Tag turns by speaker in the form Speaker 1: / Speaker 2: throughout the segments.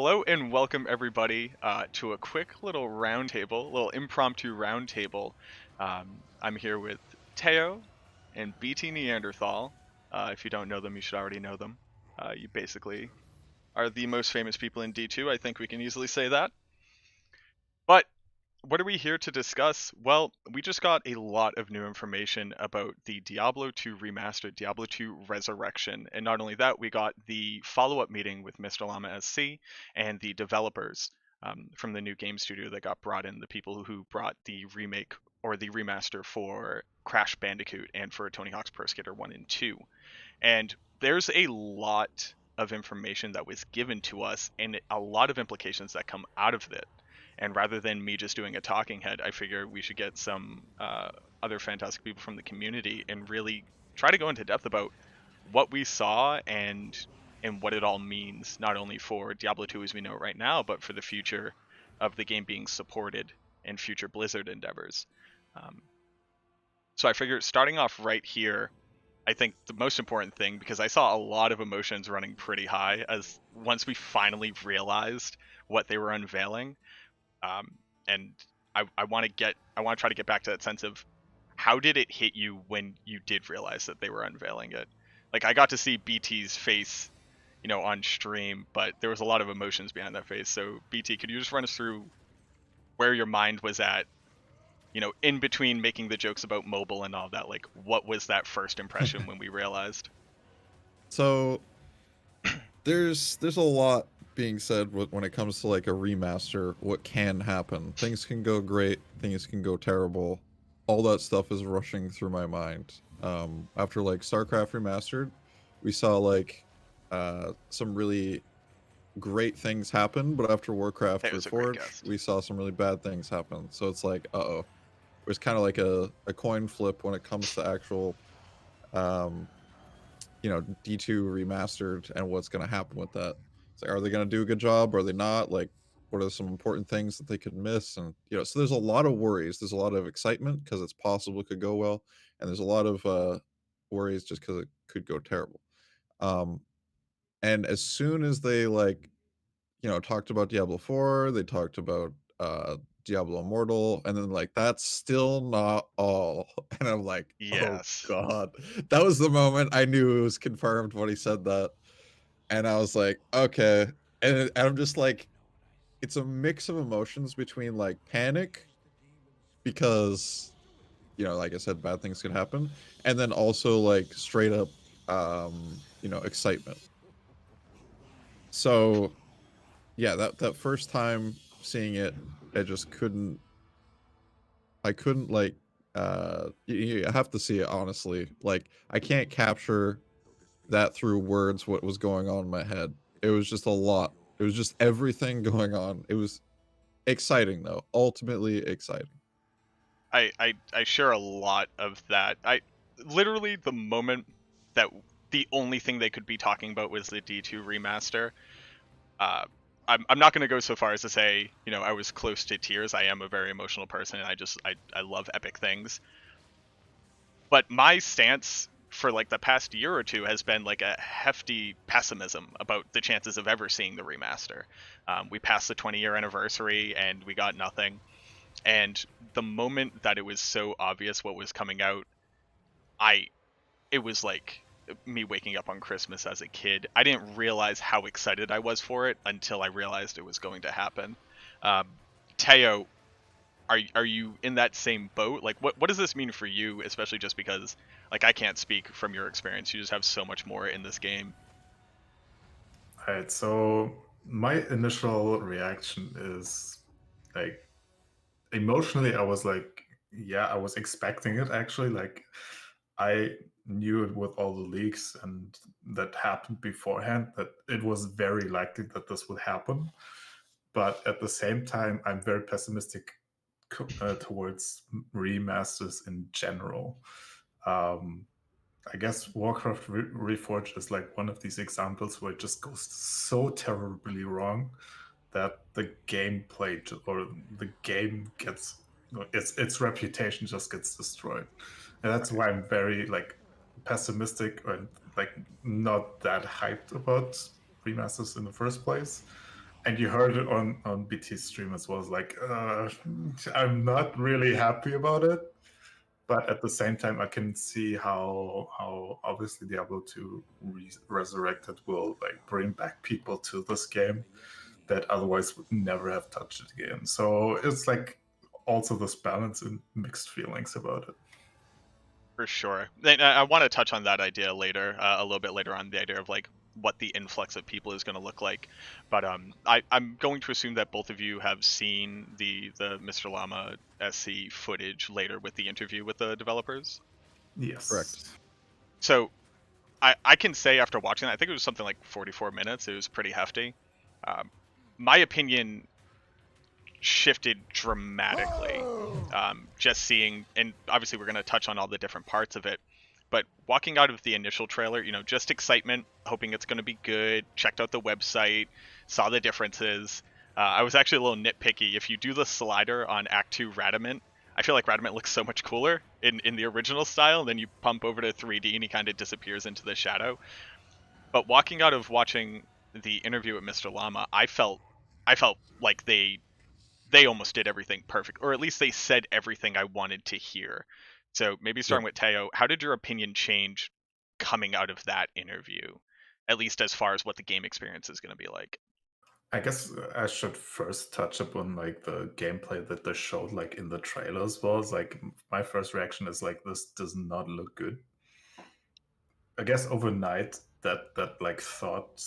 Speaker 1: Hello and welcome everybody to a quick little roundtable, little impromptu roundtable. I'm here with Teo and BTNeanderthal. If you don't know them, you should already know them. You basically are the most famous people in D2. I think we can easily say that. But what are we here to discuss? Well, we just got a lot of new information about the Diablo 2 remastered, Diablo 2 Resurrection. And not only that, we got the follow-up meeting with Mr. Llama SC and the developers from the new game studio that got brought in, the people who brought the remake or the remaster for Crash Bandicoot and for Tony Hawk's Pro Skater 1 and 2. And there's a lot of information that was given to us and a lot of implications that come out of it. And rather than me just doing a talking head, I figure we should get some other fantastic people from the community and really try to go into depth about what we saw and what it all means, not only for Diablo 2 as we know it right now, but for the future of the game being supported and future Blizzard endeavors. Um, so I figure starting off right here, I think the most important thing, because I saw a lot of emotions running pretty high as once we finally realized what they were unveiling. um, and I want to try to get back to that sense of how did it hit you when you did realize that they were unveiling it. Like I got to see BT's face, on stream, but there was a lot of emotions behind that face. So BT, could you just run us through where your mind was at, in between making the jokes about mobile and all that? Like, what was that first impression when we realized?
Speaker 2: So there's a lot being said when it comes to like a remaster. What can happen? Things can go great. Things can go terrible. All that stuff is rushing through my mind. After like StarCraft remastered, we saw like some really great things happen, but after Warcraft
Speaker 1: It was a great
Speaker 2: Reforged,
Speaker 1: guest.
Speaker 2: we saw some really bad things happen. So it's like, uh-oh. It was kind of like a coin flip when it comes to actual um D2 remastered and what's going to happen with that. It's like, are they going to do a good job? Are they not? Like, what are some important things that they could miss? And, so there's a lot of worries. There's a lot of excitement because it's possible it could go well. And there's a lot of worries just because it could go terrible. Um, and as soon as they, like, talked about Diablo 4, they talked about Diablo Immortal, and then like that's still not all. And I'm like, oh
Speaker 1: Yes.
Speaker 2: god. That was the moment I knew it was confirmed when he said that. And I was like, okay. And I'm just like, it's a mix of emotions between like panic because like I said, bad things could happen, and then also like straight up excitement. So yeah, that first time seeing it, I just couldn't. I couldn't like. You have to see it honestly. Like I can't capture that through words. What was going on in my head? It was just a lot. It was just everything going on. It was exciting though. Ultimately exciting.
Speaker 1: I share a lot of that. I literally the moment that the only thing they could be talking about was the D2 remaster. Uh, I'm not going to go so far as to say, I was close to tears. I am a very emotional person, and I love epic things. But my stance for like the past year or two has been like a hefty pessimism about the chances of ever seeing the remaster. We passed the 20-year anniversary and we got nothing. And the moment that it was so obvious what was coming out, I it was like me waking up on Christmas as a kid. I didn't realize how excited I was for it until I realized it was going to happen. Um, Teo, are you in that same boat? Like, what does this mean for you, especially just because like I can't speak from your experience. You just have so much more in this game.
Speaker 3: Alright, so my initial reaction is like emotionally, I was like, yeah, I was expecting it actually. Like, I knew it with all the leaks and that happened beforehand that it was very likely that this would happen. But at the same time, I'm very pessimistic towards remasters in general. Um, I guess Warcraft Reforged is like one of these examples where it just goes so terribly wrong that the gameplay or the game gets its reputation just gets destroyed, and that's
Speaker 1: Right.
Speaker 3: why I'm very like pessimistic and like not that hyped about remasters in the first place. and you heard it on BT's stream as well. It's like, I'm not really happy about it, but at the same time, I can see how obviously Diablo 2 Resurrected will like bring back people to this game that otherwise would never have touched it again. So it's like also this balance and mixed feelings about it.
Speaker 1: For sure. And I want to touch on that idea later, a little bit later on, the idea of like what the influx of people is going to look like. But I'm going to assume that both of you have seen the Mr. Llama SC footage later with the interview with the developers.
Speaker 3: Yes.
Speaker 2: Correct.
Speaker 1: So I can say after watching that, I think it was something like 44 minutes. It was pretty hefty. My opinion shifted dramatically. Just seeing, and obviously we're going to touch on all the different parts of it, but walking out of the initial trailer, you know, just excitement, hoping it's going to be good, checked out the website, saw the differences. I was actually a little nitpicky. If you do the slider on Act 2 Radamant, I feel like Radamant looks so much cooler in the original style, and then you pump over to 3D and he kind of disappears into the shadow. But walking out of watching the interview with Mr. Llama, I felt like they almost did everything perfect, or at least they said everything I wanted to hear. So maybe starting with Teo, how did your opinion change coming out of that interview, at least as far as what the game experience is going to be like?
Speaker 3: I guess I should first touch upon like the gameplay that they showed like in the trailer as well. It's like my first reaction is like this does not look good. I guess overnight that like thought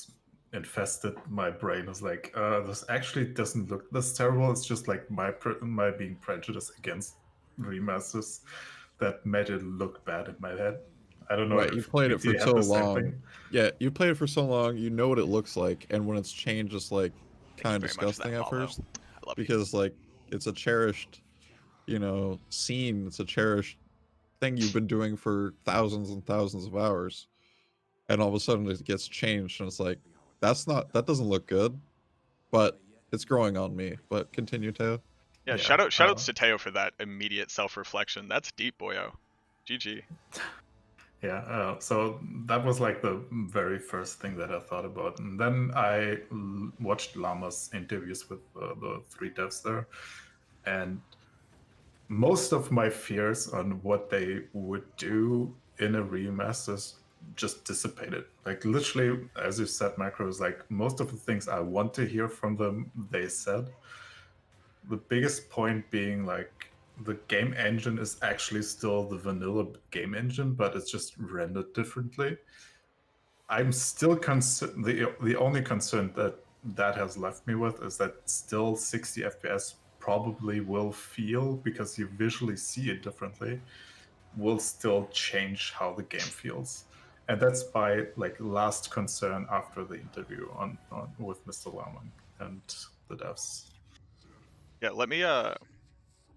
Speaker 3: infested my brain. Was like, this actually doesn't look this terrible. It's just like my being prejudiced against remasters that made it look bad in my head. I don't know
Speaker 2: Right, you
Speaker 3: if
Speaker 2: played it for
Speaker 3: BT had
Speaker 2: so
Speaker 3: the same
Speaker 2: long.
Speaker 3: thing.
Speaker 2: Yeah, you played it for so long, you know what it looks like, and when it's changed, it's like
Speaker 1: Thank
Speaker 2: kind
Speaker 1: you
Speaker 2: of
Speaker 1: very much for
Speaker 2: disgusting
Speaker 1: that
Speaker 2: at
Speaker 1: follow.
Speaker 2: first,
Speaker 1: I love you.
Speaker 2: because like it's a cherished, scene. It's a cherished thing you've been doing for thousands and thousands of hours, and all of a sudden it gets changed, and it's like that doesn't look good, but it's growing on me. But continue, Teo.
Speaker 1: Yeah,
Speaker 3: Yeah.
Speaker 1: shoutouts to Teo for that immediate self-reflection. That's deep, boyo. GG.
Speaker 3: Yeah, so that was like the very first thing that I thought about. And then I watched Llama's interviews with the three devs there. And most of my fears on what they would do in a remaster just dissipated. Like literally, as you said, Macros, like most of the things I want to hear from them, they said. The biggest point being like the game engine is actually still the vanilla game engine, but it's just rendered differently. I'm still concerned. The only concern that has left me with is that still 60 FPS probably will feel, because you visually see it differently, will still change how the game feels. And that's my like last concern after the interview on with Mr. Llama and the devs.
Speaker 1: Yeah, let me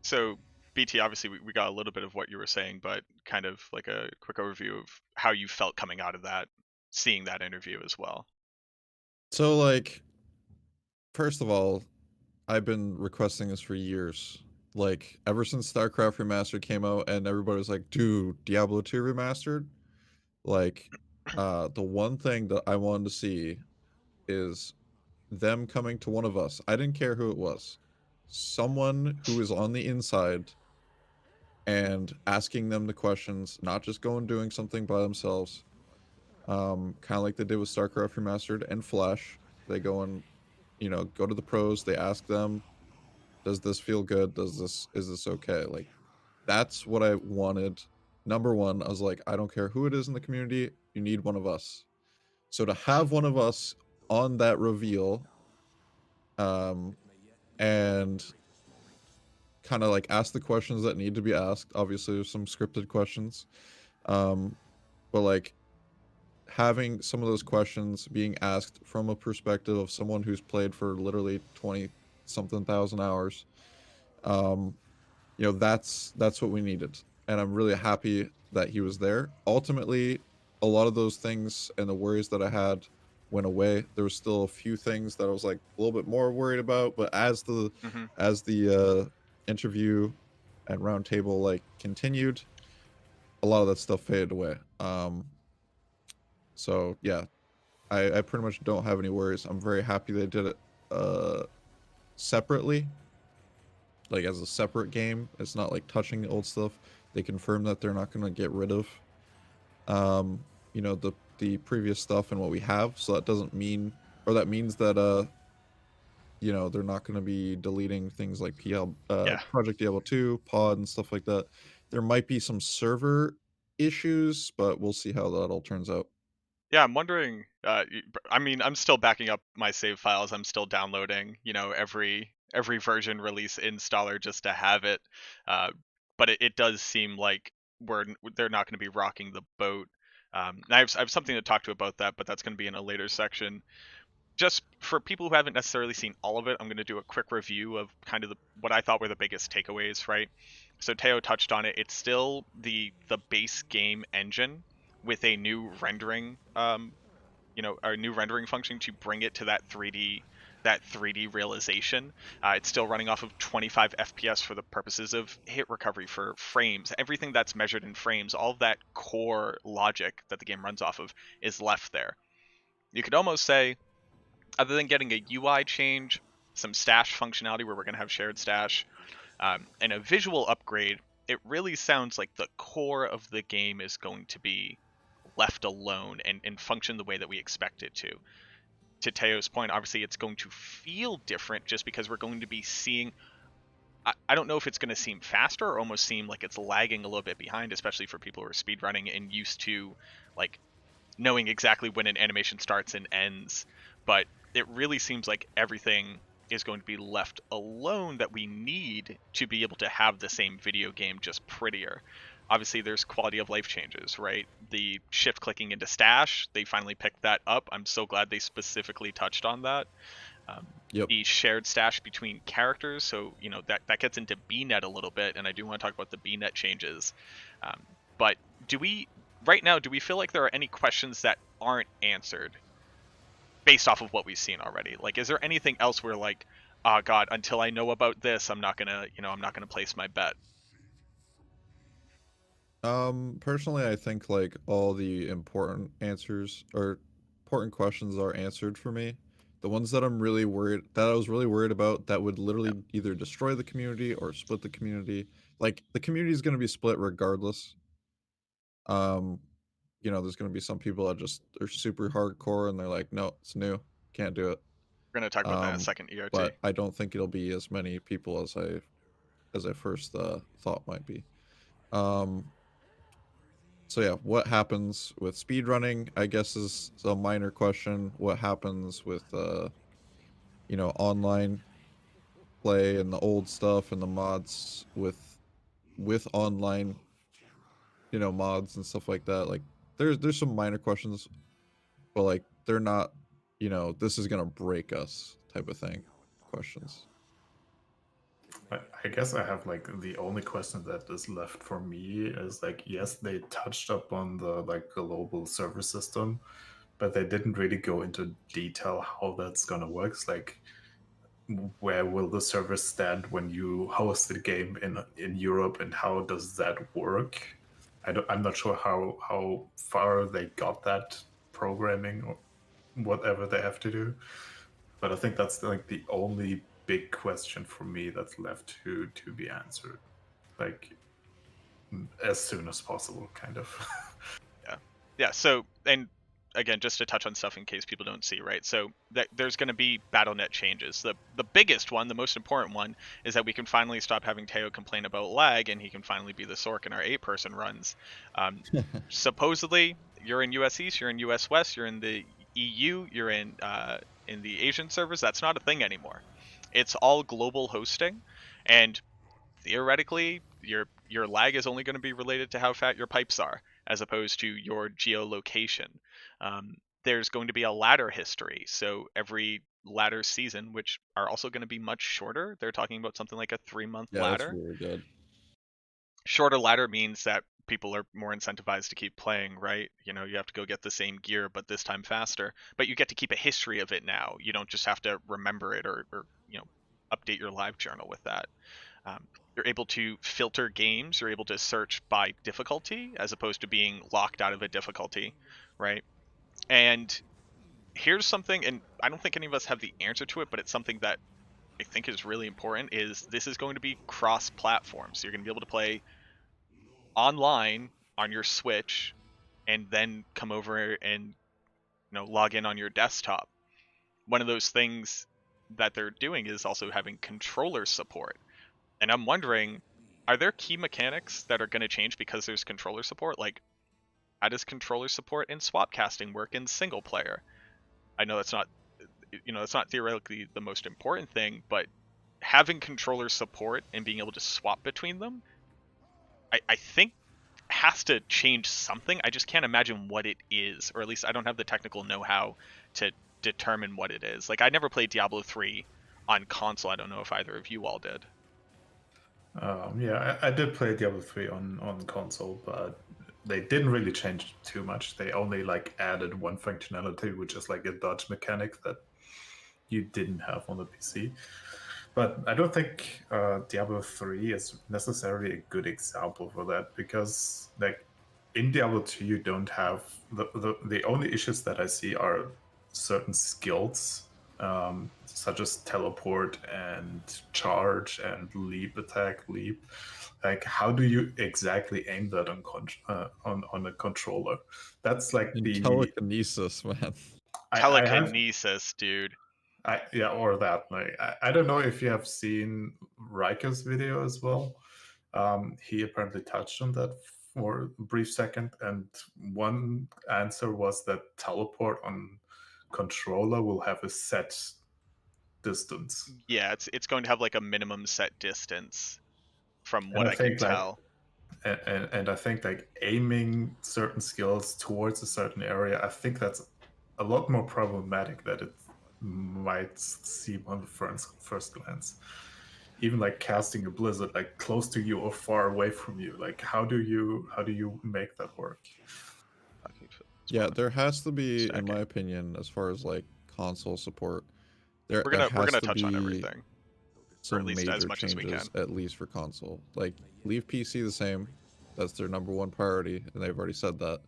Speaker 1: so BT, obviously we got a little bit of what you were saying, but kind of like a quick overview of how you felt coming out of that, seeing that interview as well.
Speaker 2: So like, first of all, I've been requesting this for years. Like ever since StarCraft Remastered came out, and everybody was like, "Dude, Diablo 2 Remastered." Like, the one thing that I wanted to see is them coming to one of us. I didn't care who it was. Someone who is on the inside and asking them the questions, not just going doing something by themselves. Kind of like they did with StarCraft Remastered and Flash. They go and, go to the pros, they ask them, does this feel good? Is this okay? Like, that's what I wanted. Number one, I was like, I don't care who it is in the community, you need one of us. So to have one of us on that reveal, and kind of like ask the questions that need to be asked. Obviously, there's some scripted questions, but like having some of those questions being asked from a perspective of someone who's played for literally 20 something thousand hours, that's what we needed, and I'm really happy that he was there. Ultimately, a lot of those things and the worries that I had went away. There was still a few things that I was like a little bit more worried about, but
Speaker 1: Mm-hmm.
Speaker 2: as the interview and roundtable like continued, a lot of that stuff faded away. So yeah, I pretty much don't have any worries. I'm very happy they did it. separately, like as a separate game. It's not like touching the old stuff. They confirmed that they're not going to get rid of you know, the previous stuff and what we have. So that doesn't mean, or that means that you know, they're not going to be deleting things like
Speaker 1: Yeah.
Speaker 2: Project Diablo 2, Pod, and stuff like that. There might be some server issues, but we'll see how that all turns out.
Speaker 1: Yeah, I'm wondering. I mean, I'm still backing up my save files. I'm still downloading, every version release installer just to have it. Uh, but it does seem like they're not going to be rocking the boat. And I have something to talk to about that, but that's going to be in a later section. Just for people who haven't necessarily seen all of it, I'm going to do a quick review of kind of what I thought were the biggest takeaways. Right. So Teo touched on it. It's still the base game engine with a new rendering our new rendering function to bring it to that 3D realization. It's still running off of 25 FPS for the purposes of hit recovery for frames. Everything that's measured in frames, all of that core logic that the game runs off of is left there. You could almost say, other than getting a UI change, some stash functionality where we're going to have shared stash, and a visual upgrade, it really sounds like the core of the game is going to be left alone and function the way that we expect it to. To Teo's point, obviously it's going to feel different just because we're going to be seeing. I don't know if it's going to seem faster or almost seem like it's lagging a little bit behind, especially for people who are speedrunning and used to like knowing exactly when an animation starts and ends. But it really seems like everything is going to be left alone that we need to be able to have the same video game, just prettier. Obviously, there's quality of life changes, right? The shift clicking into stash, they finally picked that up. I'm so glad they specifically touched on that. Um,
Speaker 2: Yep.
Speaker 1: the shared stash between characters, so that gets into BNet a little bit, and I do want to talk about the BNet changes. Um, but do we right now, do we feel like there are any questions that aren't answered based off of what we've seen already? Like, is there anything else where like, oh God, until I know about this, I'm not gonna place my bet.
Speaker 2: Personally, I think like all the important answers or important questions are answered for me. The ones that I was really worried about that would
Speaker 1: Yeah,
Speaker 2: literally either destroy the community or split the community. Like the community is going to be split regardless. Um, you know, there's going to be some people that just are super hardcore and they're like, no, it's new, can't do it.
Speaker 1: we're gonna talk about that in a
Speaker 2: Um,
Speaker 1: second. EOT.
Speaker 2: but I don't think it'll be as many people as I first thought might be. Um, So yeah, what happens with speedrunning, I guess, is a minor question. What happens with you know, online play and the old stuff and the mods with online, you know, mods and stuff like that. Like there's some minor questions, but like they're not, you know, this is gonna break us type of thing questions.
Speaker 3: I guess I have like the only question that is left for me is like, yes, they touched up on the like global server system, but they didn't really go into detail how that's gonna work. It's like, where will the server stand when you host the game in Europe, and how does that work? I'm not sure how far they got that programming or whatever they have to do. But I think that's like the only big question for me that's left to be answered, like as soon as possible, kind of.
Speaker 1: Yeah. Yeah. So, and again, just to touch on stuff in case people don't see, right? So there's going to be BattleNet changes. The biggest one, the most important one, is that we can finally stop having Teo complain about lag, and he can finally be the Sork in our 8-person runs. Supposedly, you're in US East, you're in US West, you're in the EU, you're in the Asian servers. That's not a thing anymore. It's all global hosting, and theoretically your lag is only going to be related to how fat your pipes are as opposed to your geolocation. There's going to be a ladder history, so every ladder season, which are also going to be much shorter, they're talking about something like a 3-month
Speaker 2: Yeah, that's
Speaker 1: ladder.
Speaker 2: really good.
Speaker 1: Shorter ladder means that people are more incentivized to keep playing, right? You have to go get the same gear but this time faster, but you get to keep a history of it now. You don't just have to remember it or update your live journal with that. You're able to filter games. You're able to search by difficulty as opposed to being locked out of a difficulty, right? And here's something, and I don't think any of us have the answer to it, but it's something that I think is really important, is this is going to be cross-platform. So you're going to be able to play online on your Switch and then come over and log in on your desktop. One of those things that they're doing is also having controller support. And I'm wondering, are there key mechanics that are going to change because there's controller support? Like, how does controller support in swap casting work in single player? I know it's not theoretically the most important thing, but having controller support and being able to swap between them, I think has to change something. I just can't imagine what it is, or at least I don't have the technical know-how to determine what it is. Like, I never played Diablo 3 on console. I don't know if either of you all did.
Speaker 3: Yeah, I did play Diablo 3 on console, but they didn't really change too much. They only like added one functionality, which is like a dodge mechanic that you didn't have on the PC. But I don't think Diablo 3 is necessarily a good example for that, because like in Diablo 2 you don't have the only issues that I see are certain skills, such as teleport and charge and leap attack leap. Like, how do you exactly aim that on a controller? That's like
Speaker 2: In
Speaker 3: the
Speaker 2: telekinesis, man.
Speaker 3: I have
Speaker 1: Telekinesis, dude.
Speaker 3: yeah, or that. Like, I don't know if you have seen Riker's video as well. He apparently touched on that for a brief second, and one answer was that teleport on controller will have a set distance.
Speaker 1: Yeah, it's going to have like a minimum set distance from
Speaker 3: And
Speaker 1: what
Speaker 3: I
Speaker 1: I can
Speaker 3: think like
Speaker 1: tell.
Speaker 3: and I think like aiming certain skills towards a certain area, I think that's a lot more problematic than it might seem on the first glance. Even like casting a blizzard like close to you or far away from you, like how do you make that work?
Speaker 2: Yeah, there has to be, in my
Speaker 1: Second.
Speaker 2: opinion, as far as like console support, there
Speaker 1: We're
Speaker 2: has
Speaker 1: gonna
Speaker 2: to
Speaker 1: touch on
Speaker 2: be
Speaker 1: everything, or at
Speaker 2: some
Speaker 1: least as
Speaker 2: major
Speaker 1: much as we
Speaker 2: changes,
Speaker 1: can.
Speaker 2: at least for console. Like, leave PC the same. That's their number one priority, and they've already said that.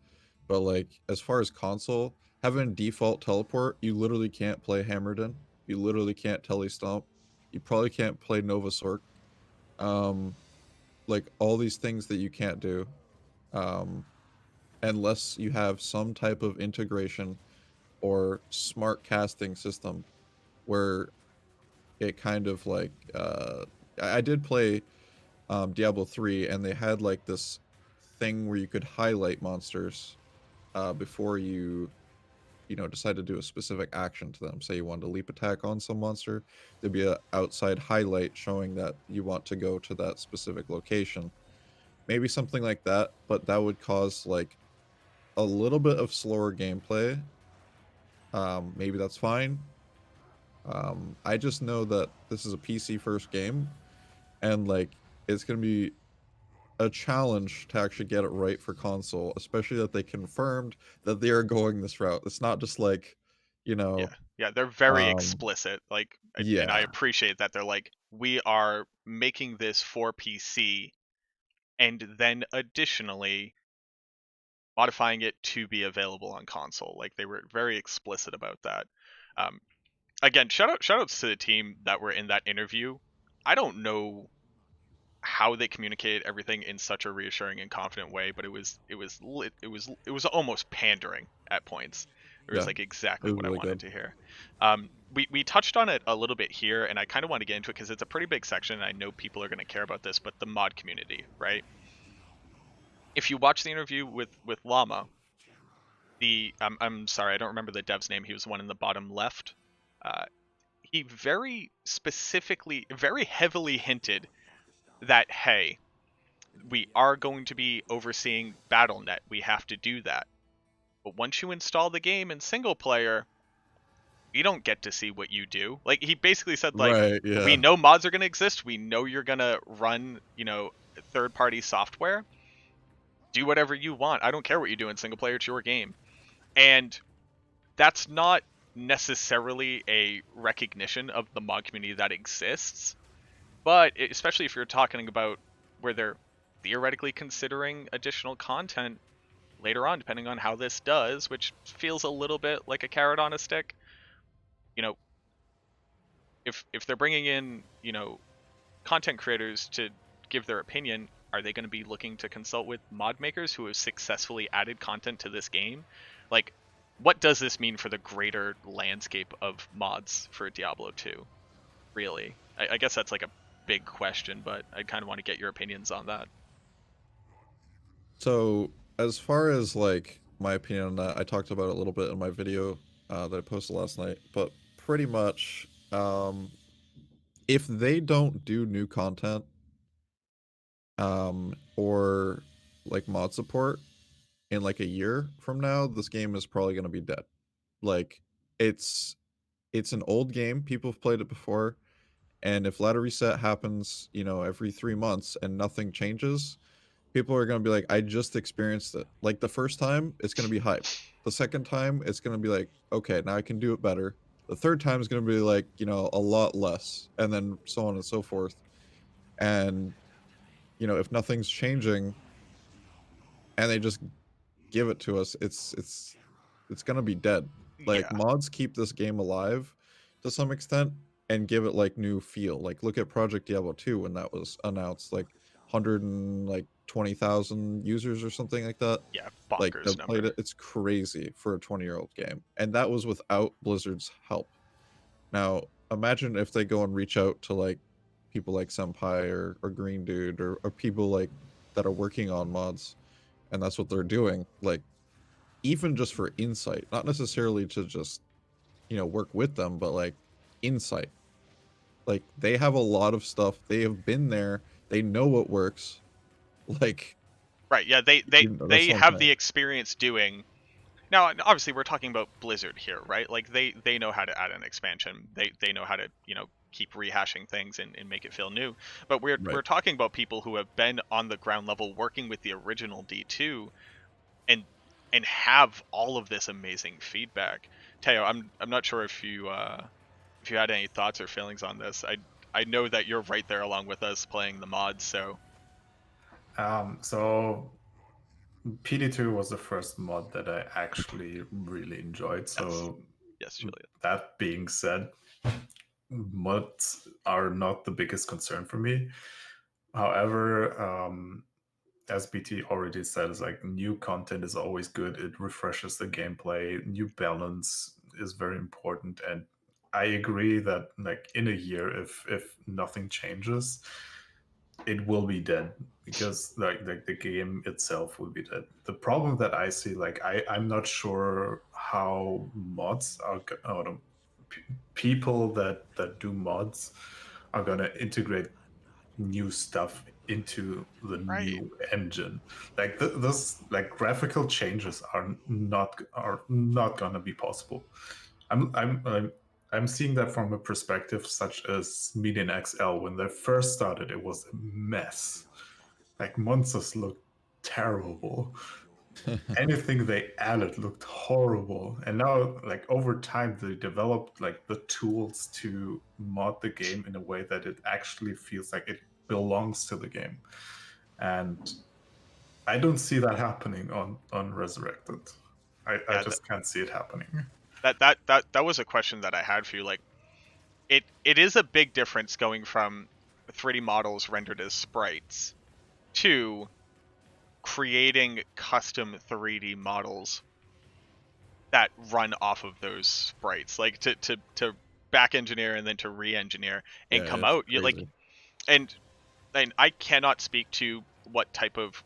Speaker 2: But like, as far as console, having default teleport, you literally can't play Hammerden. You literally can't telestomp. You probably can't play Nova Sork. Um, like all these things that you can't do, um, unless you have some type of integration or smart casting system where it kind of like I did play Diablo 3, and they had like this thing where you could highlight monsters before you decide to do a specific action to them. Say you wanted to leap attack on some monster, there'd be a outside highlight showing that you want to go to that specific location. Maybe something like that, but that would cause like a little bit of slower gameplay. Maybe that's fine. I just know that this is a PC first game, and like it's gonna be a challenge to actually get it right for console, especially that they confirmed that they are going this route. It's not just like, you know,
Speaker 1: Yeah, they're very
Speaker 2: um,
Speaker 1: explicit. Like, and I
Speaker 2: yeah,
Speaker 1: appreciate that they're like, we are making this for PC, and then additionally modifying it to be available on console. Like, they were very explicit about that. Um, Again, shoutouts to the team that were in that interview. I don't know how they communicated everything in such a reassuring and confident way, but it was almost pandering at points. It was
Speaker 2: yeah,
Speaker 1: like
Speaker 2: it
Speaker 1: exactly
Speaker 2: was
Speaker 1: what I
Speaker 2: really
Speaker 1: wanted
Speaker 2: good.
Speaker 1: to hear. We touched on it a little bit here, and I kind of want to get into it because it's a pretty big section, and I know people are going to care about this. But the mod community, right? If you watch the interview with Llama, I'm sorry, I don't remember the dev's name. He was the one in the bottom left. Uh, he very specifically, very heavily hinted that, hey, we are going to be overseeing BattleNet. We have to do that. But once you install the game in single player, we don't get to see what you do. Like, he basically said, like,
Speaker 2: Right,
Speaker 1: we
Speaker 2: yeah.
Speaker 1: know mods are going to exist. We know you're going to run, third-party software. Do whatever you want. I don't care what you do in single player. It's your game. And that's not necessarily a recognition of the mod community that exists. But especially if you're talking about where they're theoretically considering additional content, later on, depending on how this does, which feels a little bit like a carrot on a stick, you know, if they're bringing in, you know, content creators to give their opinion, are they going to be looking to consult with mod makers who have successfully added content to this game? Like, what does this mean for the greater landscape of mods for Diablo 2? Really? I guess that's like a big question, but I kind of want to get your opinions on that.
Speaker 2: So as far as like my opinion on that, I talked about it a little bit in my video that I posted last night, but pretty much, if they don't do new content, or like mod support in like a year from now, this game is probably going to be dead. Like, it's it's an old game. People have played it before, and if ladder reset happens, you know, every 3 months and nothing changes, people are going to be like, I just experienced it. Like, the first time, it's going to be hype. The second time, it's going to be like, okay, now I can do it better. The third time is going to be like, you know, a lot less, and then so on and so forth. And, you know, if nothing's changing and they just give it to us, it's going to be dead. Like,
Speaker 1: Yeah.
Speaker 2: mods keep this game alive to some extent and give it like new feel. Like, look at Project Diablo 2 when that was announced, like 120,000 users or something like that.
Speaker 1: Yeah,
Speaker 2: Like,
Speaker 1: bonkers
Speaker 2: that played
Speaker 1: number.
Speaker 2: it. It's crazy for a 20-year-old game. And that was without Blizzard's help. Now, imagine if they go and reach out to like people like Senpai or Green Dude or people like that are working on mods, and that's what they're doing. Like, even just for insight, not necessarily to just, you know, work with them, but like insight. Like, they have a lot of stuff. They have been there. They know what works. Like,
Speaker 1: Right, yeah, they they
Speaker 2: you know, that's
Speaker 1: they
Speaker 2: what I'm
Speaker 1: have
Speaker 2: saying.
Speaker 1: the experience doing. Now, obviously, we're talking about Blizzard here, right? Like they know how to add an expansion. They know how to, you know, keep rehashing things and make it feel new. But we're
Speaker 2: Right.
Speaker 1: talking about people who have been on the ground level working with the original D2 and have all of this amazing feedback. Teo, I'm not sure if you had any thoughts or feelings on this. I know that you're right there along with us playing the mods, so
Speaker 3: So PD2 was the first mod that I actually really enjoyed.
Speaker 1: yes.
Speaker 3: So
Speaker 1: Yes, Julia.
Speaker 3: that being said, mods are not the biggest concern for me. However, as BT already said, is like new content is always good. It refreshes the gameplay. New balance is very important, and I agree that like in a year, if nothing changes, it will be dead because like the game itself will be dead. The problem that I see, like I'm not sure how mods are people that do mods are gonna integrate new stuff into the
Speaker 1: Right.
Speaker 3: new engine. Like this, like graphical changes are not gonna be possible. I'm seeing that from a perspective such as Median XL. When they first started, it was a mess. Like monsters looked terrible. Anything they added looked horrible, and now like over time they developed like the tools to mod the game in a way that it actually feels like it belongs to the game, and I don't see that happening on Resurrected. I
Speaker 1: Yeah,
Speaker 3: just can't see it happening.
Speaker 1: that was a question that I had for you. Like, it is a big difference going from 3D models rendered as sprites to creating custom 3D models that run off of those sprites. Like to back engineer and then to re-engineer and
Speaker 2: Yeah,
Speaker 1: come
Speaker 2: it's
Speaker 1: out. You like
Speaker 2: crazy.
Speaker 1: and I cannot speak to what type of,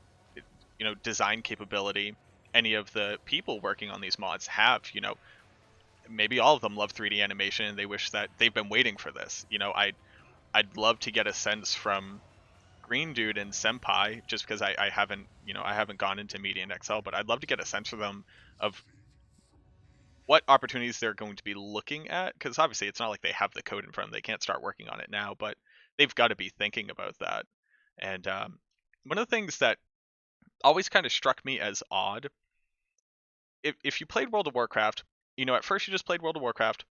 Speaker 1: you know, design capability any of the people working on these mods have. You know, maybe all of them love 3D animation and they wish that they've been waiting for this. You know, I'd love to get a sense from Green Dude and Senpai, just because I haven't, you know, I haven't gone into Media and Excel, but I'd love to get a sense from them of what opportunities they're going to be looking at, because obviously it's not like they have the code in front of them. They can't start working on it now, but they've got to be thinking about that. And one of the things that always kind of struck me as odd, if you played World of Warcraft, you know, at first you just played World of Warcraft,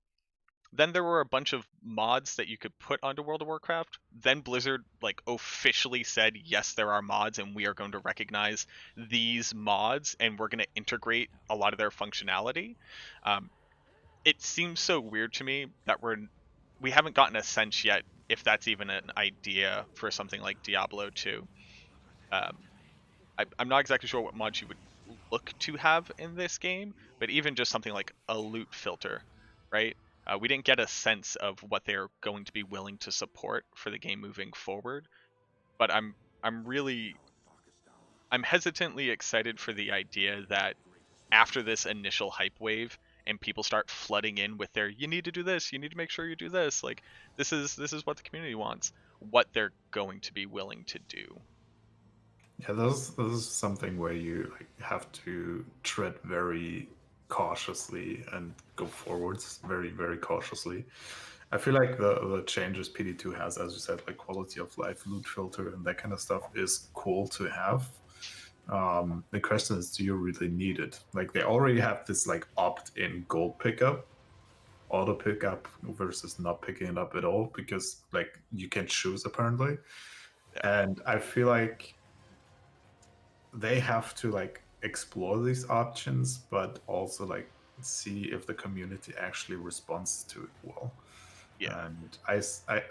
Speaker 1: Then there were a bunch of mods that you could put onto World of Warcraft. Then Blizzard like officially said, yes, there are mods and we are going to recognize these mods and we're going to integrate a lot of their functionality. Um, it seems so weird to me that we haven't gotten a sense yet if that's even an idea for something like Diablo 2. Um, I'm not exactly sure what mods you would look to have in this game, but even just something like a loot filter, right? We didn't get a sense of what they're going to be willing to support for the game moving forward, but I'm really I'm hesitantly excited for the idea that after this initial hype wave and people start flooding in with their you need to do this, you need to make sure you do this, like this is what the community wants, what they're going to be willing to do.
Speaker 3: Yeah, this is something where you like have to tread very cautiously and go forwards very, very cautiously. I feel like the changes PD2 has, as you said, like quality of life, loot filter, and that kind of stuff is cool to have. The question is, do you really need it? Like they already have this like opt-in gold pickup, auto pickup versus not picking it up at all because like you can choose apparently.
Speaker 1: Yeah.
Speaker 3: And I feel like they have to like explore these options, but also like see if the community actually responds to it well.
Speaker 1: Yeah.
Speaker 3: And I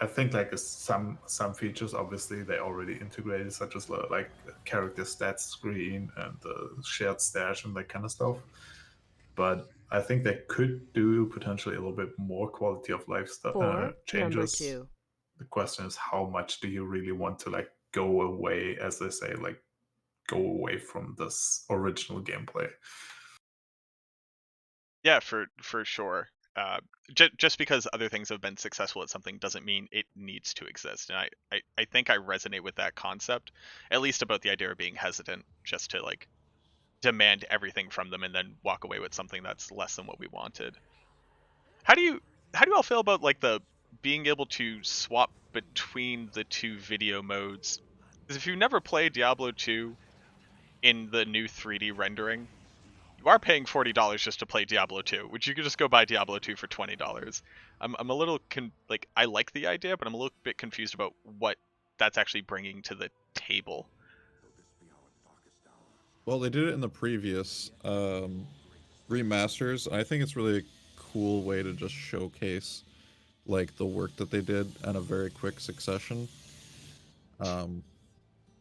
Speaker 3: think like some features obviously they already integrated, such as like character stats screen and the shared stash and that kind of stuff. But I think they could do potentially a little bit more quality of life
Speaker 4: For number
Speaker 3: changes.
Speaker 4: 2.
Speaker 3: The question is, how much do you really want to like go away, as they say, like go away from this original gameplay?
Speaker 1: Yeah, for sure. Just because other things have been successful at something doesn't mean it needs to exist. And I think I resonate with that concept, at least about the idea of being hesitant just to like demand everything from them and then walk away with something that's less than what we wanted. How do you how do you all feel about like the being able to swap between the two video modes? Because if you never played Diablo 2 in the new 3D rendering, you are paying $40 just to play Diablo 2, which you could just go buy Diablo 2 for $20. I'm a little like I like the idea, but I'm a little bit confused about what that's actually bringing to the table.
Speaker 2: Well, they did it in the previous remasters. I think it's really a cool way to just showcase like the work that they did in a very quick succession. Um,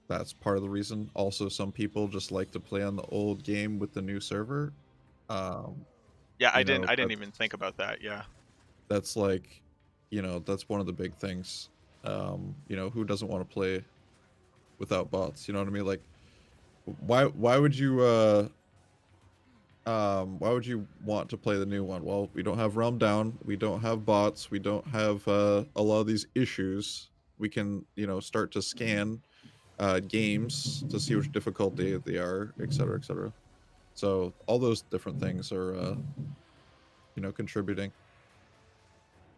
Speaker 2: that's part of the reason. Also, some people just like to play on the old game with the new server. Um,
Speaker 1: Yeah, I
Speaker 2: you
Speaker 1: didn't
Speaker 2: know,
Speaker 1: I didn't even think about that. Yeah.
Speaker 2: that's like, that's one of the big things. Who doesn't want to play without bots? You know what I mean? Like, why would you why would you want to play the new one? Well, we don't have Realm Down, we don't have bots, we don't have a lot of these issues. We can, start to scan games to see which difficulty they are, etc., etc. So all those different things are, contributing.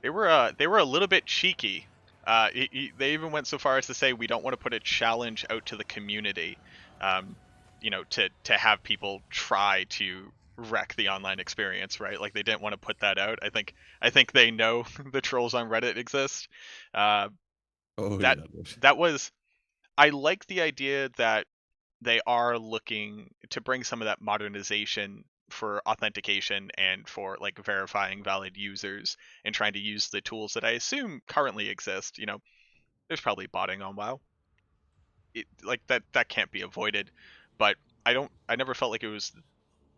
Speaker 1: They were a little bit cheeky. They even went so far as to say we don't want to put a challenge out to the community, to have people try to wreck the online experience, right? Like they didn't want to put that out. I think they know the trolls on Reddit exist. Uh,
Speaker 2: Oh
Speaker 1: that
Speaker 2: yeah, dude.
Speaker 1: that was I like the idea that they are looking to bring some of that modernization for authentication and for like verifying valid users and trying to use the tools that I assume currently exist. There's probably botting on WoW. Like that can't be avoided, but I never felt like it was,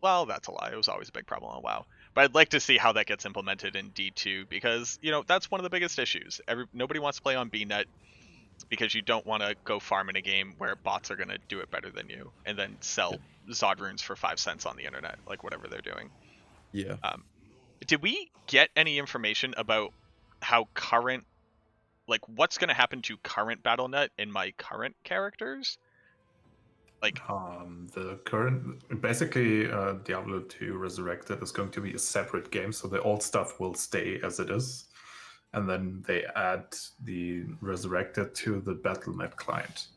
Speaker 1: well, that's a lie. It was always a big problem on WoW. But I'd like to see how that gets implemented in D2 because, that's one of the biggest issues. Nobody wants to play on BNet because you don't want to go farm in a game where bots are going to do it better than you and then
Speaker 2: Yeah.
Speaker 1: sell Zod runes for 5 cents on the internet, like whatever they're doing.
Speaker 2: Yeah.
Speaker 1: Um, did we get any information about how current, like what's going to happen to current BattleNet in my current characters? Like,
Speaker 3: The current, basically, Diablo 2 Resurrected is going to be a separate game, so the old stuff will stay as it is, and then they add the Resurrected to the BattleNet client,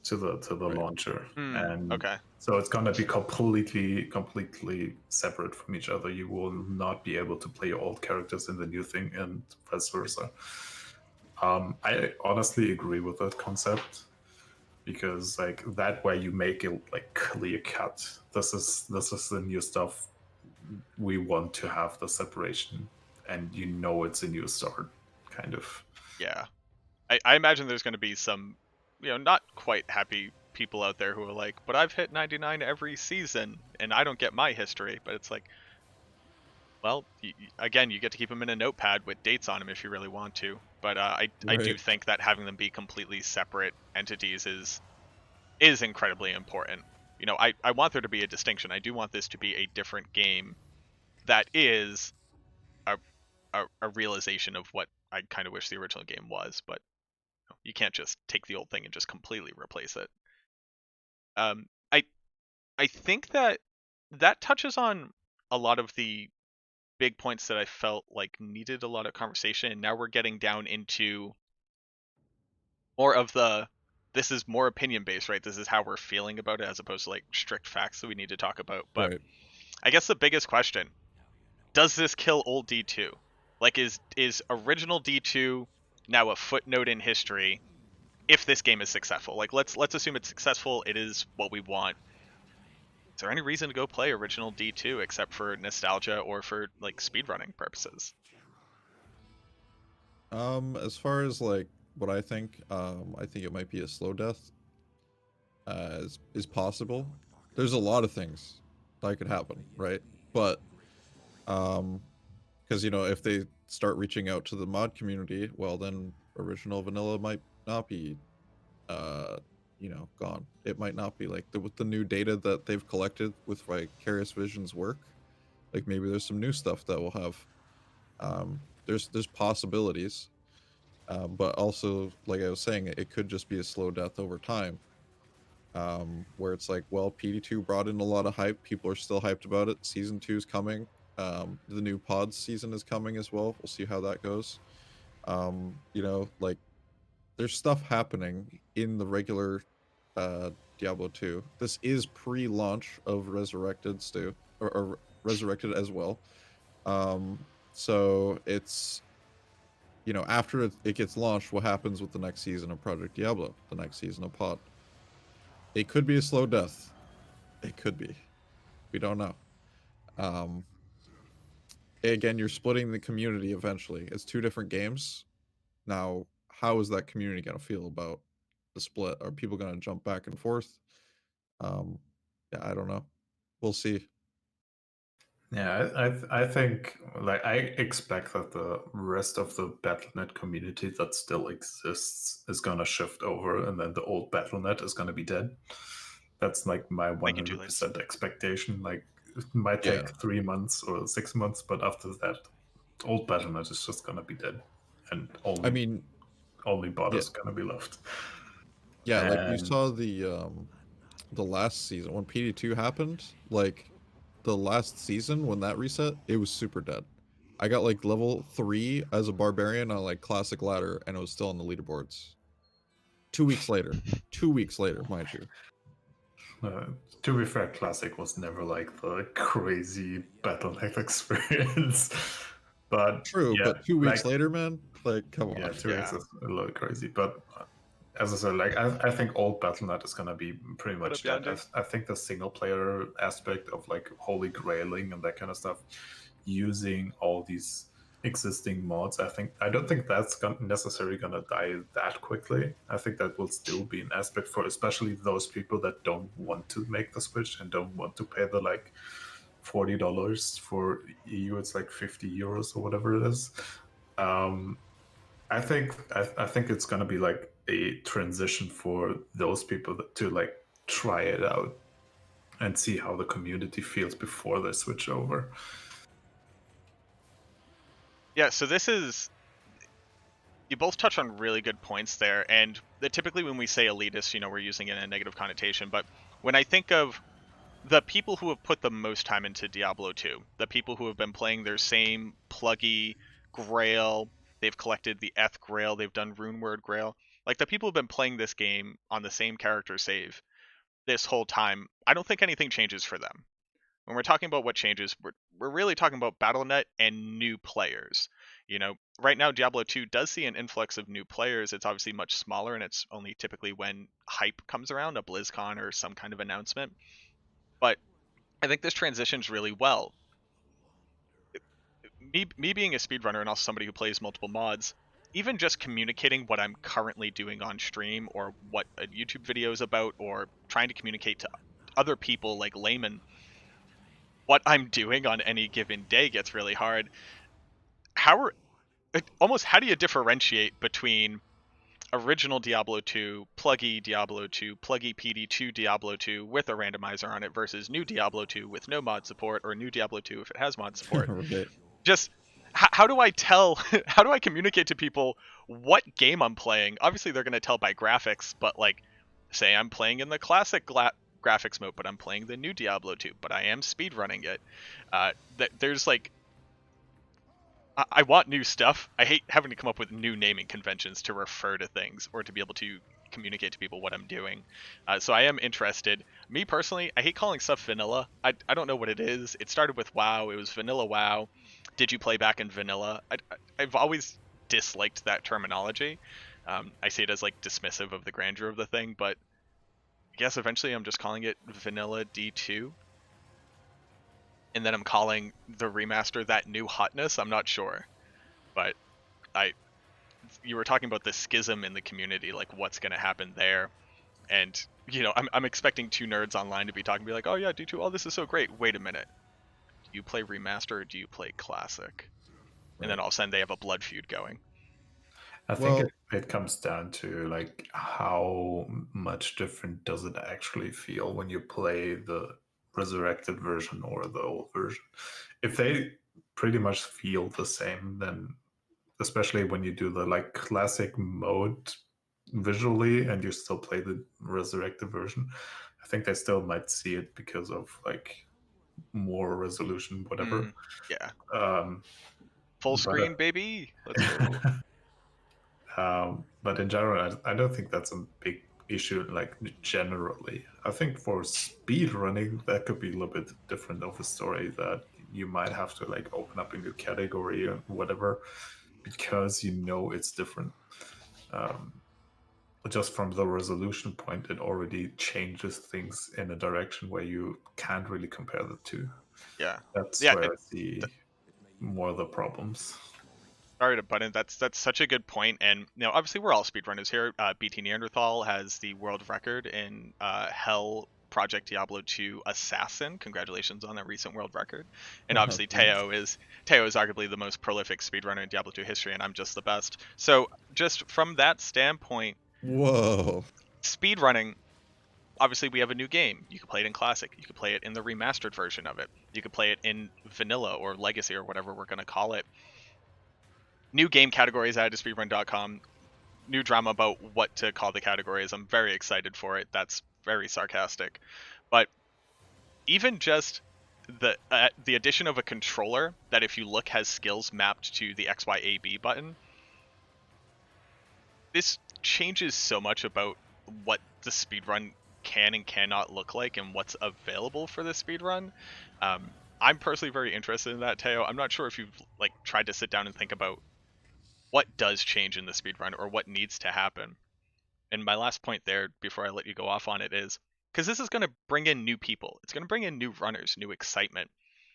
Speaker 3: to the
Speaker 2: Right.
Speaker 3: launcher, and
Speaker 1: okay.
Speaker 3: So it's gonna be completely separate from each other. You will not be able to play your old characters in the new thing, and vice versa. I honestly agree with that concept because like that way you make it like clear cut. This is the new stuff. We want to have the separation, and you know it's a new start, kind of.
Speaker 1: Yeah. I imagine there's going to be some, not quite happy people out there who are like, but I've hit 99 every season and I don't get my history. But it's like, well, again, you get to keep them in a notepad with dates on them if you really want to. But I do
Speaker 2: Right.
Speaker 1: think that having them be completely separate entities is incredibly important. I want there to be a distinction. I do want this to be a different game that is a, a realization of what I kind of wish the original game was, but you can't just take the old thing and just completely replace it. Um, I I think that touches on a lot of the big points that I felt like needed a lot of conversation, and now we're getting down into more of the this is more opinion based, right? This is how we're feeling about it as opposed to like strict facts that we need to talk about. But
Speaker 2: Right.
Speaker 1: I guess the biggest question, does this kill old D2? Like is original D2 now a footnote in history if this game is successful? Like let's assume it's successful, it is what we want. Is there any reason to go play original D2 except for nostalgia or for like speedrunning purposes?
Speaker 2: As far as like what I think it might be a slow death. Is possible. There's a lot of things that could happen, right? But um, because if they start reaching out to the mod community, well, then original vanilla might not be, uh, gone. It might not be like with the new data that they've collected with Vicarious Vision's work. Like maybe there's some new stuff that we'll have. There's possibilities, but also like I was saying, it could just be a slow death over time. Where it's like, well, PD2 brought in a lot of hype. People are still hyped about it. Season 2 is coming. The new pods season is coming as well. We'll see how that goes. Like there's stuff happening in the regular Diablo 2. This is pre-launch of Resurrected Stu or Resurrected as well. So it's after it gets launched, what happens with the next season of Project Diablo, the next season of Pod? It could be a slow death. It could be. We don't know. Um, Again, you're splitting the community eventually. It's two different games. Now, how is that community going to feel about the split? Are people going to jump back and forth? Um, yeah, I don't know. We'll see.
Speaker 3: Yeah, I think like I expect that the rest of the BattleNet community that still exists is gonna shift over, and then the old BattleNet is gonna be dead. That's like my
Speaker 1: Thank you, Julius.
Speaker 3: 100% expectation. Like it might
Speaker 2: Yeah.
Speaker 3: take 3 months or 6 months, but after that, old BattleNet is just gonna be dead, and
Speaker 2: I
Speaker 3: only
Speaker 2: mean,
Speaker 3: only bot
Speaker 2: yeah,
Speaker 3: is gonna be left.
Speaker 2: yeah. Like we
Speaker 3: And
Speaker 2: saw the last season when PD2 happened. Like the last season when that reset, it was super dead. I got like level 3 as a barbarian on like classic ladder, and it was still on the leaderboards. 2 weeks later. 2 weeks later, mind you.
Speaker 3: uh, to be fair, Classic was never like the crazy BattleNet experience. But
Speaker 2: True,
Speaker 3: yeah,
Speaker 2: but 2 weeks
Speaker 3: like
Speaker 2: later, man, like come
Speaker 3: yeah,
Speaker 2: on.
Speaker 3: 2 weeks
Speaker 1: Yeah.
Speaker 3: is a little crazy. But as I said, like I think old BattleNet is gonna be pretty
Speaker 1: What up,
Speaker 3: much dead.
Speaker 1: Yandy?
Speaker 3: I think the single player aspect of like holy grailing and that kind of stuff, using all these existing mods, I don't think that's necessarily gonna die that quickly. I think that will still be an aspect for especially those people that don't want to make the switch and don't want to pay the like $40 for EU. It's like 50 euros or whatever it is. Um, I think it's gonna be like a transition for those people to like try it out and see how the community feels before they switch over.
Speaker 1: Yeah, so this is you both touch on really good points there, and typically when we say elitist, we're using it in a negative connotation, but when I think of the people who have put the most time into Diablo 2, the people who have been playing their same pluggy Grail, they've collected the Eth Grail, they've done Runeword Grail, like the people who've been playing this game on the same character save, this whole time, I don't think anything changes for them. When we're talking about what changes, we're really talking about BattleNet and new players. You know, right now Diablo 2 does see an influx of new players. It's obviously much smaller, and it's only typically when hype comes around, a BlizzCon or some kind of announcement. But I think this transitions really well. Me being a speedrunner and also somebody who plays multiple mods, even just communicating what I'm currently doing on stream or what a YouTube video is about, or trying to communicate to other people like laymen what I'm doing on any given day gets really hard. How do you differentiate between original Diablo 2, pluggy Diablo 2, pluggy PD2 Diablo 2 with a randomizer on it versus new Diablo 2 with no mod support, or new Diablo 2 if it has mod support?
Speaker 2: Right.
Speaker 1: Just how do I tell, how do I communicate to people what game I'm playing? Obviously, they're going to tell by graphics, but like, say I'm playing in the classic graphics mode, but I'm playing the new Diablo 2, but I am speedrunning it. There's like, I want new stuff. I hate having to come up with new naming conventions to refer to things or to be able to communicate to people what I'm doing. So I am interested. Me personally, I hate calling stuff vanilla. I don't know what it is. It started with WoW. It was vanilla WoW. Did you play back in vanilla? I've always disliked that terminology. I see it as like dismissive of the grandeur of the thing, but I guess eventually I'm just calling it vanilla D2. And then I'm calling the remaster that new hotness. I'm not sure, but I you were talking about the schism in the community, like what's going to happen there. And, you know, I'm expecting two nerds online to be talking, be like, oh yeah, D2, oh, this is so great. Wait a minute. Do you play remaster or do you play classic? And then
Speaker 2: Right.
Speaker 1: all of a sudden they have a blood feud going.
Speaker 3: I think
Speaker 2: Well,
Speaker 3: it comes down to like how much different does it actually feel when you play the resurrected version or the old version. If they pretty much feel the same, then especially when you do the like classic mode visually and you still play the resurrected version, I think they still might see it because of like more resolution, whatever.
Speaker 1: Yeah.
Speaker 3: Um,
Speaker 1: Full
Speaker 3: but
Speaker 1: screen, baby. Let's go.
Speaker 3: but in general, I don't think that's a big issue. Like generally, I think for speed running, that could be a little bit different of a story. That you might have to like open up a new category or whatever, because you know it's different. Um, just from the resolution point, it already changes things in a direction where you can't really compare the two.
Speaker 1: Yeah.
Speaker 3: That's
Speaker 1: Yeah.
Speaker 3: where I see more of the problems.
Speaker 1: Sorry to butt in. That's such a good point. And you know, obviously we're all speedrunners here. BT Neanderthal has the world record in Hell Project Diablo 2 Assassin. Congratulations on that recent world record. And obviously
Speaker 2: thanks.
Speaker 1: Teo is arguably the most prolific speedrunner in Diablo 2 history, and I'm just the best. So just from that standpoint,
Speaker 2: Whoa.
Speaker 1: speedrunning, obviously we have a new game. You could play it in classic. You could play it in the remastered version of it. You could play it in vanilla or legacy or whatever we're gonna call it. New game categories added to speedrun.com. New drama about what to call the categories. I'm very excited for it. That's very sarcastic. But even just the addition of a controller that, if you look, has skills mapped to the XYAB button. This changes so much about what the speedrun can and cannot look like and what's available for the speedrun. I'm personally very interested in that, Teo. I'm not sure if you've like tried to sit down and think about what does change in the speedrun or what needs to happen. And my last point there, before I let you go off on it, is because this is going to bring in new people. It's going to bring in new runners, new excitement.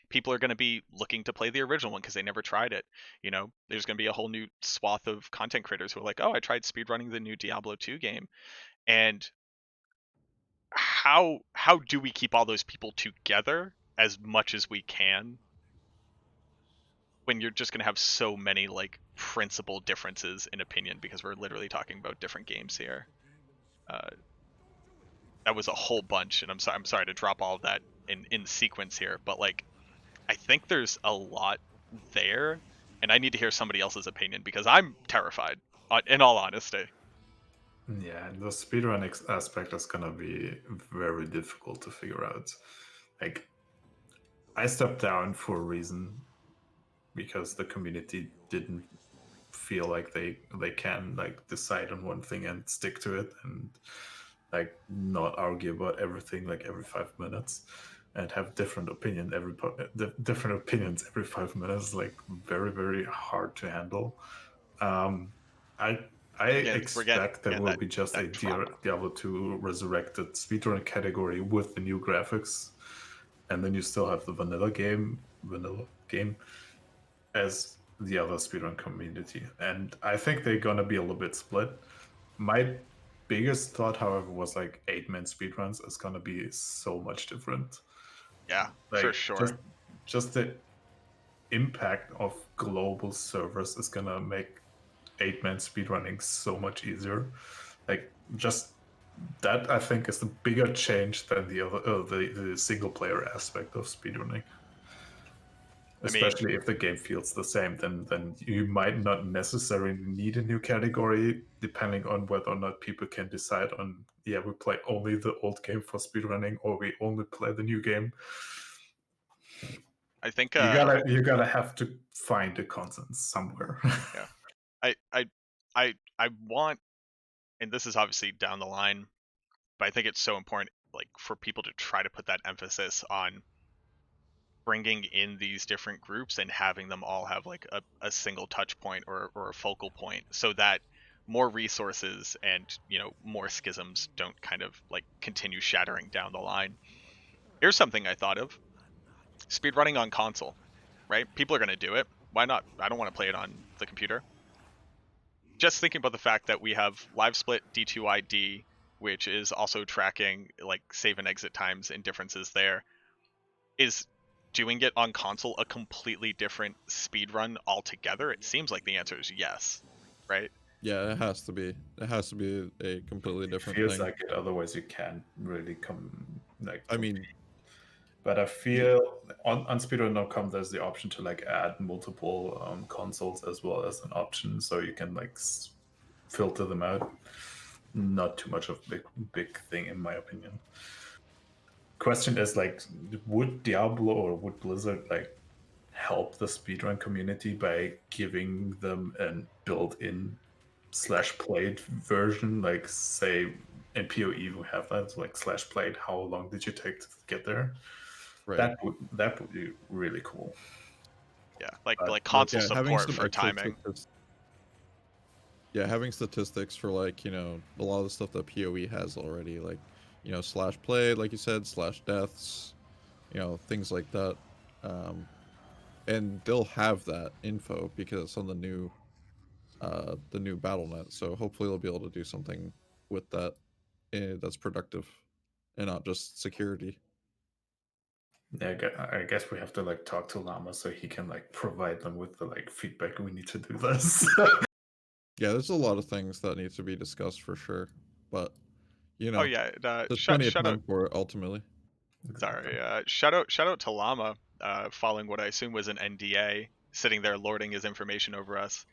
Speaker 1: People are going to be looking to play the original one because they never tried it. You know, there's going to be a whole new swath of content creators who are like, oh, I tried speedrunning the new Diablo 2 game. And how do we keep all those people together as much as we can when you're just going to have so many like principal differences in opinion, because we're literally talking about different games here. Uh, that was a whole bunch, and I'm sorry to drop all of that in sequence here, but like I think there's a lot there, and I need to hear somebody else's opinion because I'm terrified. In all honesty.
Speaker 3: Yeah, the speedrun aspect is gonna be very difficult to figure out. Like, I stepped down for a reason because the community didn't feel like they can like decide on one thing and stick to it, and like not argue about everything like every 5 minutes, and have different different opinions every 5 minutes. Like very very hard to handle. Um, I I
Speaker 1: We're getting
Speaker 3: expect there will
Speaker 1: that
Speaker 3: be just a
Speaker 1: trauma.
Speaker 3: Diablo 2 resurrected speedrun category with the new graphics, and then you still have the vanilla game as the other speedrun community. And I think they're gonna be a little bit split. My biggest thought, however, was like 8-man speedruns is gonna be so much different.
Speaker 1: Yeah, for
Speaker 3: Like
Speaker 1: sure.
Speaker 3: just the impact of global servers is gonna make 8-man speedrunning so much easier. Like just that I think is the bigger change than the other the single player aspect of speedrunning.
Speaker 1: I mean,
Speaker 3: Especially if the game feels the same, then you might not necessarily need a new category, depending on whether or not people can decide on, yeah, we play only the old game for speedrunning, or we only play the new game.
Speaker 1: I think
Speaker 3: You gotta have to find a consensus somewhere.
Speaker 1: yeah. I want, and this is obviously down the line, but I think it's so important, like, for people to try to put that emphasis on bringing in these different groups and having them all have like a single touch point or a focal point, so that more resources and, you know, more schisms don't kind of like continue shattering down the line. Here's something I thought of: speedrunning on console, right? People are going to do it. Why not? I don't want to play it on the computer. Just thinking about the fact that we have live split D2ID, which is also tracking like save and exit times and differences there. Is doing it on console a completely different speed run altogether? It seems like the answer is yes, right?
Speaker 2: Yeah, it has to be. It has to be a completely different
Speaker 3: Feels
Speaker 2: thing.
Speaker 3: like it, otherwise you can't really
Speaker 2: I mean,
Speaker 3: But I feel on speedrun.com there's the option to like add multiple consoles as well as an option, so you can like filter them out. Not too much of a big thing in my opinion. Question is like, would Diablo or would Blizzard like help the speedrun community by giving them an built-in /played version? Like say in PoE we have that, like /played. How long did you take to get there?
Speaker 2: right.
Speaker 3: That would be really cool.
Speaker 1: Yeah,
Speaker 3: But
Speaker 1: like console
Speaker 2: Yeah, having
Speaker 1: support
Speaker 2: some
Speaker 1: for
Speaker 2: extra
Speaker 1: timing.
Speaker 2: statistics. Yeah, having statistics for like, you know, a lot of the stuff that PoE has already, like, you know, /play, like you said, /deaths, you know, things like that. And they'll have that info because it's on the new BattleNet. So hopefully they'll be able to do something with that that's productive and not just security.
Speaker 3: yeah, I guess we have to like talk to Llama so he can like provide them with the like feedback we need to do this.
Speaker 2: Yeah, there's a lot of things that need to be discussed for sure, but you
Speaker 1: Oh
Speaker 2: know,
Speaker 1: yeah,
Speaker 2: there's
Speaker 1: shout
Speaker 2: plenty of
Speaker 1: shout out.
Speaker 2: time for it ultimately.
Speaker 3: Exactly.
Speaker 1: Sorry, shout out to Llama, following what I assume was an NDA, sitting there lording his information over us.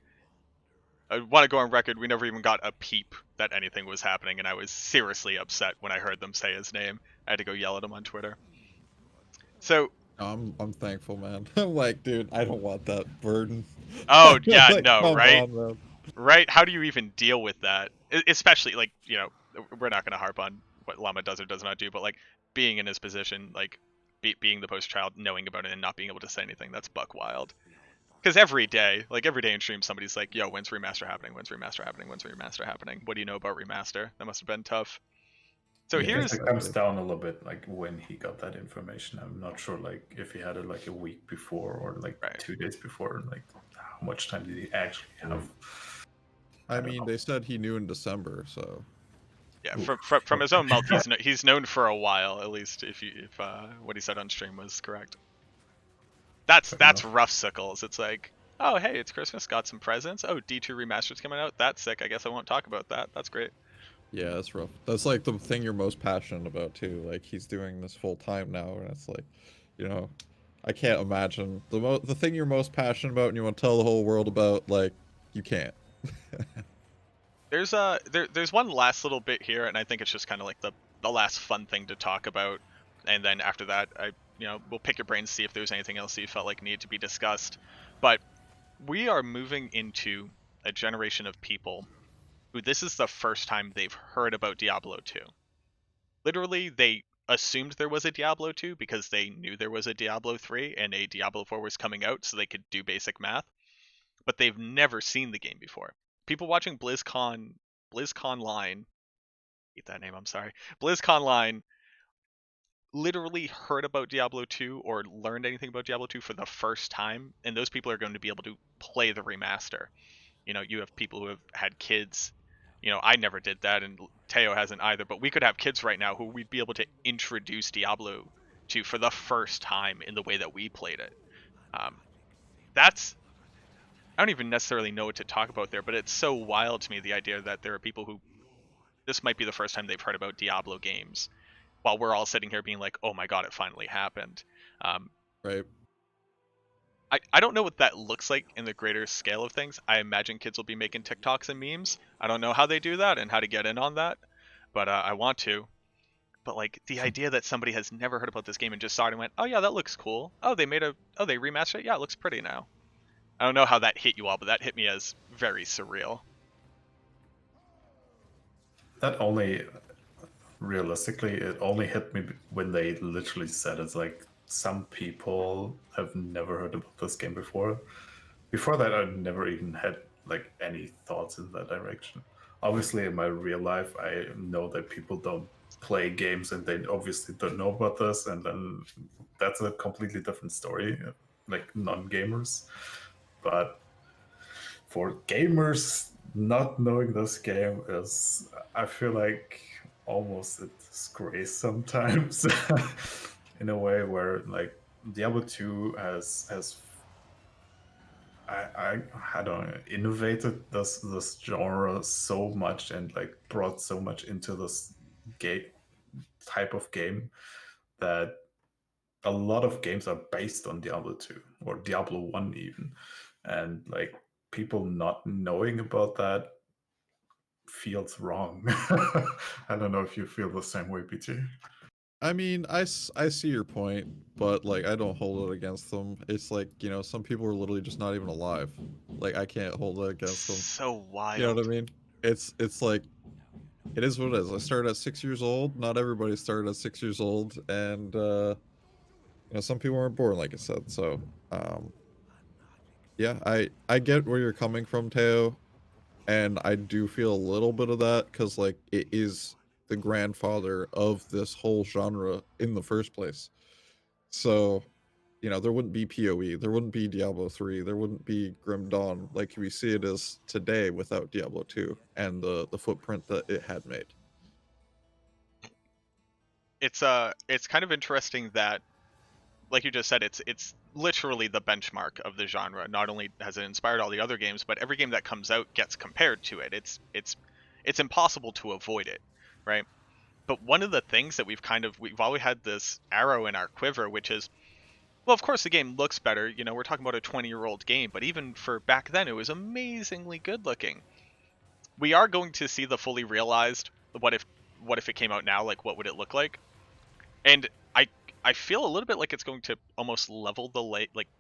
Speaker 1: I want to go on record, we never even got a peep that anything was happening, and I was seriously upset when I heard them say his name. I had to go yell at him on Twitter. So,
Speaker 2: I'm thankful, man. I'm like, dude, I don't want that burden.
Speaker 1: oh yeah,
Speaker 2: Like,
Speaker 1: no,
Speaker 2: come
Speaker 1: right?
Speaker 2: on, man.
Speaker 1: Right? How do you even deal with that? Especially, like, you know, we're not going to harp on what Llama does or does not do, but like being in his position, like being the poster child, knowing about it and not being able to say anything, that's buck wild. Because every day in stream, somebody's like, yo, when's Remaster happening? When's Remaster happening? When's Remaster happening? What do you know about Remaster? That must have been tough. So
Speaker 2: Yeah,
Speaker 3: I guess
Speaker 1: here's,
Speaker 3: it comes
Speaker 2: exactly.
Speaker 3: down a little bit like when he got that information. I'm not sure like if he had it like a week before or like
Speaker 1: right.
Speaker 3: 2 days before. Like how much time did he actually have? I
Speaker 2: I
Speaker 3: don't
Speaker 2: mean,
Speaker 3: know.
Speaker 2: they said he knew in December, so
Speaker 1: Yeah,
Speaker 3: Oof.
Speaker 1: from his own mouth,
Speaker 3: Okay.
Speaker 1: he's known for a while, at least if what he said on stream was correct.
Speaker 3: Fair
Speaker 1: That's
Speaker 3: enough.
Speaker 1: rough sickles. It's like, oh hey, it's Christmas, got some presents. Oh, D2 Remastered's coming out. That's sick. I guess I won't talk about that. That's great.
Speaker 2: yeah, that's rough. That's like the thing you're most passionate about too. Like he's doing this full time now, and it's like, you know, I can't imagine the thing you're most passionate about, and you want to tell the whole world about. Like, you can't.
Speaker 1: There's one last little bit here, and I think it's just kind of like the last fun thing to talk about, and then after that, we'll pick your brains, see if there's anything else that you felt like needed to be discussed. But we are moving into a generation of people who this is the first time they've heard about Diablo 2. literally they assumed there was a Diablo 2 because they knew there was a Diablo 3 and a Diablo 4 was coming out, so they could do basic math. But they've never seen the game before. People watching BlizzCon Line, eat that name, I'm sorry. BlizzCon Line literally heard about Diablo 2 or learned anything about Diablo 2 for the first time, and those people are going to be able to play the remaster. You know, you have people who have had kids. You know, I never did that, and Teo hasn't either, but we could have kids right now who we'd be able to introduce Diablo to for the first time in the way that we played it. That's, I don't even necessarily know what to talk about there, but it's so wild to me, the idea that there are people who, this might be the first time they've heard about Diablo games, while we're all sitting here being like, oh my god, it finally happened.
Speaker 2: Right.
Speaker 1: I don't know what that looks like in the greater scale of things. I imagine kids will be making TikToks and memes. I don't know how they do that and how to get in on that, but I want to. But like the idea that somebody has never heard about this game and just saw it and went, oh yeah, that looks cool. Oh, they remastered it. Yeah, it looks pretty now. I don't know how that hit you all, but that hit me as very surreal.
Speaker 3: That only, realistically, it only hit me when they literally said it's like some people have never heard about this game before. Before that, I never even had like any thoughts in that direction. Obviously, in my real life, I know that people don't play games and they obviously don't know about this, and then that's a completely different story, like non-gamers. But for gamers, not knowing this game is, I feel like, almost a disgrace sometimes. In a way where like Diablo 2 has I don't know, innovated this genre so much and like brought so much into this game type of game that a lot of games are based on Diablo 2 or Diablo 1 even. And like people not knowing about that feels wrong. I don't know if you feel the same way, BT.
Speaker 2: I mean, I see your point, but like I don't hold it against them. It's like, you know, some people are literally just not even alive. Like I can't hold it against them.
Speaker 1: So
Speaker 2: You know
Speaker 1: wild.
Speaker 2: what I mean? It's like it is what it is. I started at 6 years old. Not everybody started at 6 years old, and you know, some people aren't born, like I said. So, yeah, I get where you're coming from, Teo, and I do feel a little bit of that because like it is the grandfather of this whole genre in the first place. So, you know, there wouldn't be PoE, there wouldn't be Diablo 3, there wouldn't be Grim Dawn like we see it as today without Diablo 2 and the footprint that it had made.
Speaker 1: It's kind of interesting that, like you just said, it's literally the benchmark of the genre. Not only has it inspired all the other games, but every game that comes out gets compared to it. It's impossible to avoid it, right? But one of the things that we've always had this arrow in our quiver, which is, well, of course the game looks better. You know, we're talking about a 20-year-old game, but even for back then, it was amazingly good looking. We are going to see the fully realized what if it came out now, like what would it look like? And I feel a little bit like it's going to almost level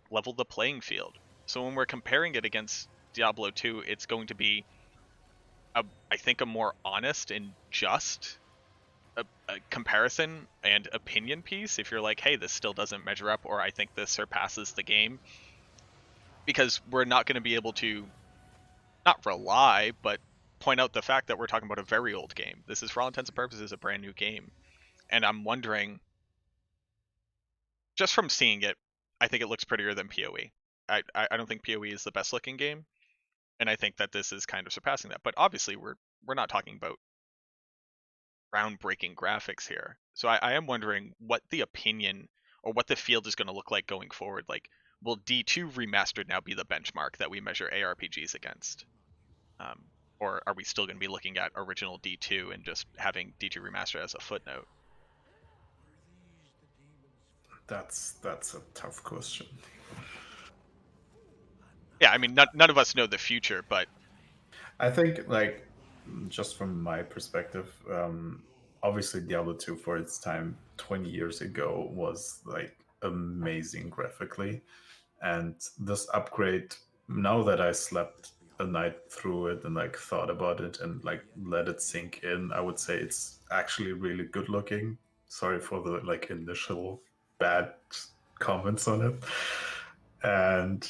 Speaker 1: level the playing field. So when we're comparing it against Diablo 2, it's going to be I think a more honest and just a comparison and opinion piece. If you're like, hey, this still doesn't measure up, or I think this surpasses the game, because we're not going to be able to not rely, but point out the fact that we're talking about a very old game. This is, for all intents and purposes, a brand new game, and I'm wondering, just from seeing it, I think it looks prettier than PoE. I don't think PoE is the best looking game, and I think that this is kind of surpassing that. But obviously, we're not talking about groundbreaking graphics here. So I am wondering what the opinion or what the field is going to look like going forward. Like, will D2 remastered now be the benchmark that we measure ARPGs against? Or are we still going to be looking at original D2 and just having D2 remastered as a footnote?
Speaker 3: That's a tough question.
Speaker 1: Yeah, I mean, none of us know the future, but
Speaker 3: I think, like, just from my perspective, obviously Diablo 2 for its time 20 years ago was like amazing graphically. And this upgrade, now that I slept a night through it and like thought about it and like let it sink in, I would say it's actually really good looking. Sorry for the like initial bad comments on it. And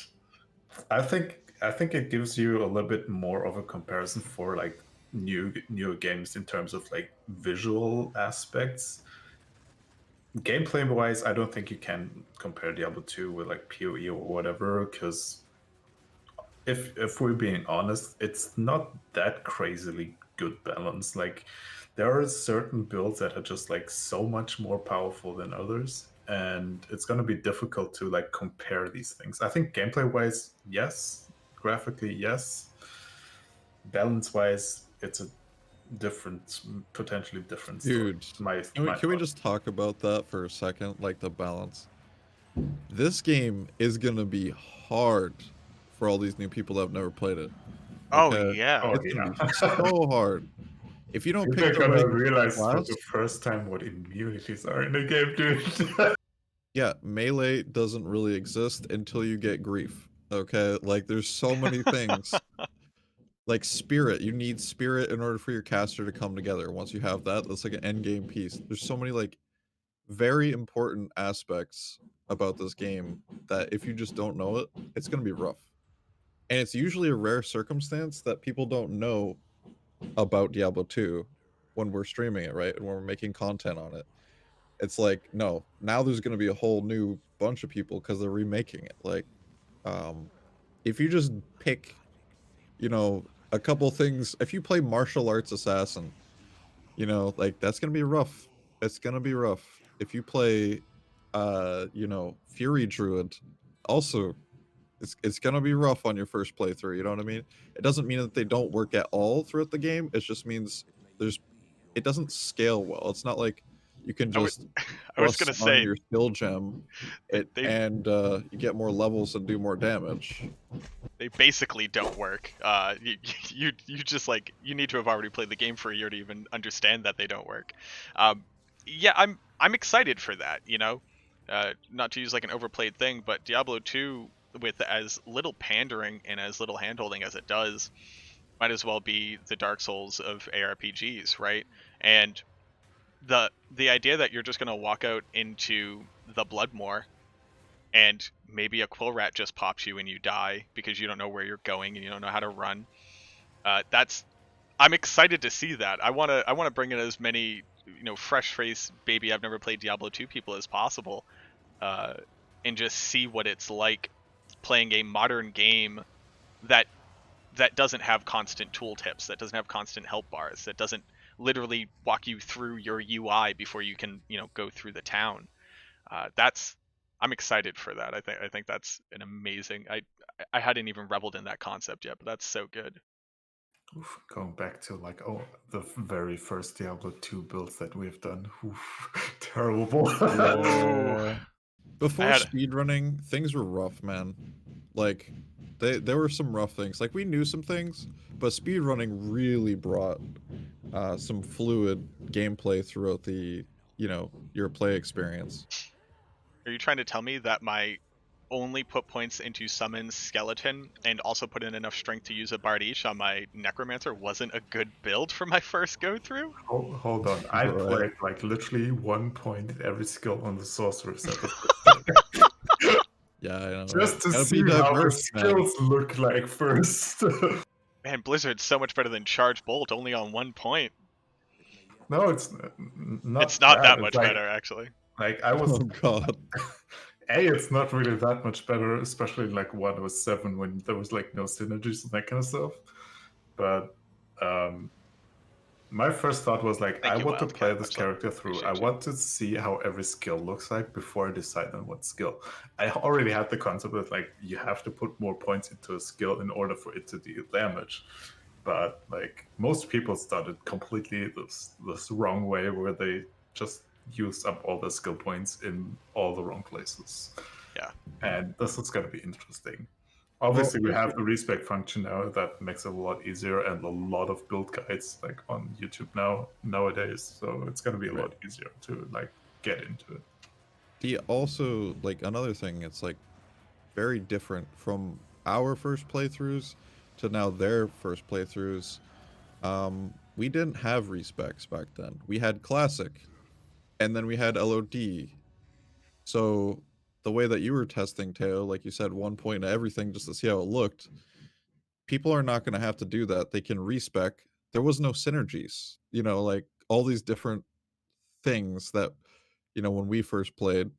Speaker 3: I think it gives you a little bit more of a comparison for like new games in terms of like visual aspects. Gameplay wise, I don't think you can compare Diablo 2 with like PoE or whatever, because if we're being honest, it's not that crazily good balance. Like there are certain builds that are just like so much more powerful than others, and it's going to be difficult to like compare these things. I think gameplay wise, yes, graphically, yes, balance wise, it's a different, potentially different story.
Speaker 2: Dude,
Speaker 3: My
Speaker 2: can we
Speaker 3: thought.
Speaker 2: just talk about that for a second? Like the balance. This game is gonna be hard for all these new people that have never played it.
Speaker 1: Oh
Speaker 2: Okay,
Speaker 1: yeah.
Speaker 3: Oh
Speaker 2: it's gonna be
Speaker 3: yeah.
Speaker 2: so hard if you don't
Speaker 3: People
Speaker 2: pick
Speaker 3: are
Speaker 2: the right
Speaker 3: gonna realize for the
Speaker 2: class.
Speaker 3: first time what immunities are in the game, dude.
Speaker 2: Yeah, melee doesn't really exist until you get grief. Okay, like there's so many things. Like spirit, you need spirit in order for your caster to come together. Once you have that, that's like an end game piece. There's so many like very important aspects about this game that if you just don't know it, it's gonna be rough. And it's usually a rare circumstance that people don't know about Diablo 2 when we're streaming it, right? And when we're making content on it. It's like, no, now there's gonna be a whole new bunch of people because they're remaking it. Like, um, if you just pick, you know, a couple things, if you play martial arts assassin, you know, like that's gonna be rough. It's gonna be rough. If you play you know, Fury Druid, also it's gonna be rough on your first playthrough, you know what I mean? It doesn't mean that they don't work at all throughout the game. It just means there's it doesn't scale well. It's not like you can
Speaker 1: I would
Speaker 2: just
Speaker 1: I was
Speaker 2: plus
Speaker 1: gonna
Speaker 2: on
Speaker 1: say
Speaker 2: your skill gem it
Speaker 1: they
Speaker 2: and you get more levels and do more damage.
Speaker 1: they basically don't work. You just like you need to have already played the game for a year to even understand that they don't work. Um, yeah, I'm excited for that. You know, not to use like an overplayed thing, but Diablo 2 with as little pandering and as little handholding as it does, might as well be the Dark Souls of ARPGs, right? And the idea that you're just gonna walk out into the Bloodmoor and maybe a quill rat just pops you and you die because you don't know where you're going and you don't know how to run. That's I'm excited to see that. I wanna bring in as many fresh face baby I've never played Diablo 2 people as possible, uh, and just see what it's like playing a modern game that doesn't have constant tooltips, that doesn't have constant help bars, that doesn't literally walk you through your UI before you can go through the town. That's I'm excited for that. I think that's an amazing. I hadn't even reveled in that concept yet, but that's so good.
Speaker 3: Oof, going back to like the very first Diablo 2 builds that we've done. Oof, terrible.
Speaker 1: Ooh,
Speaker 2: Yeah.
Speaker 1: I
Speaker 2: Before
Speaker 1: had
Speaker 2: speedrunning, things were rough, man. Like there were some rough things. Like we knew some things, but speedrunning really brought some fluid gameplay throughout the, you know, your play experience.
Speaker 1: Are you trying to tell me that my only put points into summon skeleton and also put in enough strength to use a bard each on my necromancer wasn't a good build for my first go through?
Speaker 3: Hold on. I
Speaker 2: Right.
Speaker 3: played like literally 1 point every skill on the sorceress at the
Speaker 2: Yeah, I know, right?
Speaker 3: just to
Speaker 2: Gotta
Speaker 3: see
Speaker 2: be
Speaker 3: how the
Speaker 2: diverse, man.
Speaker 3: skills look like first.
Speaker 1: Man, Blizzard's so much better than charge bolt only on 1 point.
Speaker 3: No, it's
Speaker 1: It's
Speaker 3: not
Speaker 1: not
Speaker 3: that.
Speaker 1: that
Speaker 3: It's
Speaker 1: much better actually.
Speaker 3: like I
Speaker 2: Oh
Speaker 3: was
Speaker 2: god.
Speaker 3: it's not really that much better, especially like 107 when there was like no synergies and that kind of stuff. But um my first thought was like, I
Speaker 1: Thank you,
Speaker 3: want to play
Speaker 1: Wildcat.
Speaker 3: this
Speaker 1: Much love.
Speaker 3: character through. I
Speaker 1: Appreciate you.
Speaker 3: want to see how every skill looks like before I decide on what skill. I already had the concept that like you have to put more points into a skill in order for it to deal damage. But like most people started completely this wrong way where they just used up all the skill points in all the wrong places.
Speaker 1: Yeah.
Speaker 3: And this is going to be interesting.
Speaker 2: Well,
Speaker 3: Obviously, we have the respec function now that makes it a lot easier, and a lot of build guides like on YouTube nowadays. So it's going to be a
Speaker 2: right.
Speaker 3: lot easier to like get into it.
Speaker 2: The also like another thing, it's like very different from our first playthroughs to now their first playthroughs, we didn't have respecs back then. We had classic, and then we had LOD. So the way that you were testing, Teo, like you said, 1 point to everything just to see how it looked, people are not going to have to do that. They can respec. There was no synergies, like all these different things that, when we first played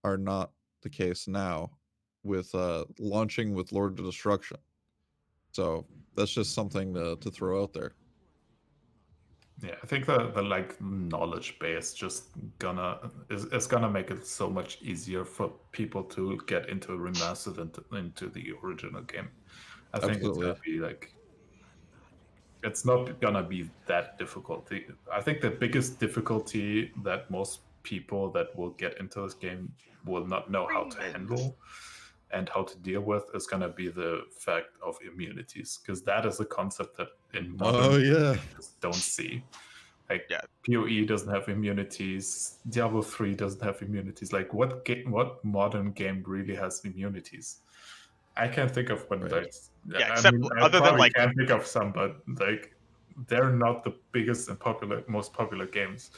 Speaker 2: are not the case now with launching with Lord of Destruction. So that's just something to throw out there.
Speaker 3: Yeah, I think the like knowledge base just is gonna make it so much easier for people to get into remastered into the original game. I think it's gonna
Speaker 2: Absolutely.
Speaker 3: be like it's not gonna be that difficult. I think the biggest difficulty that most people that will get into this game will not know how to handle and how to deal with is gonna be the fact of immunities, because that is a concept that in modern
Speaker 2: Oh yeah.
Speaker 3: games don't see. Like
Speaker 1: Yeah.
Speaker 3: PoE doesn't have immunities. Diablo 3 doesn't have immunities. Like what modern game really has immunities? I can't think of one.
Speaker 2: Right.
Speaker 1: Yeah,
Speaker 3: I
Speaker 1: except
Speaker 3: mean, I
Speaker 1: other than
Speaker 3: probably
Speaker 1: like
Speaker 3: can think of some, but like they're not the biggest and most popular games.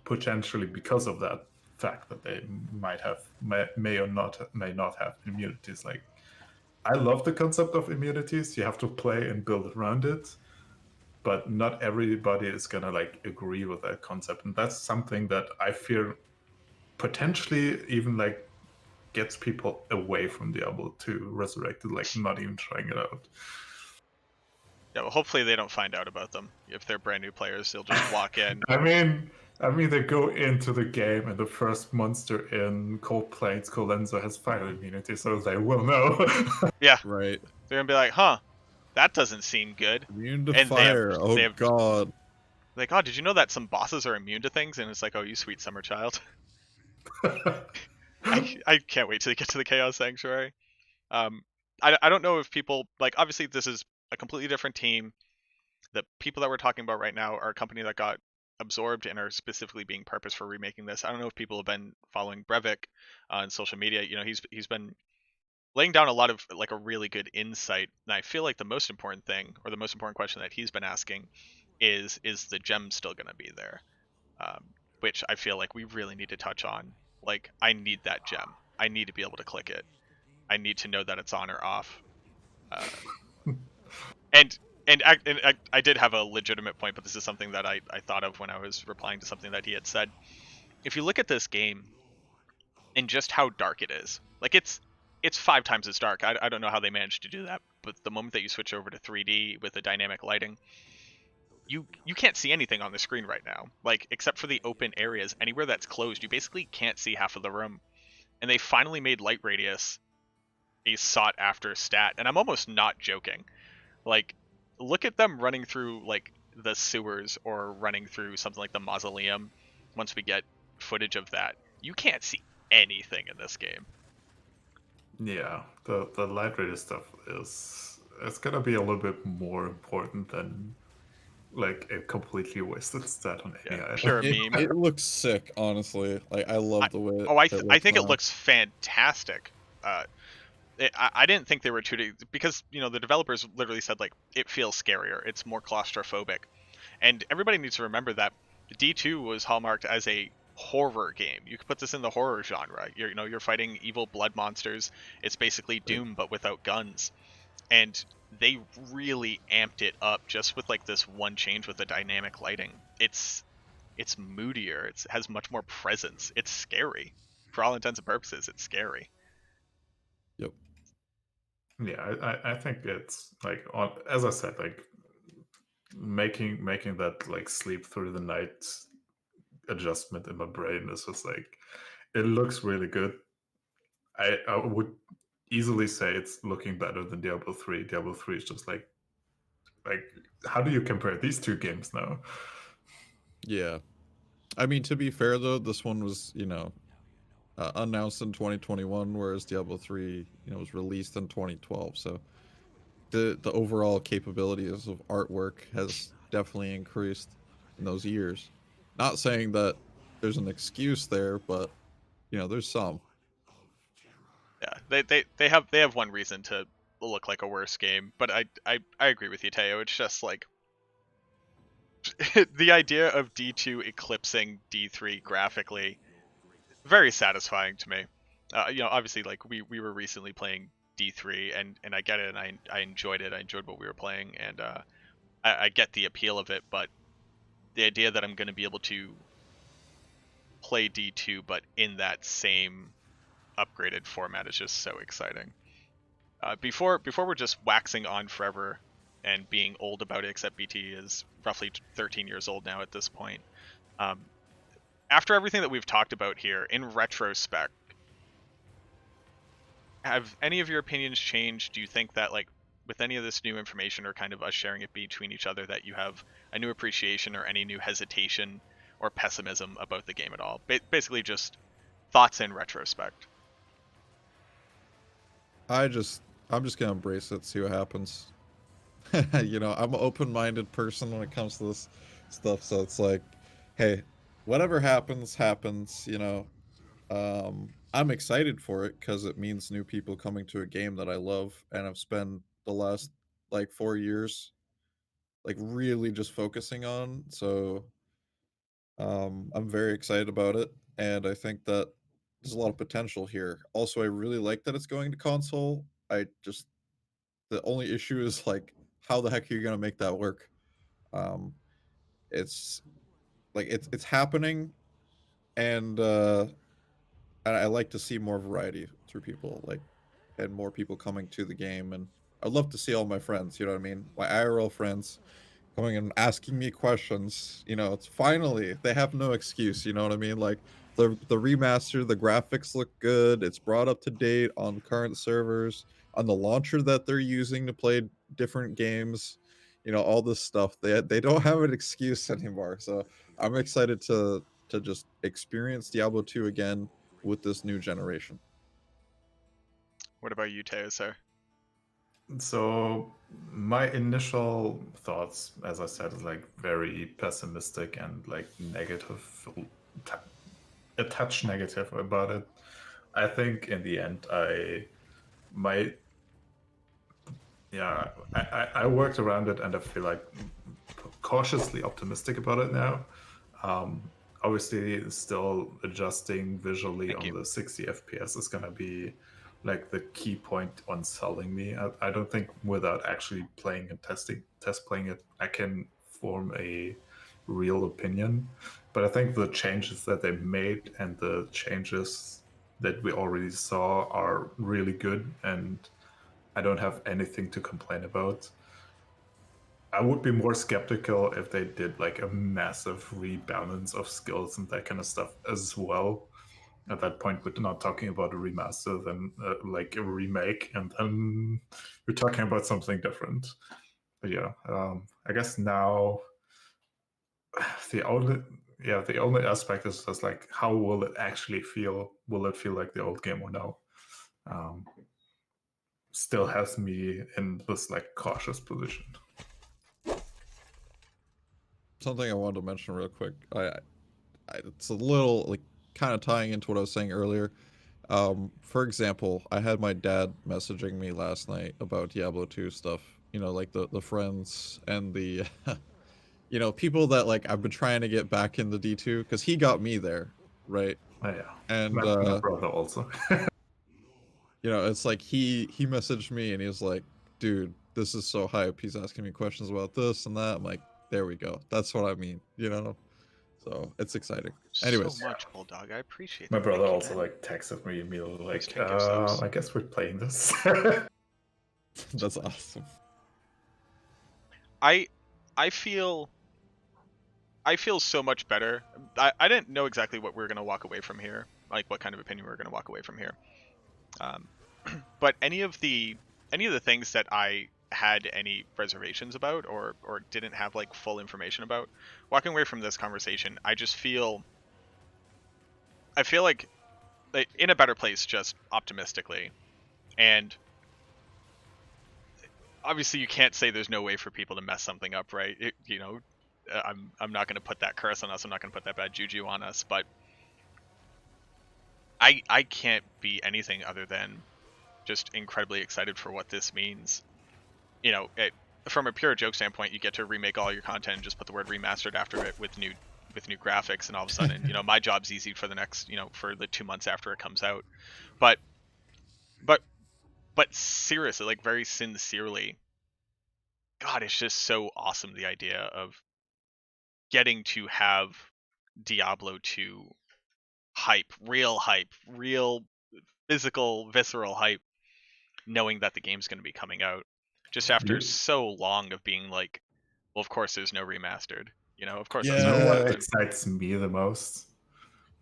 Speaker 3: Potentially because of that fact that they might have may or not may not have immunities. Like I love the concept of immunities. You have to play and build around it, but not everybody is gonna like agree with that concept, and that's something that I fear potentially even like gets people away from Diablo 2 Resurrected, like not even trying it out.
Speaker 1: yeah, well, hopefully they don't find out about them. If they're brand new players, they'll just walk in.
Speaker 3: I mean, they go into the game and the first monster in Cold Plains, Colenso, has fire immunity, so they will know.
Speaker 1: Yeah,
Speaker 2: Right.
Speaker 1: they're gonna be like, huh, that doesn't seem good.
Speaker 2: Immune to
Speaker 1: And
Speaker 2: fire.
Speaker 1: they
Speaker 2: Oh
Speaker 1: have
Speaker 2: god.
Speaker 1: like, oh, did you know that some bosses are immune to things? And it's like, oh, you sweet summer child. I can't wait till you get to the Chaos Sanctuary. Um, I don't know if people like. Obviously, this is a completely different team. The people that we're talking about right now are a company that got absorbed and are specifically being purposed for remaking this. I don't know if people have been following Brevik on social media. He's been laying down a lot of like a really good insight. And I feel like the most important thing, or the most important question that he's been asking, is the gem still going to be there? Which I feel like we really need to touch on. Like, I need that gem. I need to be able to click it. I need to know that it's on or off. Uh, and I did have a legitimate point, but this is something that I thought of when I was replying to something that he had said. If you look at this game and just how dark it is, like it's 5 times as dark. I don't know how they managed to do that, but the moment that you switch over to 3D with the dynamic lighting, you can't see anything on the screen right now. Like, except for the open areas, anywhere that's closed, you basically can't see half of the room. And they finally made light radius a sought after stat, and I'm almost not joking. Like, look at them running through like the sewers or running through something like the mausoleum. Once we get footage of that, you can't see anything in this game.
Speaker 3: Yeah, the light radius stuff is it's gonna be a little bit more important than like a completely wasted stat on any
Speaker 1: Yeah,
Speaker 3: item.
Speaker 1: pure
Speaker 2: It
Speaker 1: meme.
Speaker 2: it looks sick, honestly. Like I
Speaker 1: I,
Speaker 2: love the way it
Speaker 1: I
Speaker 2: looks
Speaker 1: think it
Speaker 2: now.
Speaker 1: looks fantastic. Uh, I didn't think they were too because the developers literally said like it feels scarier. It's more claustrophobic, and everybody needs to remember that D2 was hallmarked as a horror game. You could put this in the horror genre. You're fighting evil blood monsters. It's basically
Speaker 2: Right.
Speaker 1: Doom but without guns. And they really amped it up just with like this one change with the dynamic lighting. It's moodier. It has much more presence. It's scary. For all intents and purposes, it's scary.
Speaker 2: Yep.
Speaker 3: Yeah, I think it's like as I said, like making that like sleep through the night adjustment in my brain is just like it looks really good. I would easily say it's looking better than Diablo 3. Diablo 3 is just like how do you compare these two games now?
Speaker 2: Yeah. I mean, to be fair though, this one was, announced in 2021, whereas Diablo 3, was released in 2012. So the overall capabilities of artwork has definitely increased in those years. Not saying that there's an excuse there, but there's some.
Speaker 1: Yeah, they have one reason to look like a worse game. But I agree with you, Teo. It's just like the idea of D2 eclipsing D3 graphically, very satisfying to me. Obviously, like we were recently playing D3, and I get it, and I enjoyed it. I enjoyed what we were playing, and I get the appeal of it. But the idea that I'm going to be able to play D2, but in that same upgraded format is just so exciting. Before we're just waxing on forever and being old about it, except BT is roughly 13 years old now at this point. After everything that we've talked about here, in retrospect, have any of your opinions changed? Do you think that, like, with any of this new information or kind of us sharing it between each other, that you have a new appreciation or any new hesitation or pessimism about the game at all? Basically just thoughts in retrospect.
Speaker 2: I'm just gonna embrace it, see what happens. You know, I'm an open-minded person when it comes to this stuff, so it's like, hey, whatever happens, happens. You know, I'm excited for it because it means new people coming to a game that I love, and I've spent the last like 4 years like really just focusing on. So I'm very excited about it, and I think that there's a lot of potential here. Also, I really like that it's going to console. I just the only issue is like how the heck are you gonna make that work? Um, it's like it's happening, and I like to see more variety through people, like, and more people coming to the game. And I'd love to see all my friends. You know what I mean? My IRL friends coming and asking me questions. You know, it's finally they have no excuse. You know what I mean? Like the remaster, the graphics look good. It's brought up to date on current servers, on the launcher that they're using to play different games. You know, all this stuff. They don't have an excuse anymore. So I'm excited to just experience Diablo 2 again with this new generation.
Speaker 1: What about you, Teo, sir?
Speaker 3: So my initial thoughts, as I said, is like very pessimistic and like negative, a touch negative about it. I think in the end, might, yeah, I worked around it, and I feel like cautiously optimistic about it now. Obviously, still adjusting visually
Speaker 1: Thank
Speaker 3: on
Speaker 1: you.
Speaker 3: the 60 FPS is going to be like the key point on selling me. I don't think without actually playing and test playing it, I can form a real opinion. But I think the changes that they made and the changes that we already saw are really good, and I don't have anything to complain about. I would be more skeptical if they did like a massive rebalance of skills and that kind of stuff as well. At that point, we're not talking about a remaster, then like a remake, and then we're talking about something different. But yeah, I guess now the only the only aspect is just like how will it actually feel? Will it feel like the old game or no? Um, Still has me in this like cautious position.
Speaker 2: Something I wanted to mention real quick. It's a little like kind of tying into what I was saying earlier. For example, I had my dad messaging me last night about Diablo 2 stuff. You know, like the friends and the you know, people that like I've been trying to get back into D2 because he got me there, right?
Speaker 3: Yeah,
Speaker 2: And
Speaker 3: my brother also.
Speaker 2: you know, it's like he messaged me and he was like, "Dude, this is so hype." He's asking me questions about this and that. I'm like, "There we go. That's what I mean." You know, so it's exciting.
Speaker 1: So
Speaker 2: Anyways,
Speaker 1: much, Bulldog. I appreciate
Speaker 3: My
Speaker 1: that.
Speaker 3: brother
Speaker 1: Thank you,
Speaker 3: also
Speaker 1: man.
Speaker 3: like texted me immediately
Speaker 1: Please
Speaker 3: like,
Speaker 1: pick yourselves.
Speaker 3: I guess we're playing this.
Speaker 2: that's awesome.
Speaker 1: I I feel so much better. I didn't know exactly what we were gonna walk away from here, like what kind of opinion we were gonna walk away from here. Um, but any of the things that I had any reservations about or didn't have like full information about, walking away from this conversation, I feel like in a better place just optimistically. And obviously you can't say there's no way for people to mess something up, right? I'm not going to put that curse on us. I'm not going to put that bad juju on us, but I can't be anything other than just incredibly excited for what this means. You know, from a pure joke standpoint, you get to remake all your content and just put the word remastered after it with new graphics, and all of a sudden, you know, my job's easy for the next, you know, for the 2 months after it comes out. But but seriously, like very sincerely, God, it's just so awesome, the idea of getting to have Diablo 2 hype, real physical, visceral hype, knowing that the game's going to be coming out just after
Speaker 3: You,
Speaker 1: so long of being like, well, of course there's no remastered. You know, of course
Speaker 3: you
Speaker 1: that's not
Speaker 3: know
Speaker 1: going to
Speaker 3: what
Speaker 2: Yeah,
Speaker 1: happen.
Speaker 3: excites me the most?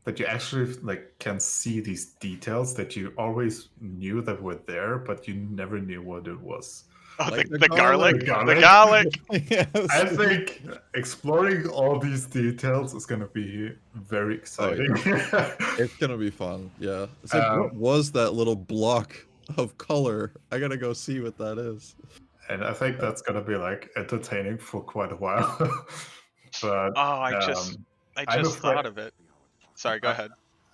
Speaker 3: That you actually like can see these details that you always knew that were there, but you never knew what it was.
Speaker 1: Oh,
Speaker 2: like the
Speaker 1: the garlic,
Speaker 2: garlic.
Speaker 3: The
Speaker 1: the
Speaker 3: garlic.
Speaker 1: garlic.
Speaker 2: Yes.
Speaker 3: I think exploring all these details is going to be very
Speaker 2: Oh
Speaker 3: exciting.
Speaker 2: yeah, it's gonna be fun. Yeah, it's like,
Speaker 3: Um,
Speaker 2: what was that little block of color? I gotta go see what that is.
Speaker 3: and I think
Speaker 2: Yeah.
Speaker 3: that's going to be like entertaining for quite a while. But
Speaker 1: Oh, I
Speaker 3: um, I'm
Speaker 1: just
Speaker 3: afraid.
Speaker 1: thought of it. Sorry, go
Speaker 3: I,
Speaker 1: ahead.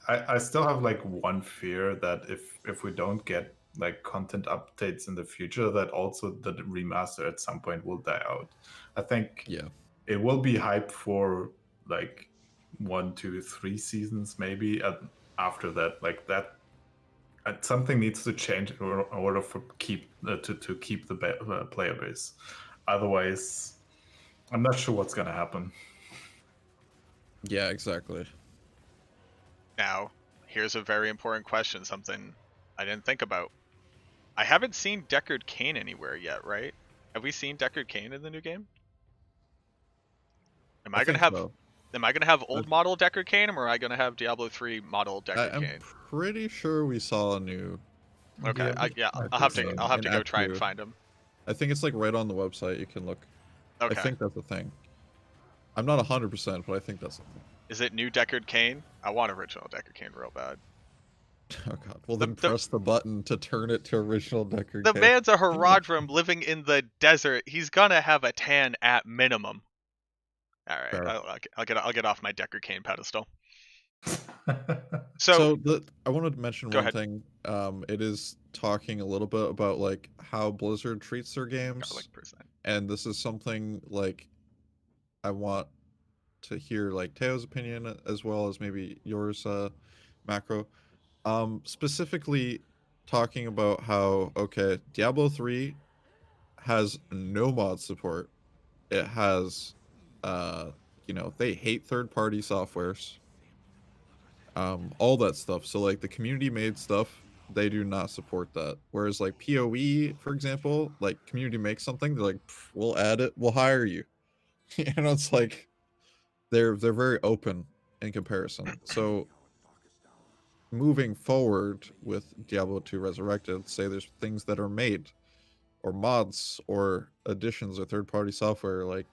Speaker 3: I still have like one fear that if we don't get like content updates in the future, that also the remaster at some point will die out. I think
Speaker 2: Yeah.
Speaker 3: it will be hype for like 1, 2, 3 seasons maybe. After that, like that, something needs to change in order for to keep the player base. Otherwise, I'm not sure what's gonna happen.
Speaker 2: Yeah, exactly.
Speaker 1: Now, here's a very important question, something I didn't think about. I haven't seen Deckard Cain anywhere yet, right? Have we seen Deckard Cain in the new game? Am
Speaker 2: I
Speaker 1: I gonna
Speaker 2: think
Speaker 1: have
Speaker 2: so.
Speaker 1: old model Deckard Cain, or am I gonna have Diablo 3 model Deckard
Speaker 2: I'm
Speaker 1: Cain?
Speaker 2: pretty sure we saw a new
Speaker 1: Okay, I'll
Speaker 2: Deckard
Speaker 1: have to
Speaker 2: Cain in
Speaker 1: go
Speaker 2: Act
Speaker 1: try and
Speaker 2: 2.
Speaker 1: find him.
Speaker 2: I think it's like right on the website. You can look. I
Speaker 1: Okay.
Speaker 2: think that's a thing. I'm not 100%, but I think that's a thing.
Speaker 1: Is it new Deckard Cain? I want original Deckard Cain real bad.
Speaker 2: Oh god. Well,
Speaker 1: The
Speaker 2: then
Speaker 1: the
Speaker 2: press the button to turn it to original Deckard
Speaker 1: the
Speaker 2: Cain.
Speaker 1: man's a Herodrum living in the desert. He's gonna have a tan at minimum. All right,
Speaker 2: Fair.
Speaker 1: I'll get off my Deckard Cain pedestal. So
Speaker 2: So I wanted to mention
Speaker 1: go
Speaker 2: one
Speaker 1: ahead.
Speaker 2: thing. It is talking a little bit about like how Blizzard treats their games,
Speaker 1: Garlic percent.
Speaker 2: and this is something like I want to hear like Teo's opinion as well as maybe yours, Macro. Specifically talking about how okay, Diablo 3 has no mod support. It has, uh, they hate third-party softwares, all that stuff. So like the community made stuff, they do not support that. Whereas like PoE, for example, like community makes something, they're like, we'll add it, we'll hire you. It's like they're very open in comparison. So moving forward with Diablo 2 Resurrected, say there's things that are made or mods or additions or third-party software, like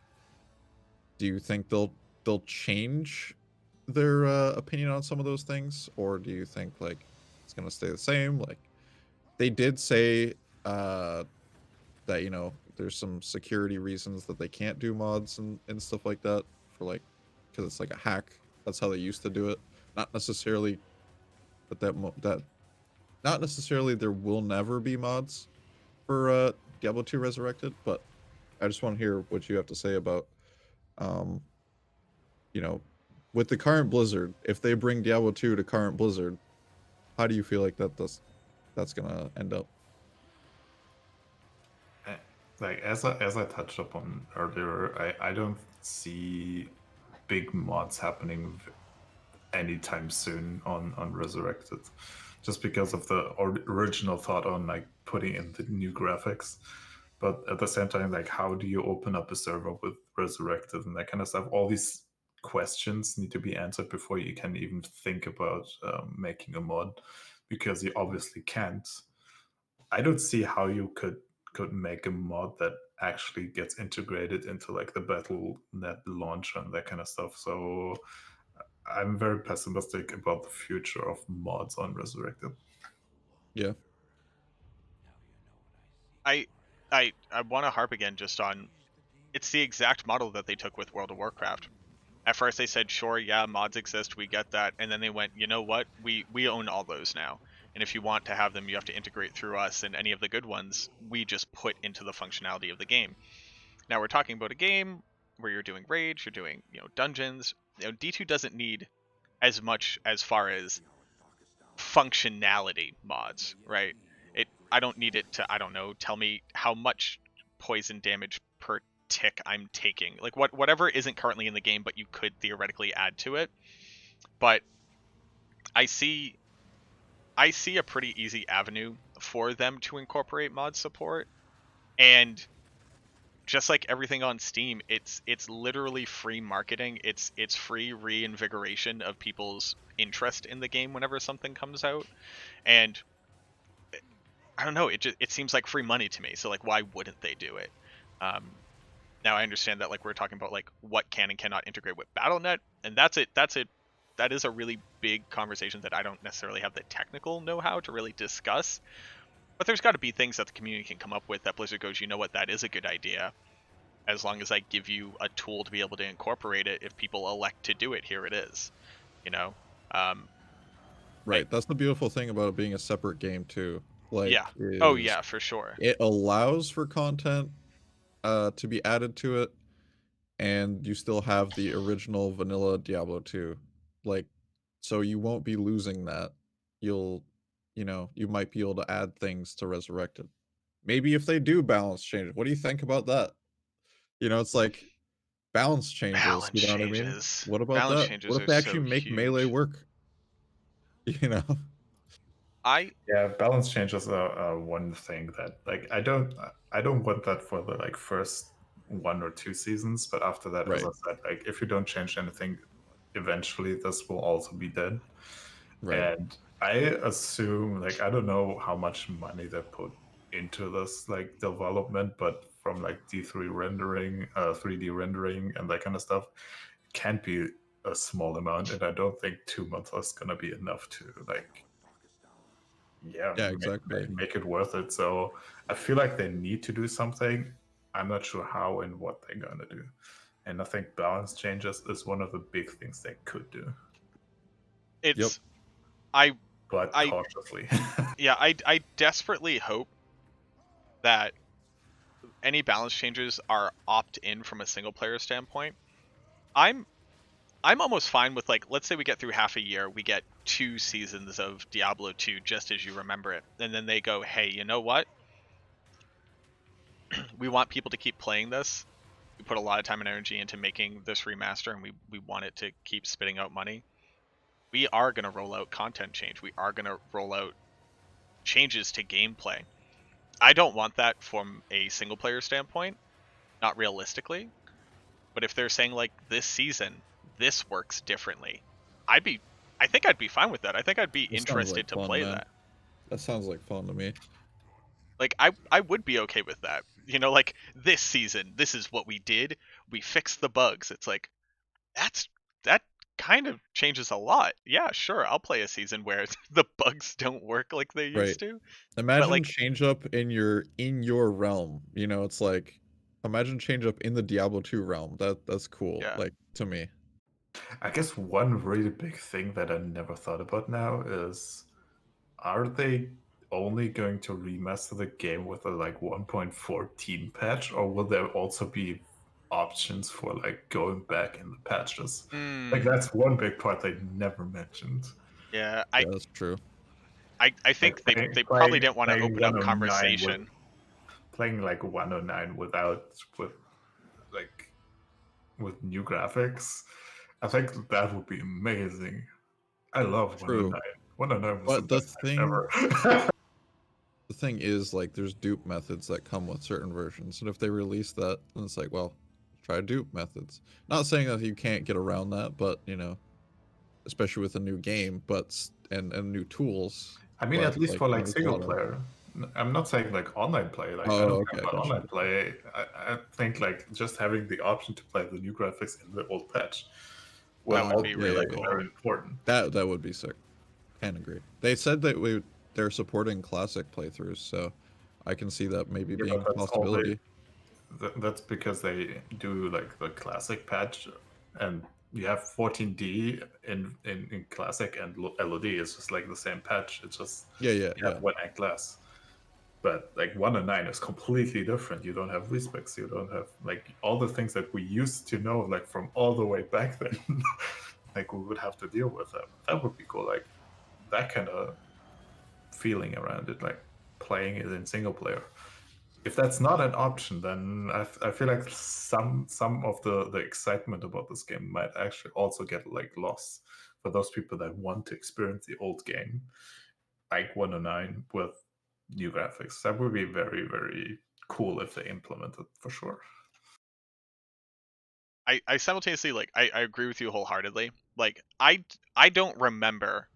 Speaker 2: do you think they'll change their opinion on some of those things, or do you think like it's gonna stay the same? Like they did say that there's some security reasons that they can't do mods and stuff like that for like because it's like a hack. That's how they used to do it. Not necessarily, but that not necessarily there will never be mods for Diablo 2 Resurrected. But I just want to hear what you have to say about um you know, with the current Blizzard, if they bring Diablo 2 to current Blizzard, how do you feel like that's gonna end up?
Speaker 3: Like as I touched upon earlier, I don't see big mods happening anytime soon on Resurrected, just because of the original thought on like putting in the new graphics. But at the same time, like how do you open up a server with Resurrected and that kind of stuff? All these questions need to be answered before you can even think about making a mod, because you obviously can't. I don't see how you could make a mod that actually gets integrated into like the BattleNet launcher and that kind of stuff. So I'm very pessimistic about the future of mods on Resurrected.
Speaker 2: Yeah.
Speaker 1: I want to harp again just on it's the exact model that they took with World of Warcraft. At first they said, sure, yeah, mods exist, we get that, and then they went, you know what, we own all those now. And if you want to have them, you have to integrate through us, and any of the good ones we just put into the functionality of the game. Now we're talking about a game where you're doing raids, you're doing, dungeons. D2 doesn't need as much as far as functionality mods, right? I don't need it to, I don't know, tell me how much poison damage per tick I'm taking. Like whatever isn't currently in the game, but you could theoretically add to it. But I see a pretty easy avenue for them to incorporate mod support. And just like everything on Steam, it's literally free marketing. It's free reinvigoration of people's interest in the game whenever something comes out. And I don't know, it seems like free money to me. So like, why wouldn't they do it? Now I understand that like we're talking about like what can and cannot integrate with BattleNet, and that is a really big conversation that I don't necessarily have the technical know-how to really discuss. But there's got to be things that the community can come up with that Blizzard goes, you know what, that is a good idea. As long as I give you a tool to be able to incorporate it, if people elect to do it, here it is.
Speaker 2: Right. That's the beautiful thing about it being a separate game too. Like,
Speaker 1: yeah. Oh yeah, for sure.
Speaker 2: It allows for content to be added to it, and you still have the original vanilla Diablo 2. Like, so you won't be losing that. You might be able to add things to Resurrected. Maybe if they do balance changes. What do you think about that? It's like balance changes, you know what I mean? What about
Speaker 1: Balance
Speaker 2: that? What
Speaker 1: changes
Speaker 2: if
Speaker 1: are
Speaker 2: they
Speaker 1: so
Speaker 2: actually make melee
Speaker 1: huge.
Speaker 2: work?
Speaker 3: Yeah, balance changes are one thing that like I don't want that for the like first 1 or 2 seasons, but after that, as
Speaker 2: Right.
Speaker 3: I said, like if you don't change anything, eventually this will also be dead.
Speaker 2: Right.
Speaker 3: And I assume, like, I don't know how much money they put into this like development, but from like D3 rendering, 3D rendering, and that kind of stuff, it can't be a small amount. And I don't think 2 months is gonna be enough to like, yeah,
Speaker 2: Exactly.
Speaker 3: make it worth it. So I feel like they need to do something. I'm not sure how and what they're gonna do. And I think balance changes is one of the big things they could do.
Speaker 1: It's
Speaker 3: But
Speaker 1: I
Speaker 3: cautiously.
Speaker 1: yeah, I desperately hope that any balance changes are opt-in from a single player standpoint. I'm almost fine with, like, let's say we get through half a year, we get 2 seasons of Diablo 2 just as you remember it, and then they go, hey, you know what? We want people to keep playing this. We put a lot of time and energy into making this remaster, and we want it to keep spitting out money. We are going to roll out content change. We are going to roll out changes to gameplay. I don't want that from a single player standpoint, not realistically. But if they're saying like this season, this works differently, I think I'd be fine with that. I think I'd be interested to play that.
Speaker 2: That sounds like fun to me.
Speaker 1: Like I would be okay with that. Like this season, this is what we did. We fixed the bugs. It's like that kind of changes a lot. Yeah, sure, I'll play a season where the bugs don't work like they used to.
Speaker 2: Imagine
Speaker 1: like,
Speaker 2: change up in your realm. It's like imagine change up in the Diablo 2 realm. That's cool.
Speaker 1: yeah.
Speaker 2: Like to me.
Speaker 3: I guess one really big thing that I never thought about now is, are they only going to remaster the game with a like 1.14 patch, or will there also be options for like going back in the patches? Like that's one big part they never mentioned.
Speaker 1: Yeah,
Speaker 2: that's true.
Speaker 1: I think they probably didn't want to open up conversation.
Speaker 3: Playing like 109 with new graphics, I think that would be amazing. I love
Speaker 2: True.
Speaker 3: 109. 109 was
Speaker 2: But
Speaker 3: the best ever.
Speaker 2: The thing is, like, there's dupe methods that come with certain versions, and if they release that, then it's like, well, try dupe methods. Not saying that you can't get around that, but especially with a new game, and new tools.
Speaker 3: I mean, at least
Speaker 2: like,
Speaker 3: for like
Speaker 2: there's a
Speaker 3: single
Speaker 2: lot of...
Speaker 3: player. I'm not saying like online play. Like I
Speaker 2: Oh,
Speaker 3: don't
Speaker 2: okay,
Speaker 3: care about
Speaker 2: gotcha.
Speaker 3: online play. I think like just having the option to play the new graphics in the old patch
Speaker 1: Would be really cool.
Speaker 3: very important.
Speaker 2: That would be sick. Can agree. They said that they're supporting classic playthroughs, so I can see that maybe being a possibility.
Speaker 3: That's because they do like the classic patch, and you have 14D in classic, and LOD is just like the same patch. It's just
Speaker 2: Yeah,
Speaker 3: you have
Speaker 2: yeah.
Speaker 3: one act less. But like 109 is completely different. You don't have respects. You don't have like all the things that we used to know, like from all the way back then. Like we would have to deal with them. That would be cool. Like that kind of feeling around it, like playing it in single player. If that's not an option, then I feel like some of the excitement about this game might actually also get like lost for those people that want to experience the old game, like 109 with new graphics. That would be very, very cool if they implement it for sure.
Speaker 1: I simultaneously like I agree with you wholeheartedly. Like I don't remember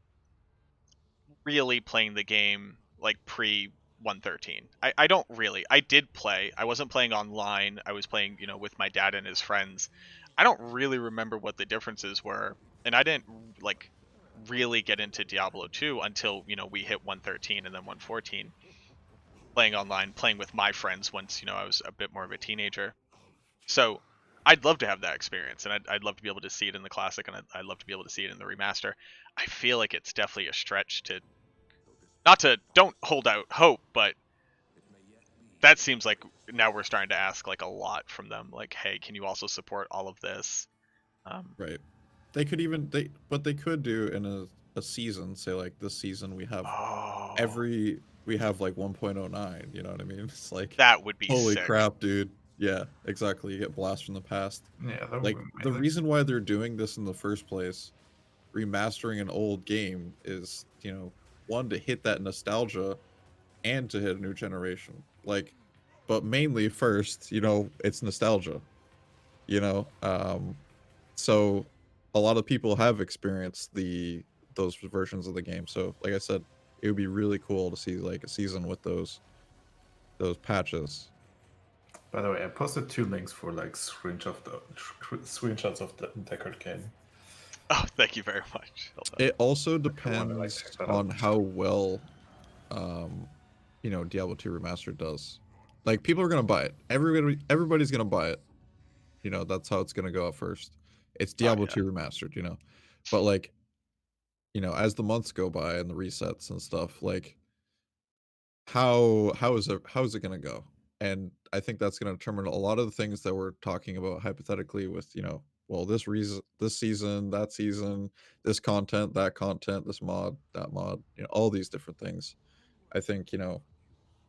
Speaker 1: really playing the game like pre 113. I don't really. I did play. I wasn't playing online. I was playing, with my dad and his friends. I don't really remember what the differences were, and I didn't like really get into Diablo 2 until, we hit 113 and then 114. Playing online, playing with my friends once, I was a bit more of a teenager. So I'd love to have that experience, and I'd love to be able to see it in the classic, and I'd love to be able to see it in the remaster. I feel like it's definitely a stretch to not to don't hold out hope, but that seems like now we're starting to ask like a lot from them. Like, hey, can you also support all of this?
Speaker 2: Right. They could even what they could do in a season, say like this season
Speaker 1: Oh,
Speaker 2: we have like 1.09, you know what I mean? It's like
Speaker 1: that would be
Speaker 2: holy
Speaker 1: sick.
Speaker 2: crap, dude. Yeah, exactly. You get blast from the past.
Speaker 3: Yeah, that would
Speaker 2: Like
Speaker 3: be
Speaker 2: the
Speaker 3: amazing.
Speaker 2: reason why they're doing this in the first place, remastering an old game is, one to hit that nostalgia and to hit a new generation. Like but mainly first, it's nostalgia, you know. So a lot of people have experienced those versions of the game. So like I said, it would be really cool to see like a season with those patches.
Speaker 3: By the way, I posted 2 links for like screenshots of the Deckard game.
Speaker 1: Oh, thank you very much. Hold on.
Speaker 2: It also
Speaker 3: If you want to like check
Speaker 2: depends
Speaker 3: that out.
Speaker 2: on how well um Diablo 2 Remastered does. Like people are going to buy it. Everybody's going to buy it. That's how it's going to go at first. It's
Speaker 1: Oh
Speaker 2: Diablo
Speaker 1: yeah.
Speaker 2: 2 Remastered, But like, as the months go by and the resets and stuff, like how is it going to go? And I think that's going to determine a lot of the things that we're talking about hypothetically with, well, this season, that season, this content, that content, this mod, that mod, all these different things. I think,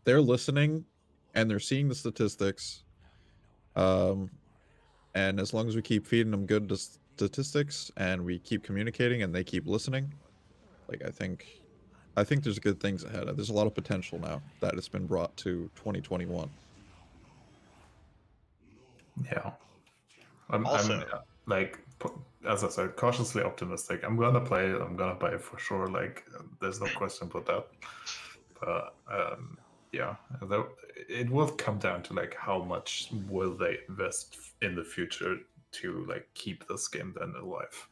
Speaker 2: they're listening and they're seeing the statistics. Um, and as long as we keep feeding them good statistics and we keep communicating and they keep listening, like I think there's good things ahead. There's a lot of potential now that it's been brought to 2021.
Speaker 3: Yeah, I'm
Speaker 1: Also,
Speaker 3: like as I said, cautiously optimistic. I'm gonna play it. I'm gonna buy it for sure. Like there's no question about that. But yeah, it will come down to like how much will they invest in the future to like keep this game then alive.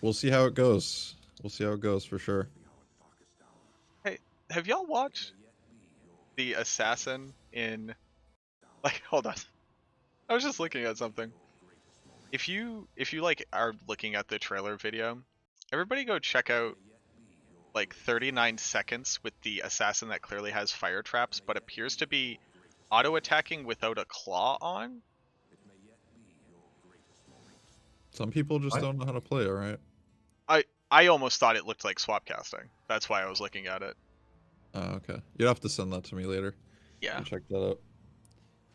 Speaker 2: We'll see how it goes. We'll see how it goes for sure.
Speaker 1: hey, have y'all watched the assassin in like? Hold on. I was just looking at something. If you like are looking at the trailer video, everybody go check out like 39 seconds with the assassin that clearly has fire traps but appears to be auto attacking without a claw on.
Speaker 2: Some people just
Speaker 3: What?
Speaker 2: don't know how to play, all right?
Speaker 1: I almost thought it looked like swap casting. That's why I was looking at it.
Speaker 2: Okay. You'd have to send that to me later.
Speaker 1: Yeah.
Speaker 2: You check that out.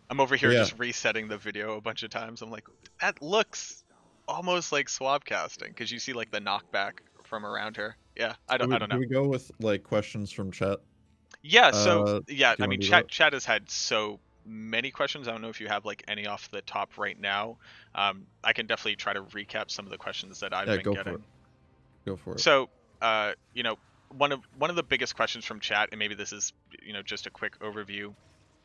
Speaker 1: I'm over
Speaker 2: But
Speaker 1: here
Speaker 2: yeah,
Speaker 1: just resetting the video a bunch of times. I'm like, that looks almost like swap casting because you see like the knockback from around her. Yeah, I
Speaker 2: do
Speaker 1: don't
Speaker 2: we,
Speaker 1: I don't
Speaker 2: do
Speaker 1: know.
Speaker 2: we go with like questions from chat?
Speaker 1: Yeah, so
Speaker 2: Do
Speaker 1: yeah,
Speaker 2: you
Speaker 1: I
Speaker 2: want
Speaker 1: mean,
Speaker 2: to do that?
Speaker 1: chat has had so many questions. I don't know if you have like any off the top right now. I can definitely try to recap some of the questions that I've
Speaker 2: Yeah,
Speaker 1: been
Speaker 2: go for it.
Speaker 1: getting.
Speaker 2: Go for it.
Speaker 1: So, one of the biggest questions from chat, and maybe this is just a quick overview,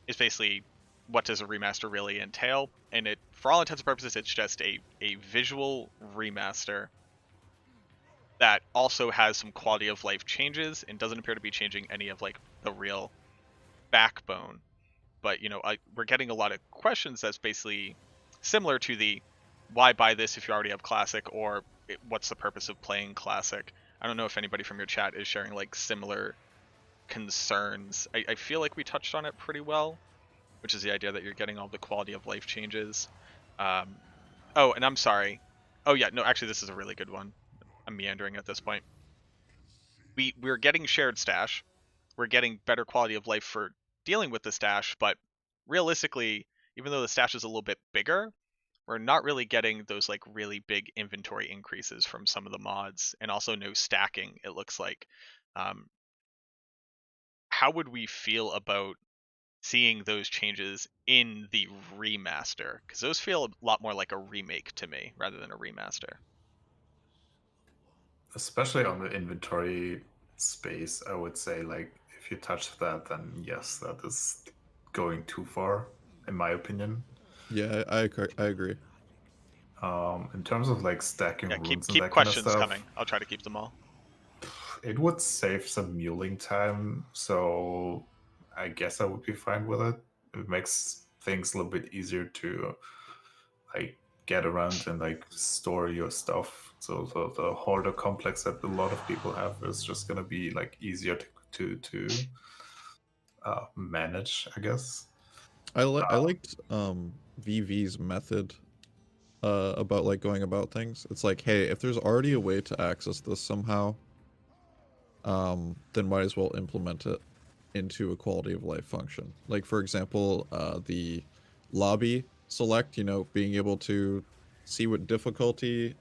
Speaker 1: is basically what does a remaster really entail? And it, for all intents and purposes, it's just a visual remaster that also has some quality of life changes and doesn't appear to be changing any of like the real backbone. but we're getting a lot of questions that's basically similar to the why buy this if you already have Classic, or what's the purpose of playing Classic. I don't know if anybody from your chat is sharing like similar concerns. I feel like we touched on it pretty well, which is the idea that you're getting all the quality of life changes. Oh, and I'm sorry. Oh yeah, no, actually this is a really good one. I'm meandering at this point. We're getting shared stash. We're getting better quality of life for dealing with the stash, but realistically, even though the stash is a little bit bigger, we're not really getting those like really big inventory increases from some of the mods, and also no stacking, it looks like. How would we feel about seeing those changes in the remaster? Because those feel a lot more like a remake to me rather than a remaster.
Speaker 3: Especially on the inventory space, I would say, like, if you touch that, then yes, that is going too far, in my opinion.
Speaker 2: Yeah, I agree.
Speaker 3: In terms of like stacking
Speaker 1: Yeah,
Speaker 3: runes and
Speaker 1: keep
Speaker 3: that kind of
Speaker 1: questions
Speaker 3: stuff,
Speaker 1: coming. I'll try to keep them all.
Speaker 3: it would save some muling time, so I guess I would be fine with it. It makes things a little bit easier to like get around and like store your stuff. So the hoarder complex that a lot of people have is just gonna be like easier to manage, I guess.
Speaker 2: I liked VV's method about like going about things. It's like, hey, if there's already a way to access this somehow, then might as well implement it into a quality of life function. Like for example, the lobby select, being able to see what difficulty,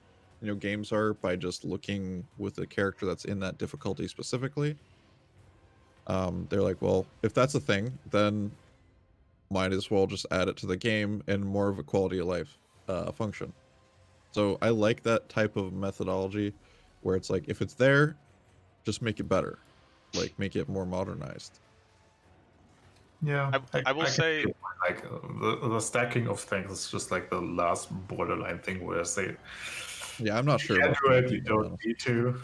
Speaker 2: games are by just looking with a character that's in that difficulty specifically. They're like, well, if that's a thing, then might as well just add it to the game in more of a quality of life function. So I like that type of methodology where it's like, if it's there, just make it better, like make it more modernized.
Speaker 3: Yeah,
Speaker 1: I will
Speaker 3: can
Speaker 1: say,
Speaker 3: see why, like the stacking of things is just like the last borderline thing where I say,
Speaker 2: Yeah, I'm not sure
Speaker 3: you can
Speaker 2: about
Speaker 3: do it, you
Speaker 2: PvP, to be
Speaker 3: don't
Speaker 2: honest.
Speaker 3: need to.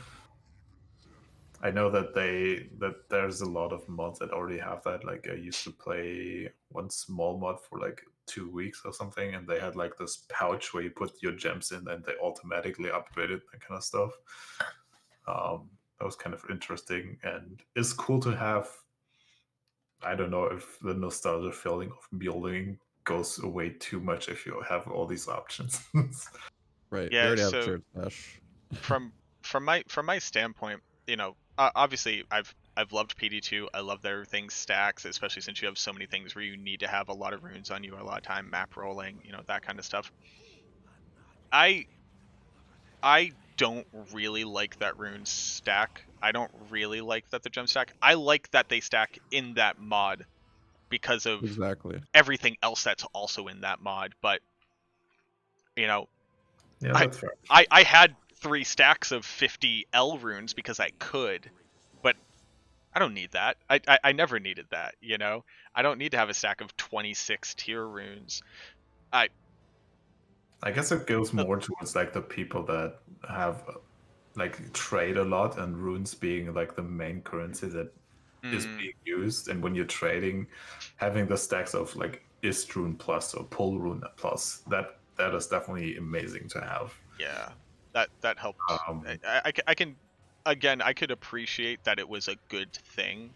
Speaker 3: I know that there's a lot of mods that already have that. Like I used to play one small mod for like 2 weeks or something, and they had like this pouch where you put your gems in, and they automatically upgraded that kind of stuff. That was kind of interesting, and it's cool to have. I don't know if the nostalgia feeling of building goes away too much if you have all these options.
Speaker 2: Right, we
Speaker 1: yeah.
Speaker 2: already have
Speaker 1: So
Speaker 2: shared stash.
Speaker 1: from my standpoint, obviously I've loved PD2. I love that everything stacks, especially since you have so many things where you need to have a lot of runes on you, a lot of time map rolling, that kind of stuff. I don't really like that runes stack. I don't really like that the gem stack. I like that they stack in that mod because of
Speaker 2: Exactly.
Speaker 1: everything else that's also in that mod. But
Speaker 3: Yeah,
Speaker 1: I
Speaker 3: that's fair.
Speaker 1: I had 3 stacks of 50 L runes because I could, but I don't need that. I never needed that. I don't need to have a stack of 26 tier runes.
Speaker 3: I guess it goes
Speaker 1: Uh,
Speaker 3: more towards like the people that have like trade a lot, and runes being like the main currency that is
Speaker 1: mm,
Speaker 3: being used. And when you're trading, having the stacks of like ist rune plus or pull rune plus, that is definitely amazing to have.
Speaker 1: yeah, that helped.
Speaker 3: Um,
Speaker 1: I can, again, I could appreciate that it was a good thing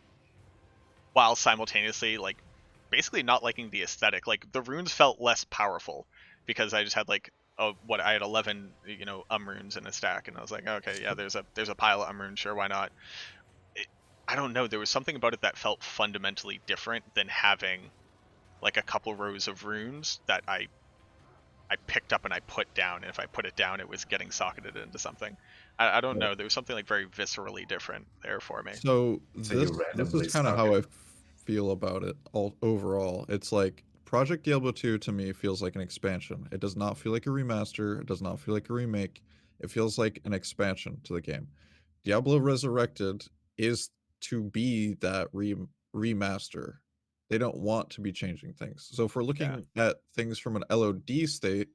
Speaker 1: while simultaneously like basically not liking the aesthetic. Like the runes felt less powerful because I just had like I had 11 runes in a stack, and I was like, okay, yeah, there's a pile of runes, sure, why not? I don't know, there was something about it that felt fundamentally different than having like a couple rows of runes that I picked up and I put down, and if I put it down, it was getting socketed into something. I don't know. There was something like very viscerally different there for me.
Speaker 2: So
Speaker 3: so you
Speaker 2: this is
Speaker 3: randomly
Speaker 2: kind of
Speaker 3: stock
Speaker 2: how
Speaker 3: it.
Speaker 2: I feel about it all overall. It's like Project Diablo 2 to me feels like an expansion. It does not feel like a remaster. It does not feel like a remake. It feels like an expansion to the game. Diablo Resurrected is to be that remaster. They don't want to be changing things. So if we're
Speaker 1: Yeah.
Speaker 2: looking at things from an LOD state,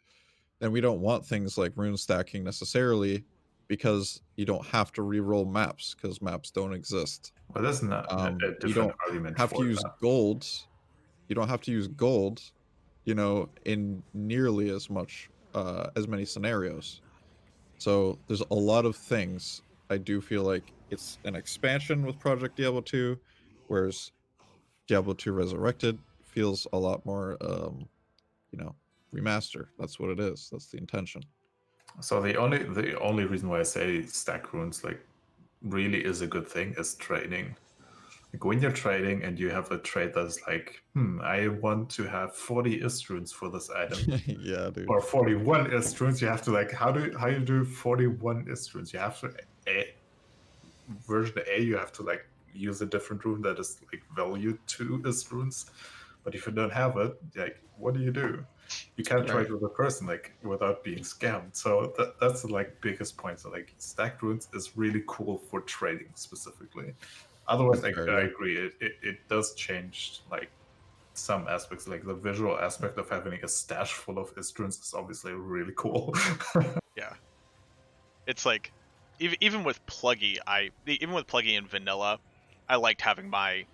Speaker 2: then we don't want things like rune stacking necessarily, because you don't have to re-roll maps because maps don't exist.
Speaker 3: But that's not a
Speaker 2: You
Speaker 3: different
Speaker 2: don't
Speaker 3: argument
Speaker 2: have to
Speaker 3: for
Speaker 2: use
Speaker 3: that.
Speaker 2: gold you don't have to use gold, you know, in nearly as many scenarios. So there's a lot of things. I do feel like it's an expansion with Project Diablo 2, whereas Diablo 2 Resurrected feels a lot more, you know, remaster. That's what it is. That's the intention.
Speaker 3: So the only reason why I say stack runes like really is a good thing is trading. Like when you're trading and you have a trade that's like, I want to have 40 ist runes for this item.
Speaker 2: Yeah, dude.
Speaker 3: Or 41 ist runes, you have to like how you do 41 ist runes? You have to version A, you have to like use a different rune that is like valued to ist runes. But if you don't have it, like what do? You can't
Speaker 2: Right.
Speaker 3: trade with a person like without being scammed. So that's the like biggest point. So like stacked runes is really cool for trading specifically. Otherwise, I agree. It does change like some aspects, like the visual aspect of having a stash full of ist runes is obviously really cool.
Speaker 1: Yeah. It's like even with Pluggy, in vanilla, I liked having my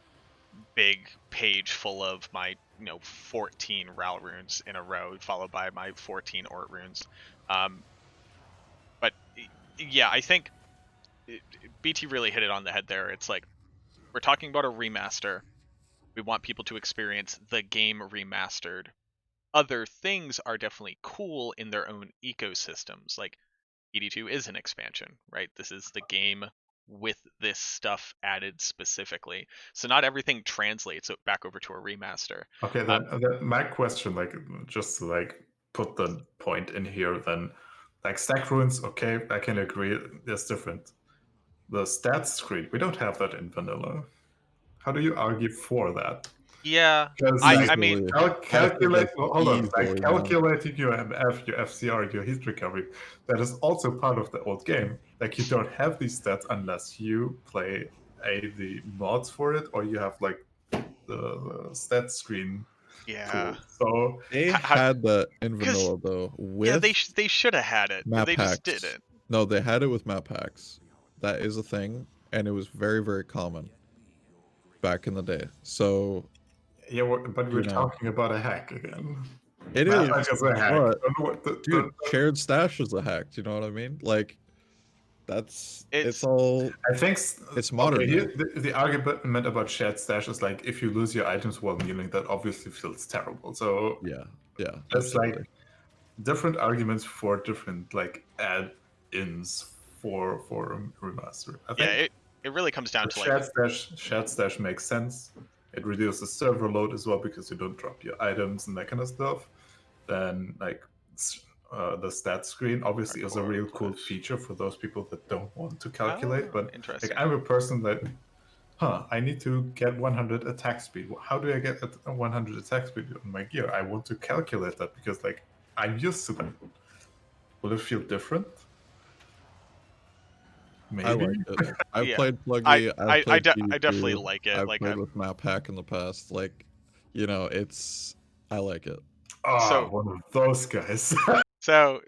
Speaker 1: big page full of my 14 Ral runes in a row, followed by my 14 Ort runes. But yeah, I think BT really hit it on the head there. It's like we're talking about a remaster. We want people to experience the game remastered. Other things are definitely cool in their own ecosystems. Like ED2 is an expansion, right? This is the game with this stuff added specifically. So not everything translates back over to a remaster.
Speaker 3: Okay, then my question, like, just to like put the point in here, then, like stack runes, okay, I can agree, it's different. The stats screen, we don't have that in vanilla. How do you argue for that?
Speaker 1: Yeah,
Speaker 3: Like,
Speaker 1: I mean,
Speaker 3: calculate. Hold on, like
Speaker 2: easily,
Speaker 3: calculating your MF, your FCR, your hit recovery. That is also part of the old game. Like you don't have these stats unless you play the mods for it, or you have like the stat screen
Speaker 1: yeah.
Speaker 3: tool. So
Speaker 2: they had that in vanilla though with
Speaker 1: they should have had it.
Speaker 2: map
Speaker 1: They just
Speaker 2: packs.
Speaker 1: didn't.
Speaker 2: No, they had it with map packs. That is a thing, and it was very, very common back in the day. So
Speaker 3: yeah, but we're talking about a hack again.
Speaker 2: it
Speaker 3: Map
Speaker 2: is,
Speaker 3: pack is a hack.
Speaker 2: but dude, shared stash is a hack. Do you know what I mean? Like it's all.
Speaker 3: I think
Speaker 2: it's modern.
Speaker 3: Okay, here, the argument about shared stash is like if you lose your items while kneeling, that obviously feels terrible. So
Speaker 2: yeah,
Speaker 3: there's like different arguments for different like add-ins for remaster. I think
Speaker 1: it really comes down to
Speaker 3: shared stash makes sense. It reduces server load as well because you don't drop your items and that kind of stuff. Then like the stat screen obviously is a real cool feature for those people that don't want to calculate. But like I'm a person that, I need to get 100 attack speed. How do I get 100 attack speed on my gear? I want to calculate that because like I'm used to that. Will it feel different? Maybe.
Speaker 2: I like it. I've played Pluggy.
Speaker 1: I definitely like it.
Speaker 2: I've
Speaker 1: like
Speaker 2: played with map hack in the past. Like, I like it.
Speaker 3: Oh, one of those guys.
Speaker 1: So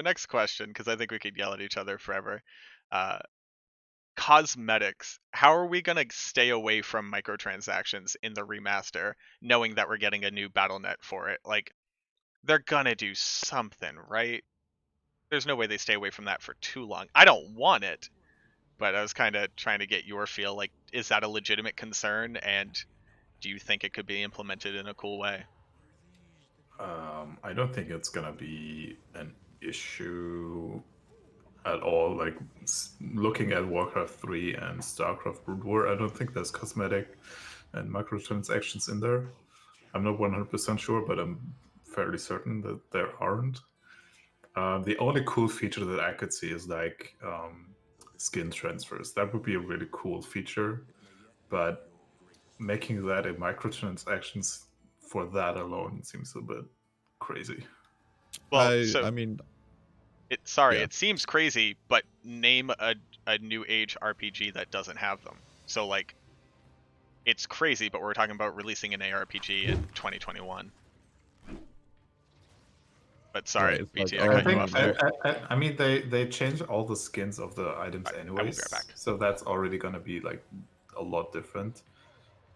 Speaker 1: next question, because I think we could yell at each other forever. Cosmetics. How are we gonna stay away from microtransactions in the remaster, knowing that we're getting a new BattleNet for it? Like, they're gonna do something, right? There's no way they stay away from that for too long. I don't want it, but I was kind of trying to get your feel. Like, is that a legitimate concern, and do you think it could be implemented in a cool way?
Speaker 3: I don't think it's gonna be an issue at all. Like looking at Warcraft 3 and StarCraft Brood War, I don't think there's cosmetic and microtransactions in there. I'm not 100% sure, but I'm fairly certain that there aren't. The only cool feature that I could see is like skin transfers. That would be a really cool feature, but making that a microtransactions for that alone seems a bit crazy.
Speaker 1: Well, it seems crazy, but name a new age RPG that doesn't have them. So like, it's crazy, but we're talking about releasing an ARPG in 2021. But sorry, BT, I cut you off there.
Speaker 3: I mean, they changed all the skins of the items anyways,
Speaker 1: I will be right back.
Speaker 3: So that's already gonna be like a lot different.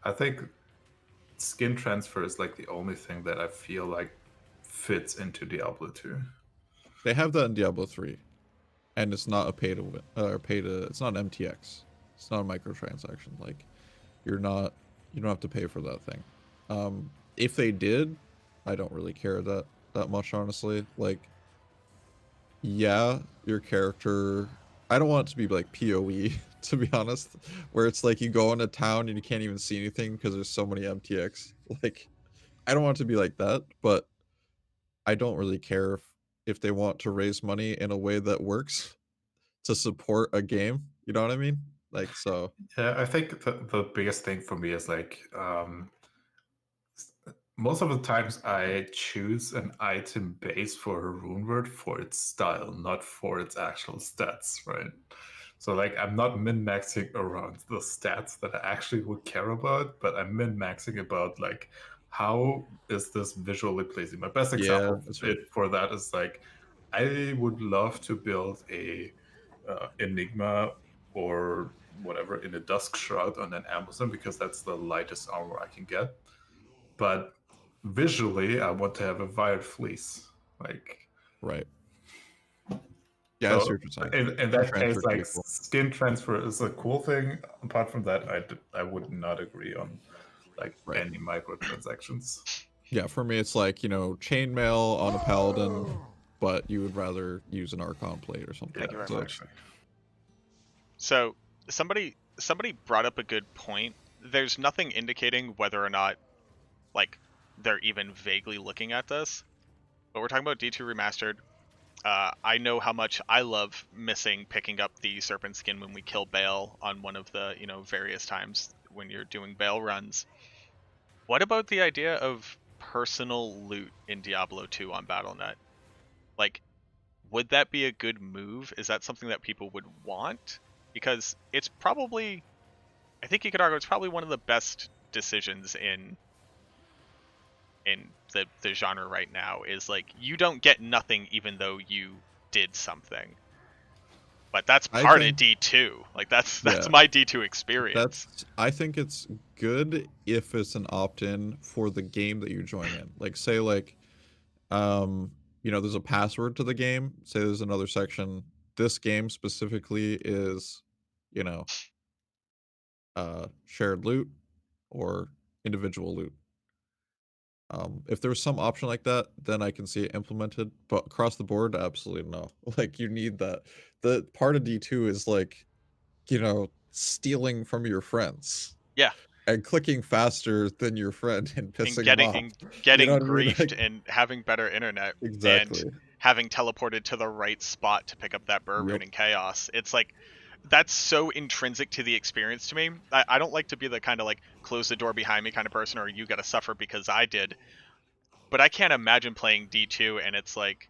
Speaker 3: I think skin transfer is like the only thing that I feel like fits into Diablo 2.
Speaker 2: They have that in Diablo 3, and it's not a pay to win or pay to. It's not an MTX. It's not a microtransaction. Like you don't have to pay for that thing. If they did, I don't really care that much, honestly. Like, yeah, your character. I don't want it to be like PoE, to be honest, where it's like you go into town and you can't even see anything because there's so many MTX. Like, I don't want it to be like that, but I don't really care if they want to raise money in a way that works to support a game. You know what I mean? Like, so
Speaker 3: Yeah, I think the biggest thing for me is like most of the times I choose an item base for a rune word for its style, not for its actual stats, right? So like I'm not min-maxing around the stats that I actually would care about, but I'm min-maxing about like how is this visually pleasing. My best
Speaker 2: yeah,
Speaker 3: example
Speaker 2: that's fair.
Speaker 3: for that is like I would love to build a Enigma or whatever in a Dusk Shroud on an Amazon because that's the lightest armor I can get. But visually, I want to have a wired fleece. Like,
Speaker 2: Right. Yeah, I see
Speaker 3: so
Speaker 2: what you're saying.
Speaker 3: in
Speaker 2: The
Speaker 3: that case,
Speaker 2: transfer could
Speaker 3: like
Speaker 2: be cool.
Speaker 3: skin transfer is a cool thing. Apart from that, I would not agree on like
Speaker 2: Right.
Speaker 3: any microtransactions.
Speaker 2: Yeah, for me, it's like, chainmail on a paladin, but you would rather use an Archon plate or something.
Speaker 3: Yeah,
Speaker 1: Thank you very
Speaker 2: So,
Speaker 1: much. So somebody brought up a good point. There's nothing indicating whether or not like they're even vaguely looking at this. But we're talking about D2 Remastered. I know how much I love missing picking up the serpent skin when we kill Bale on one of the various times when you're doing Bale runs. What about the idea of personal loot in Diablo 2 on BattleNet? Like, would that be a good move? Is that something that people would want? Because it's probably, I think you could argue it's probably one of the best decisions in the genre right now. Is like you don't get nothing even though you did something. But that's
Speaker 2: I
Speaker 1: part of
Speaker 2: think,
Speaker 1: D2. Like that's
Speaker 2: yeah,
Speaker 1: my D2 experience.
Speaker 2: I think it's good if it's an opt-in for the game that you join in. Like, say, like, there's a password to the game. Say there's another section. This game specifically is, you know, shared loot or individual loot. If there's some option like that, then I can see it implemented. But across the board, absolutely no. Like you need that. The part of D2 is like, stealing from your friends
Speaker 1: Yeah,
Speaker 2: and clicking faster than your friend and pissing them off.
Speaker 1: and
Speaker 2: You know
Speaker 1: getting
Speaker 2: what I mean?
Speaker 1: griefed
Speaker 2: Like
Speaker 1: and having better internet and
Speaker 2: exactly.
Speaker 1: having teleported to the right spot to pick up that burr
Speaker 2: Yep.
Speaker 1: rune in chaos. It's like that's so intrinsic to the experience to me. I don't like to be the kind of like close the door behind me kind of person or you gotta suffer because I did. But I can't imagine playing D2 and it's like,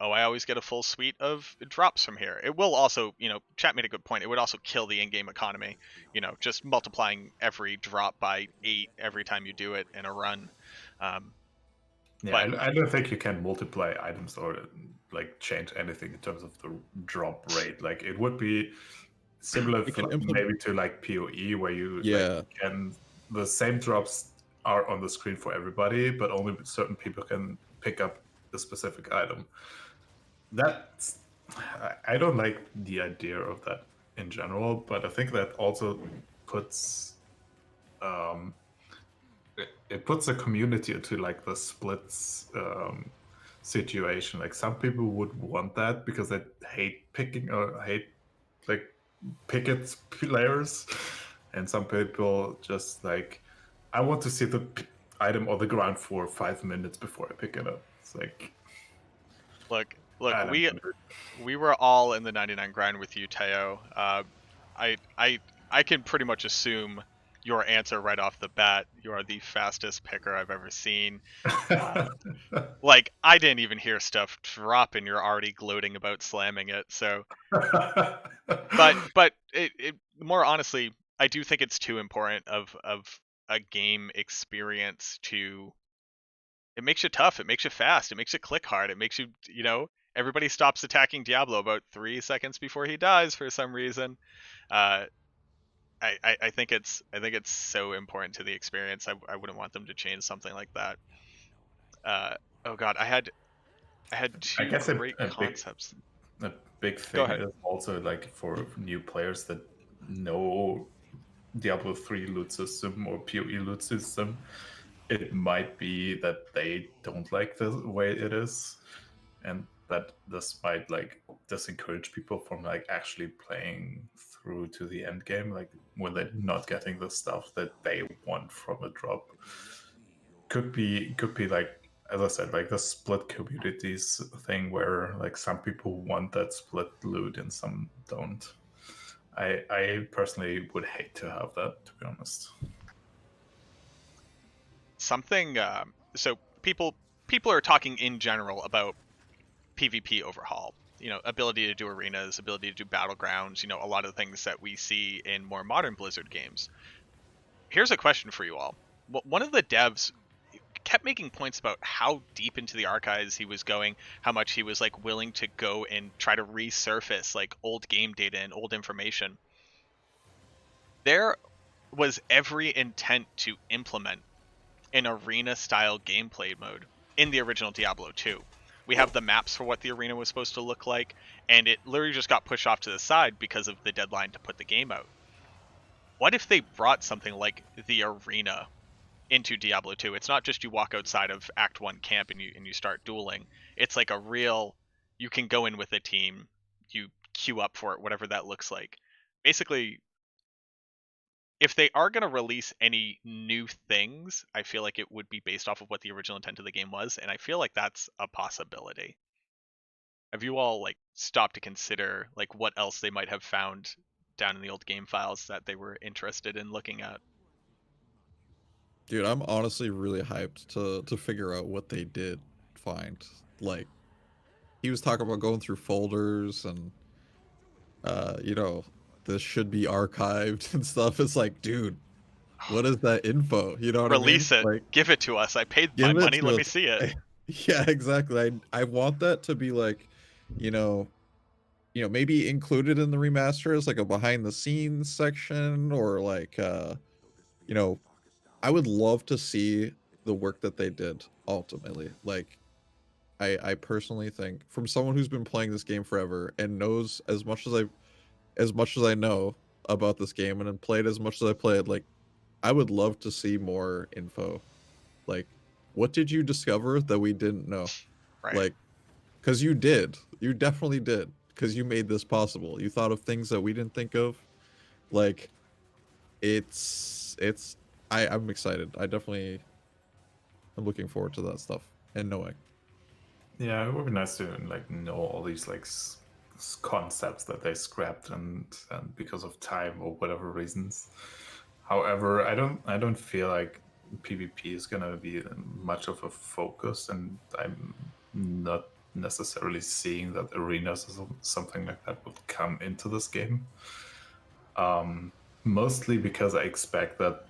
Speaker 1: oh, I always get a full suite of drops from here. It will also, chat made a good point. It would also kill the in-game economy, just multiplying every drop by 8 every time you do it in a run.
Speaker 3: Yeah,
Speaker 1: But
Speaker 3: I don't think you can multiply items or like change anything in terms of the drop rate. Like it would be similar
Speaker 2: You can implement.
Speaker 3: maybe to like PoE where you like
Speaker 2: Yeah.
Speaker 3: can the same drops are on the screen for everybody, but only certain people can pick up a specific item. That's I don't like the idea of that in general, but I think that also puts um it puts a community into like the splits situation. Like some people would want that because they hate picking or hate like picket players, and some people just like I want to see the item on the ground for 5 minutes before I pick it up. It's like
Speaker 1: look,
Speaker 3: I don't
Speaker 1: we were all in the 99 grind with you, Teo. I can pretty much assume your answer right off the bat. You are the fastest picker I've ever seen.
Speaker 3: know.
Speaker 1: Like I didn't even hear stuff drop, and you're already gloating about slamming it. So, but it more honestly, I do think it's too important of a game experience to. It makes you tough. It makes you fast. It makes you click hard. It makes you everybody stops attacking Diablo about 3 seconds before he dies for some reason. Uh, I think it's so important to the experience. I wouldn't want them to change something like that. Oh god, I had
Speaker 3: I
Speaker 1: two
Speaker 3: guess
Speaker 1: great concepts.
Speaker 3: a big
Speaker 1: Go
Speaker 3: thing
Speaker 1: ahead.
Speaker 3: is also like for new players that know Diablo 3 loot system or PoE loot system, it might be that they don't like the way it is, and that this might like discourage people from like actually playing through to the end game, like when they're not getting the stuff that they want from a drop. Could be like, as I said, like the split communities thing where like some people want that split loot and some don't. I personally would hate to have that, to be honest.
Speaker 1: Something so people are talking in general about PvP overhaul. You know, ability to do arenas, ability to do battlegrounds, you know, a lot of the things that we see in more modern Blizzard games. Here's a question for you all. One of the devs kept making points about how deep into the archives he was going, how much he was like willing to go and try to resurface like old game data and old information. There was every intent to implement an arena style gameplay mode in the original Diablo 2. We have the maps for what the arena was supposed to look like, and it literally just got pushed off to the side because of the deadline to put the game out. What if they brought something like the arena into Diablo 2? It's not just you walk outside of Act 1 camp and you start dueling. It's like a real, you can go in with a team, you queue up for it, whatever that looks like. Basically, if they are going to release any new things, I feel like it would be based off of what the original intent of the game was, and I feel like that's a possibility. Have you all like stopped to consider like what else they might have found down in the old game files that they were interested in looking at?
Speaker 2: Dude, I'm honestly really hyped to figure out what they did find. Like, he was talking about going through folders and you know, this should be archived and stuff. It's like, dude, what is that info? You know what I mean?
Speaker 1: Release it,
Speaker 2: Like,
Speaker 1: give it to us. I paid my
Speaker 2: give it
Speaker 1: money,
Speaker 2: to
Speaker 1: let me
Speaker 2: us.
Speaker 1: see it.
Speaker 2: Yeah, exactly. I want that to be like, you know, maybe included in the remaster as like a behind the scenes section, or like you know, I would love to see the work that they did ultimately. Like, I personally think, from someone who's been playing this game forever and knows as much as I know about this game and then played as much as I played, like, I would love to see more info. Like, what did you discover that we didn't know?
Speaker 1: Right.
Speaker 2: Like, because you did. You definitely did. Because you made this possible. You thought of things that we didn't think of. Like, I'm excited. I'm looking forward to that stuff and knowing.
Speaker 3: Yeah, it would be nice to like know all these like concepts that they scrapped and because of time or whatever reasons. However, I don't feel like PvP is gonna be much of a focus, and I'm not necessarily seeing that arenas or something like that would come into this game. Mostly because I expect that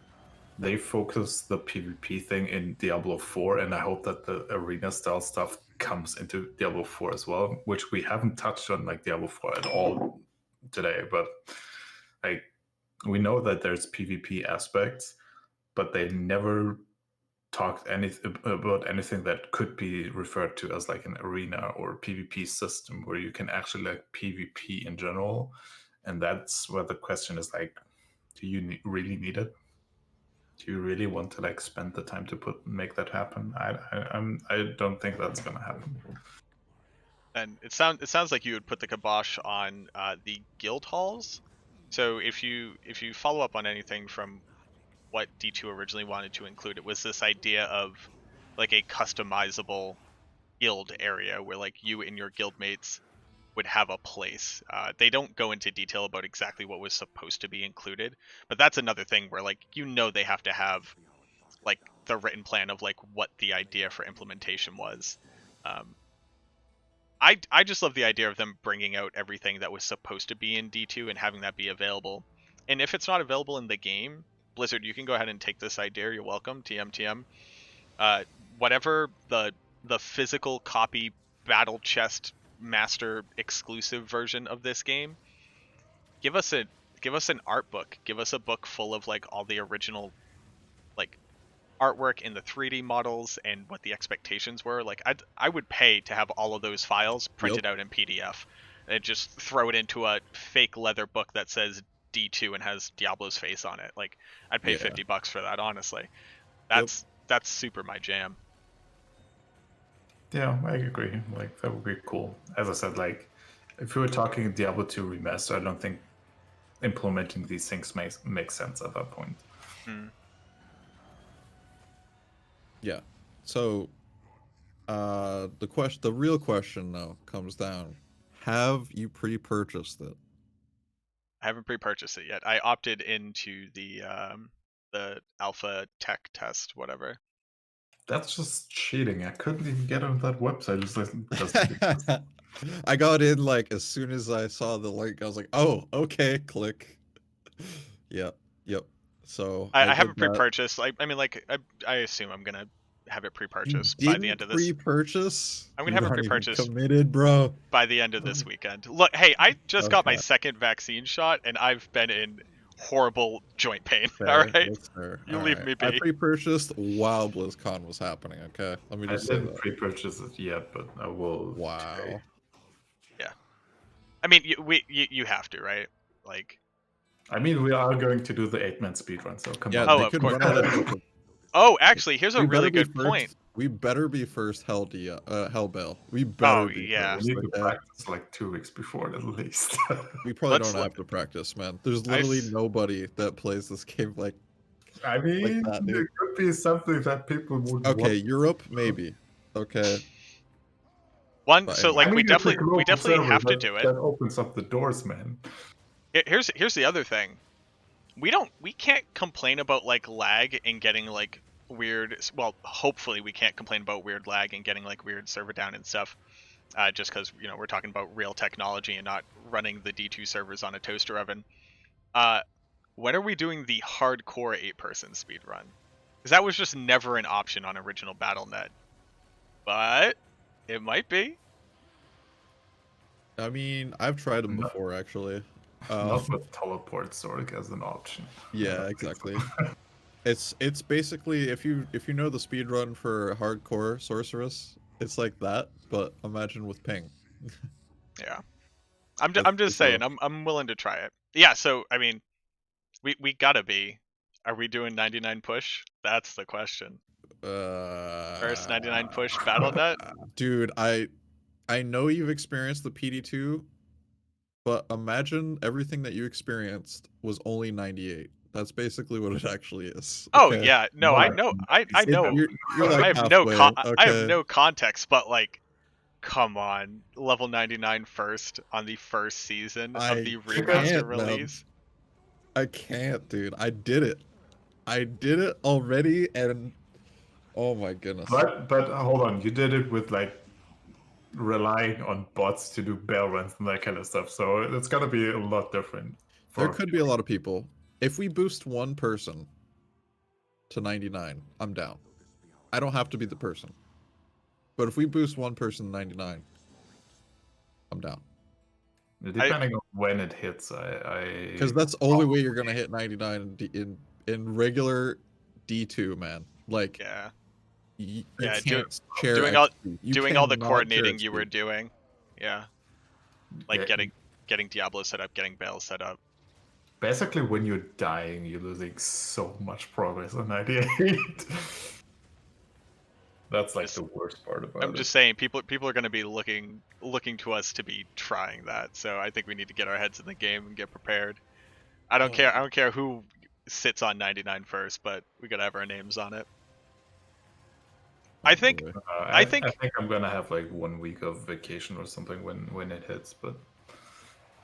Speaker 3: they focus the PvP thing in Diablo 4, and I hope that the arena style stuff comes into Diablo 4 as well, which we haven't touched on like Diablo 4 at all today. But like, we know that there's PvP aspects, but they never talked anything about anything that could be referred to as like an arena or PvP system where you can actually like PvP in general. And that's where the question is like, do you really need it? Do you really want to like spend the time to make that happen? I don't think that's gonna happen.
Speaker 1: And it sounds like you would put the kibosh on the guild halls. So if you follow up on anything from what D2 originally wanted to include, it was this idea of like a customizable guild area where like you and your guild mates would have a place. They don't go into detail about exactly what was supposed to be included, but that's another thing where like you know they have to have like the written plan of like what the idea for implementation was. Um, I just love the idea of them bringing out everything that was supposed to be in D2 and having that be available. And if it's not available in the game, Blizzard, you can go ahead and take this idea. You're welcome. TM. Uh, Whatever the physical copy battle chest master exclusive version of this game, give us a give us an art book. Give us a book full of like all the original like artwork in the 3D models and what the expectations were. Like I would pay to have all of those files printed out in PDF and just throw it into a fake leather book that says D2 and has Diablo's face on it. Like I'd pay $50 for that, honestly. That's super my jam.
Speaker 3: Yeah, I agree. Like that would be cool. As I said, like if we were talking Diablo 2 remaster, I don't think implementing these things makes sense at that point.
Speaker 2: Yeah. So the real question though comes down: have you pre-purchased it?
Speaker 1: I haven't pre-purchased it yet. I opted into the alpha tech test, whatever.
Speaker 3: That's just cheating. I couldn't even get on that website. Just
Speaker 2: I got in like as soon as I saw the link. I was like, "Oh, okay." Click. Yep. So
Speaker 1: I
Speaker 2: did
Speaker 1: haven't
Speaker 2: that.
Speaker 1: pre-purchased. I mean, like I assume I'm gonna have it
Speaker 2: You
Speaker 1: pre-purchased by the
Speaker 2: didn't
Speaker 1: end of this.
Speaker 2: pre-purchase?
Speaker 1: I'm gonna
Speaker 2: You
Speaker 1: have it
Speaker 2: aren't even
Speaker 1: pre-purchased
Speaker 2: committed, bro.
Speaker 1: by the end of this weekend. Look, hey, I just got my
Speaker 2: Okay.
Speaker 1: second vaccine shot, and I've been in horrible joint pain.
Speaker 2: Fair.
Speaker 1: All right,
Speaker 2: That's fair.
Speaker 1: you
Speaker 2: All
Speaker 1: leave
Speaker 2: right.
Speaker 1: me
Speaker 2: I
Speaker 1: be.
Speaker 2: pre-purchased while BlizzCon was happening. Okay, let me
Speaker 3: I
Speaker 2: just say
Speaker 3: didn't
Speaker 2: that.
Speaker 3: pre-purchase it yet, but I will.
Speaker 2: Wow.
Speaker 3: Today.
Speaker 1: Yeah, I mean, you have to, right? Like,
Speaker 3: I mean, we are going to do the 8-man speedrun, so come
Speaker 2: Yeah,
Speaker 3: on.
Speaker 2: they
Speaker 1: of
Speaker 2: could
Speaker 1: course.
Speaker 2: run out of.
Speaker 1: Oh, actually, here's a
Speaker 2: We
Speaker 1: really
Speaker 2: better be
Speaker 1: good point.
Speaker 2: first. We better be first. Hellbell. We
Speaker 1: Oh
Speaker 2: better be
Speaker 1: yeah.
Speaker 3: We
Speaker 2: first.
Speaker 3: need to
Speaker 2: Okay?
Speaker 3: practice like 2 weeks before at least.
Speaker 2: We probably
Speaker 1: Let's
Speaker 2: don't
Speaker 1: let-
Speaker 2: have to practice, man. There's literally nobody that plays this game like
Speaker 3: I mean,
Speaker 2: that, dude.
Speaker 3: it could be something that people would
Speaker 2: Okay,
Speaker 3: want.
Speaker 2: Europe maybe. Okay.
Speaker 1: one.
Speaker 2: But
Speaker 1: So
Speaker 2: anyway.
Speaker 1: like
Speaker 3: I mean,
Speaker 1: we
Speaker 3: it's a
Speaker 1: definitely
Speaker 3: global server
Speaker 1: have to do it.
Speaker 3: that opens up the doors, man.
Speaker 1: Here's the other thing. We can't complain about like lag and getting like weird. Well, hopefully we can't complain about weird lag and getting like weird server down and stuff. Just because we're talking about real technology and not running the D2 servers on a toaster oven. When are we doing the hardcore 8-person speed run? Because that was just never an option on original BattleNet. But it might be.
Speaker 2: I mean, I've tried them before actually.
Speaker 3: Not with teleport Zorg as an option.
Speaker 2: Yeah, exactly. It's basically if you know the speedrun for hardcore sorceress, it's like that, but imagine with ping.
Speaker 1: Yeah. I'm just saying. I'm willing to try it. Yeah. So I mean, we gotta be. Are we doing 99 push? That's the question. First 99 push BattleNet.
Speaker 2: Dude, I know you've experienced the PD2, but imagine everything that you experienced was only 98. That's basically what it actually is.
Speaker 1: Oh
Speaker 2: Okay?
Speaker 1: yeah, no, I know, I know.
Speaker 2: You're like
Speaker 1: I have
Speaker 2: halfway,
Speaker 1: I have
Speaker 2: okay?
Speaker 1: no context, but like, come on, level 99 first on the first season of the remaster release.
Speaker 2: I can't, dude. I did it. I did it already, and oh my goodness.
Speaker 3: But hold on, you did it with like relying on bots to do bell runs and that kind of stuff. So it's gonna be a lot different.
Speaker 2: There could be a lot of people. If we boost one person to 99, I'm down. I don't have to be the person. But if we boost one person to 99, I'm down.
Speaker 3: Depending on when it hits, I
Speaker 2: because that's the only way you're gonna hit 99 in regular D2, man. Like,
Speaker 1: Yeah,
Speaker 2: you
Speaker 1: yeah,
Speaker 2: can't share
Speaker 1: doing all the
Speaker 2: cannot
Speaker 1: coordinating
Speaker 2: share
Speaker 1: you were
Speaker 2: XP.
Speaker 1: doing. Yeah, like
Speaker 3: Yeah.
Speaker 1: getting Diablo set up, getting Bale set up.
Speaker 3: Basically, when you're dying, you're losing so much progress on 98. That's like the worst part about it.
Speaker 1: I'm just saying, people are going to be looking to us to be trying that. So I think we need to get our heads in the game and get prepared. I don't care who sits on 99 first, but we got to have our names on it. I think
Speaker 3: I think I'm gonna have like 1 week of vacation or something when it hits, but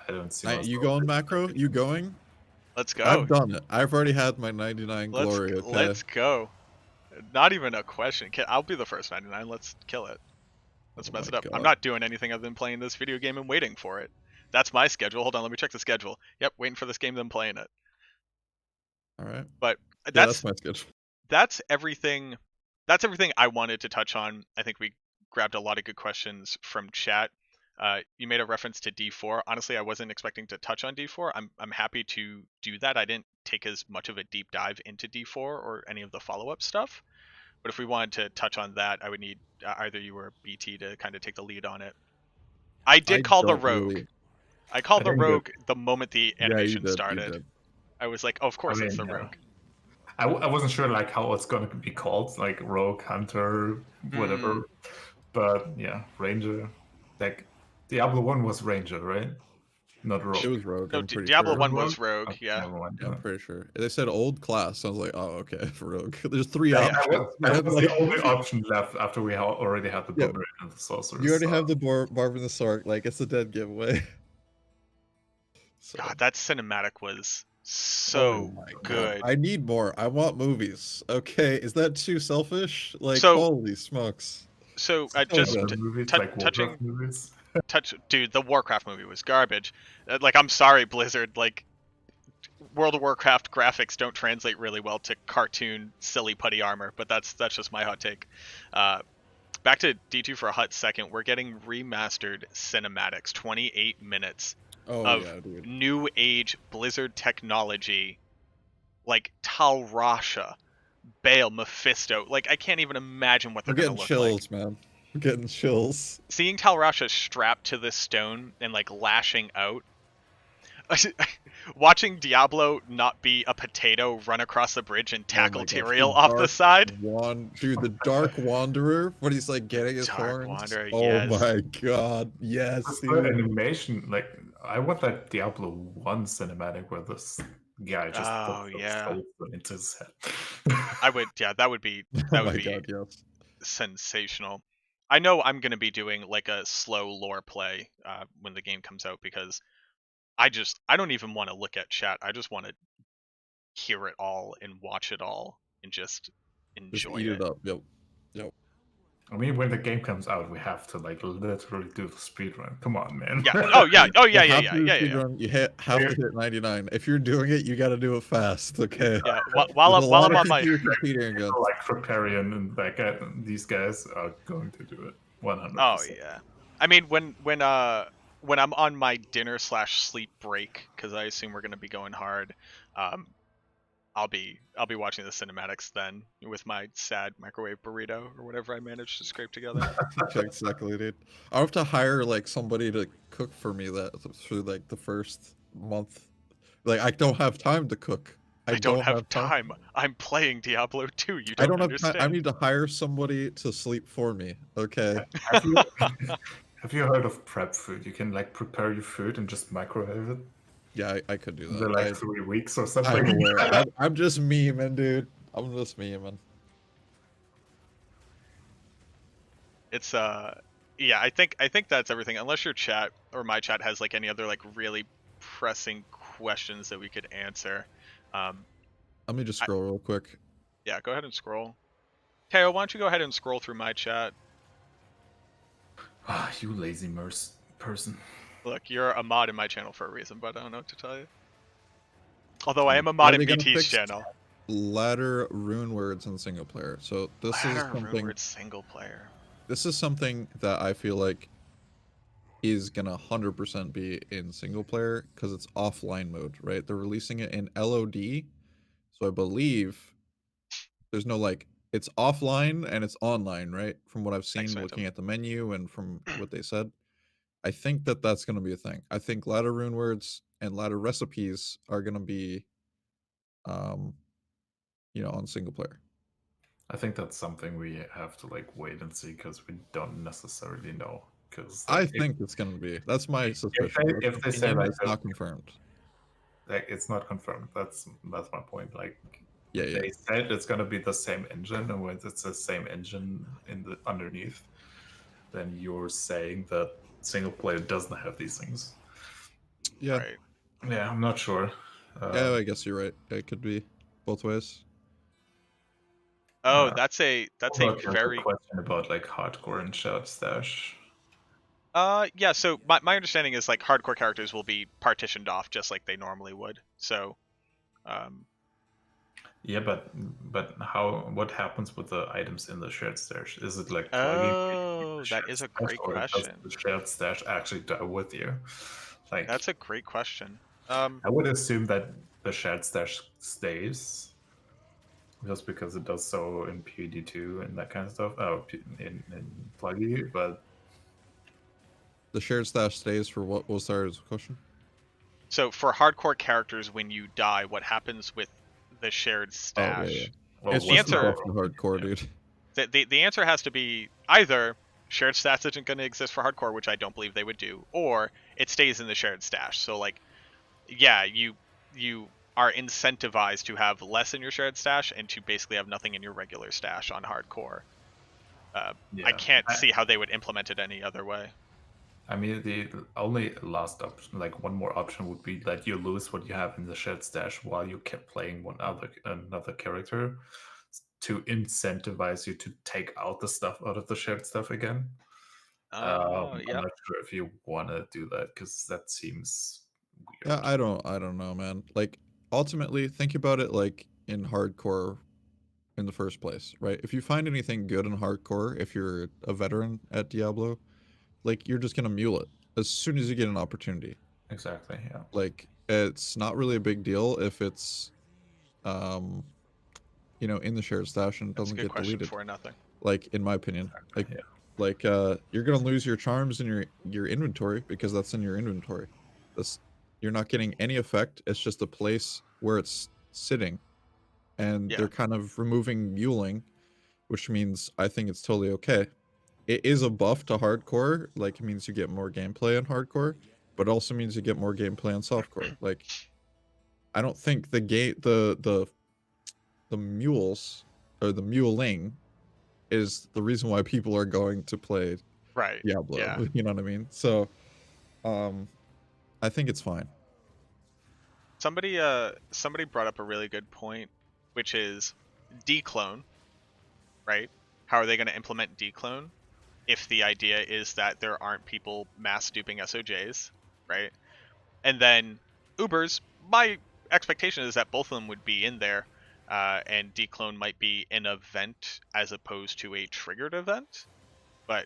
Speaker 3: I don't see.
Speaker 2: You going, Macro? You going?
Speaker 1: Let's go.
Speaker 2: I've done it. I've already had my 99 glory. Okay?
Speaker 1: Let's go. Not even a question. I'll be the first 99. Let's kill it. Let's mess it up. God. I'm not doing anything other than playing this video game and waiting for it. That's my schedule. Hold on, let me check the schedule. Yep, waiting for this game, then playing it.
Speaker 2: All right.
Speaker 1: But
Speaker 2: that's my schedule.
Speaker 1: That's everything. That's everything I wanted to touch on. I think we grabbed a lot of good questions from chat. You made a reference to D4. Honestly, I wasn't expecting to touch on D4. I'm happy to do that. I didn't take as much of a deep dive into D4 or any of the follow-up stuff. But if we wanted to touch on that, I would need either you or BT to kind of take the lead on it. I did
Speaker 2: I
Speaker 1: call the
Speaker 2: don't
Speaker 1: rogue.
Speaker 2: really.
Speaker 1: I called
Speaker 3: I
Speaker 1: the
Speaker 3: think that,
Speaker 1: rogue the moment the
Speaker 2: Yeah, you
Speaker 1: animation
Speaker 2: did. You
Speaker 1: started.
Speaker 2: did.
Speaker 1: I was like, oh, of
Speaker 3: I
Speaker 1: course it's
Speaker 3: mean,
Speaker 1: the
Speaker 3: yeah.
Speaker 1: rogue.
Speaker 3: I wasn't sure like how it's gonna be called, like rogue, hunter, whatever. But yeah, ranger. Like Diablo 1 was ranger, right? Not rogue.
Speaker 2: It was Rogue.
Speaker 1: No,
Speaker 2: I'm pretty
Speaker 1: Diablo
Speaker 2: sure.
Speaker 1: 1
Speaker 3: Rogue?
Speaker 1: was rogue,
Speaker 3: Okay,
Speaker 1: yeah.
Speaker 3: never mind.
Speaker 2: Yeah, I'm pretty sure. They said old class. I was like, oh, okay, for Rogue. There's 3
Speaker 3: Yeah,
Speaker 2: options.
Speaker 3: that was
Speaker 2: Like,
Speaker 3: the only option left after we already had the
Speaker 2: yeah,
Speaker 3: barbarian and the sorceress.
Speaker 2: you already
Speaker 3: So.
Speaker 2: have the Barb and the Sark. Like, it's a dead giveaway. So,
Speaker 1: God, that cinematic was
Speaker 2: oh
Speaker 1: so
Speaker 2: my god,
Speaker 1: good.
Speaker 2: I need more. I want movies. Okay, is that too selfish? Like,
Speaker 1: So,
Speaker 2: holy smokes.
Speaker 1: so
Speaker 2: So
Speaker 1: just
Speaker 2: good.
Speaker 3: Movies like
Speaker 1: touching
Speaker 3: Warcraft movies.
Speaker 1: dude, the Warcraft movie was garbage. Like, I'm sorry, Blizzard. Like, World of Warcraft graphics don't translate really well to cartoon, silly, putty armor. But that's just my hot take. Back to D2 for a hot second. We're getting remastered cinematics, 28 minutes
Speaker 2: Oh
Speaker 1: of
Speaker 2: yeah, dude.
Speaker 1: new age Blizzard technology, like Tal Rasha, Bale, Mephisto. Like, I can't even imagine what
Speaker 2: I'm
Speaker 1: they're gonna
Speaker 2: getting
Speaker 1: look like.
Speaker 2: chills, man. I'm getting chills.
Speaker 1: Seeing Tal Rasha strapped to this stone and like lashing out. Watching Diablo not be a potato run across the bridge and
Speaker 2: Oh
Speaker 1: tackle
Speaker 2: my gosh,
Speaker 1: Tyrael off the side.
Speaker 2: Dude, the Dark Wanderer, when he's like getting his
Speaker 1: Dark
Speaker 2: horns.
Speaker 1: Wanderer,
Speaker 2: Oh
Speaker 1: yes.
Speaker 2: my god, yes,
Speaker 3: The
Speaker 2: dude.
Speaker 3: animation, like I want that Diablo 1 cinematic where this guy just
Speaker 1: Oh
Speaker 3: puts
Speaker 1: yeah.
Speaker 3: some soul into his head.
Speaker 1: I would, yeah, that would be
Speaker 2: Oh my god, yes.
Speaker 1: sensational. I know I'm gonna be doing like a slow lore play when the game comes out because I don't even want to look at chat. I just want to hear it all and watch it all and just
Speaker 2: Just
Speaker 1: enjoy
Speaker 2: eat
Speaker 1: it.
Speaker 2: it up. Yep. Yep.
Speaker 3: I mean, when the game comes out, we have to like literally do the speedrun. Come on, man.
Speaker 1: Yeah. Oh yeah. Oh yeah.
Speaker 2: You
Speaker 1: Yeah.
Speaker 2: have
Speaker 1: Yeah.
Speaker 2: to do
Speaker 1: Yeah.
Speaker 2: the
Speaker 1: Yeah.
Speaker 2: speedrun. You have to hit 99. If you're doing it, you got to do it fast. Okay.
Speaker 1: Yeah.
Speaker 2: There's
Speaker 1: While
Speaker 2: a lot
Speaker 1: I'm
Speaker 2: of
Speaker 1: on my
Speaker 2: people you're competing against.
Speaker 3: Like Preparian and like these guys are going to do it 100%.
Speaker 1: Oh yeah. I mean when I'm on my dinner/sleep break because I assume we're gonna be going hard. I'll be watching the cinematics then with my sad microwave burrito or whatever I managed to scrape together.
Speaker 2: Exactly, dude. I have to hire like somebody to cook for me that through like the first month. Like I don't have time to cook.
Speaker 1: I don't have time. I'm playing Diablo 2. You
Speaker 2: I
Speaker 1: don't
Speaker 2: don't have time.
Speaker 1: understand.
Speaker 2: I need to hire somebody to sleep for me. Okay.
Speaker 3: Have you, have you heard of prep food? You can like prepare your food and just microwave it.
Speaker 2: Yeah, I could do that.
Speaker 3: They're like 3 weeks or
Speaker 2: I'm
Speaker 3: something.
Speaker 2: aware. I'm just memeing, dude. I'm just memeing.
Speaker 1: It's yeah, I think that's everything unless your chat or my chat has like any other like really pressing questions that we could answer.
Speaker 2: Let me just scroll real quick.
Speaker 1: Yeah, go ahead and scroll. Teo, why don't you go ahead and scroll through my chat?
Speaker 3: Ah, you lazy person.
Speaker 1: Look, you're a mod in my channel for a reason, but I don't know what to tell you. Although I am a
Speaker 2: Are
Speaker 1: mod in
Speaker 2: they gonna
Speaker 1: BT's
Speaker 2: fix
Speaker 1: channel.
Speaker 2: ladder rune words in single player? So this is
Speaker 1: Ladder
Speaker 2: something.
Speaker 1: rumored single player.
Speaker 2: This is something that I feel like is gonna 100% be in single player because it's offline mode, right? They're releasing it in LOD, so I believe there's no like it's offline and it's online, right? From what I've seen,
Speaker 1: Thanks,
Speaker 2: looking
Speaker 1: Phantom.
Speaker 2: at the menu and from what they said, I think that that's gonna be a thing. I think ladder rune words and ladder recipes are gonna be, um, on single player.
Speaker 3: I think that's something we have to like wait and see because we don't necessarily know. Because
Speaker 2: I
Speaker 3: like,
Speaker 2: think it's gonna be. That's my suspicion.
Speaker 3: if they say
Speaker 2: Opinion,
Speaker 3: like
Speaker 2: it's not confirmed.
Speaker 3: like it's not confirmed. That's my point. Like
Speaker 2: Yeah, yeah.
Speaker 3: they said it's gonna be the same engine, and when it's the same engine in the underneath, then you're saying that single player doesn't have these things.
Speaker 2: Yeah.
Speaker 1: Right.
Speaker 3: Yeah, I'm not sure.
Speaker 2: Yeah, I guess you're right. It could be both ways.
Speaker 1: Oh, that's a very
Speaker 3: question about like hardcore and shout stash.
Speaker 1: yeah, so my understanding is like hardcore characters will be partitioned off just like they normally would. So
Speaker 3: Yeah, but how? What happens with the items in the shared stash? Is it like plugging between
Speaker 1: Oh,
Speaker 3: the
Speaker 1: that
Speaker 3: shared
Speaker 1: is a
Speaker 3: stash,
Speaker 1: great
Speaker 3: or does
Speaker 1: question.
Speaker 3: the shared stash actually die with you? Like,
Speaker 1: That's a great question.
Speaker 3: I would assume that the shared stash stays, just because it does so in PUD2 and that kind of stuff. Oh, in Pluggy, but
Speaker 2: The shared stash stays for what was there as a question?
Speaker 1: So for hardcore characters, when you die, what happens with the shared
Speaker 2: Oh yeah.
Speaker 1: stash?
Speaker 3: well,
Speaker 2: It's
Speaker 1: The
Speaker 3: what's
Speaker 2: just a
Speaker 3: the
Speaker 1: answer
Speaker 2: buff for hardcore,
Speaker 3: yeah,
Speaker 2: dude.
Speaker 1: the answer has to be either shared stash isn't going to exist for hardcore, which I don't believe they would do, or it stays in the shared stash. So like, yeah, you are incentivized to have less in your shared stash and to basically have nothing in your regular stash on hardcore. I
Speaker 3: yeah.
Speaker 1: can't see how they would implement it any other way.
Speaker 3: I mean, the only last option, like one more option, would be that you lose what you have in the shared stash while you kept playing another character, to incentivize you to take out the stuff out of the shared stuff again.
Speaker 1: Oh,
Speaker 3: I'm
Speaker 1: yep.
Speaker 3: not sure if you want to do that, because that seems
Speaker 2: Yeah,
Speaker 3: weird.
Speaker 2: I don't know, man. Like ultimately, think about it like in hardcore in the first place, right? If you find anything good in hardcore, if you're a veteran at Diablo, like you're just gonna mule it as soon as you get an opportunity.
Speaker 3: Exactly. Yeah.
Speaker 2: Like it's not really a big deal if it's um in the shared stash and it
Speaker 1: That's a
Speaker 2: doesn't
Speaker 1: good
Speaker 2: get
Speaker 1: question
Speaker 2: deleted.
Speaker 1: for nothing.
Speaker 2: Like in my opinion.
Speaker 3: Exactly. Yeah.
Speaker 2: You're gonna lose your charms in your inventory because that's in your inventory. That's You're not getting any effect. It's just a place where it's sitting, and
Speaker 1: Yeah.
Speaker 2: they're kind of removing muling, which means I think it's totally okay. It is a buff to hardcore, like it means you get more gameplay in hardcore, but it also means you get more gameplay on softcore. Like I don't think the mules or the muling is the reason why people are going to play
Speaker 1: Right.
Speaker 2: Diablo.
Speaker 1: Yeah.
Speaker 2: You know what I mean? So, um, I think it's fine.
Speaker 1: Somebody brought up a really good point, which is declone, right? How are they going to implement declone if the idea is that there aren't people mass duping SOJs, right? And then Ubers, my expectation is that both of them would be in there, and declone might be an event as opposed to a triggered event. But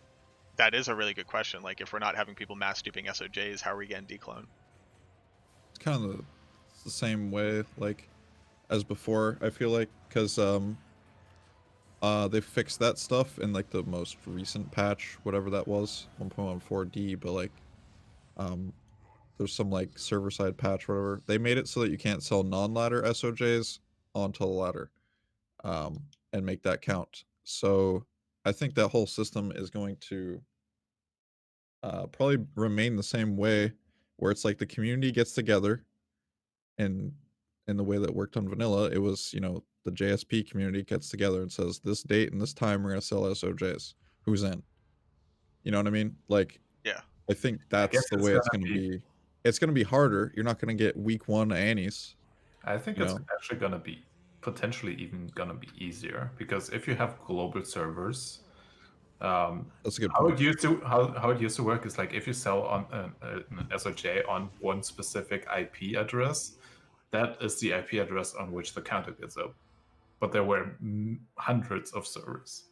Speaker 1: that is a really good question. Like, if we're not having people mass duping SOJs, how are we getting declone?
Speaker 2: It's kind of the same way like as before. I feel like because they fixed that stuff in like the most recent patch, whatever that was, 1.14D. But like um, there's some like server side patch, whatever. They made it so that you can't sell non-ladder SOJs onto the ladder, and make that count. So I think that whole system is going to probably remain the same way, where it's like the community gets together, and in the way that worked on vanilla, it was the JSP community gets together and says this date and this time we're gonna sell SOJs. Who's in? You know what I mean? Like
Speaker 1: Yeah.
Speaker 2: I think
Speaker 3: I guess
Speaker 2: that's the
Speaker 3: it's
Speaker 2: way it's
Speaker 3: gonna
Speaker 2: gonna
Speaker 3: be.
Speaker 2: be. It's gonna be harder. You're not gonna get week one Annies.
Speaker 3: I think
Speaker 2: You
Speaker 3: it's
Speaker 2: know,
Speaker 3: actually gonna be potentially even gonna be easier, because if you have global servers,
Speaker 2: that's a good
Speaker 3: how
Speaker 2: point.
Speaker 3: it used to how it used to work is like if you sell on an SOJ on one specific IP address, that is the IP address on which the counter gets up. But there were hundreds of servers,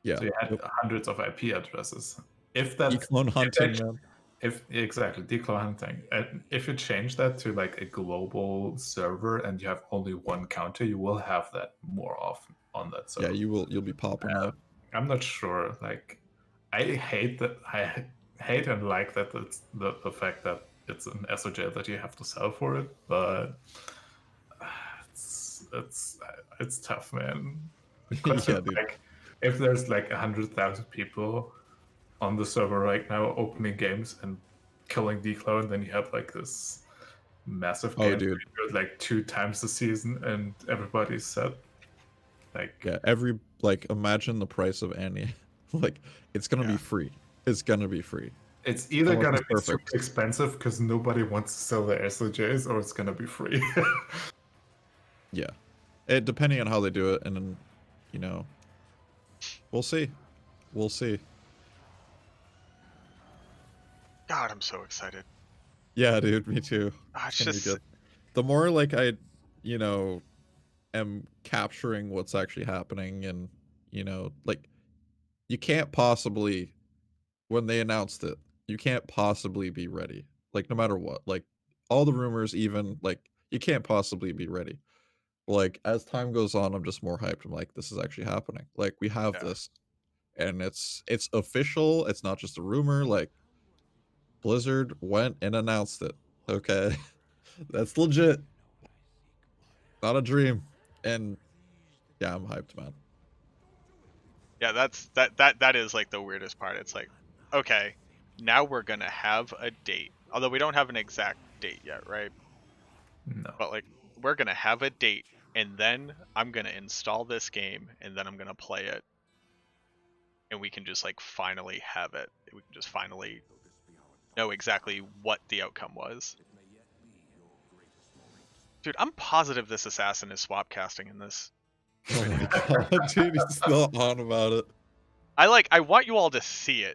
Speaker 2: Yeah.
Speaker 3: so you had
Speaker 2: Yep.
Speaker 3: hundreds of IP addresses. If that
Speaker 2: Eclone
Speaker 3: if that
Speaker 2: hunting, man.
Speaker 3: if exactly declare hunting, and if you change that to like a global server and you have only one counter, you will have that more often on that
Speaker 2: Yeah,
Speaker 3: server.
Speaker 2: you'll be popping though.
Speaker 3: I'm not sure. Like, I hate that. I hate and like that. It's the fact that it's an SOJ that you have to sell for it, but it's tough, man. The question
Speaker 2: Yeah,
Speaker 3: is
Speaker 2: dude.
Speaker 3: like, if there's like 100,000 people on the server right now opening games and killing declone, then you have like this massive
Speaker 2: Oh,
Speaker 3: game
Speaker 2: dude.
Speaker 3: like 2 times the season and everybody's set. Like,
Speaker 2: Yeah, like imagine the price of Annie. Like it's gonna be
Speaker 1: Yeah.
Speaker 2: free. It's gonna be free.
Speaker 3: it's either
Speaker 2: Unless
Speaker 3: gonna
Speaker 2: it's
Speaker 3: be super
Speaker 2: perfect.
Speaker 3: expensive because nobody wants to sell their SOJs, or it's gonna be free.
Speaker 2: Yeah. Depending on how they do it, and then, you know, we'll see. We'll see.
Speaker 1: God, I'm so excited.
Speaker 2: Yeah, dude, me too.
Speaker 1: Ah,
Speaker 2: It's
Speaker 1: it's
Speaker 2: gonna be
Speaker 1: just
Speaker 2: good. The more like I, you know, am capturing what's actually happening, and like you can't possibly, when they announced it, you can't possibly be ready. Like no matter what, like all the rumors, even like you can't possibly be ready. Like as time goes on, I'm just more hyped. I'm like, this is actually happening. Like we have
Speaker 1: Yeah.
Speaker 2: this, and it's official. It's not just a rumor. Like Blizzard went and announced it. Okay, that's legit. Not a dream. And yeah, I'm hyped, man.
Speaker 1: Yeah, that is like the weirdest part. It's like, okay, now we're gonna have a date. Although we don't have an exact date yet, right?
Speaker 3: No.
Speaker 1: But like we're gonna have a date, and then I'm gonna install this game, and then I'm gonna play it, and we can just like finally have it. We can just finally know exactly what the outcome was. Dude, I'm positive this assassin is swap casting in this.
Speaker 2: Oh my god, dude, he's still on about it.
Speaker 1: I want you all to see it.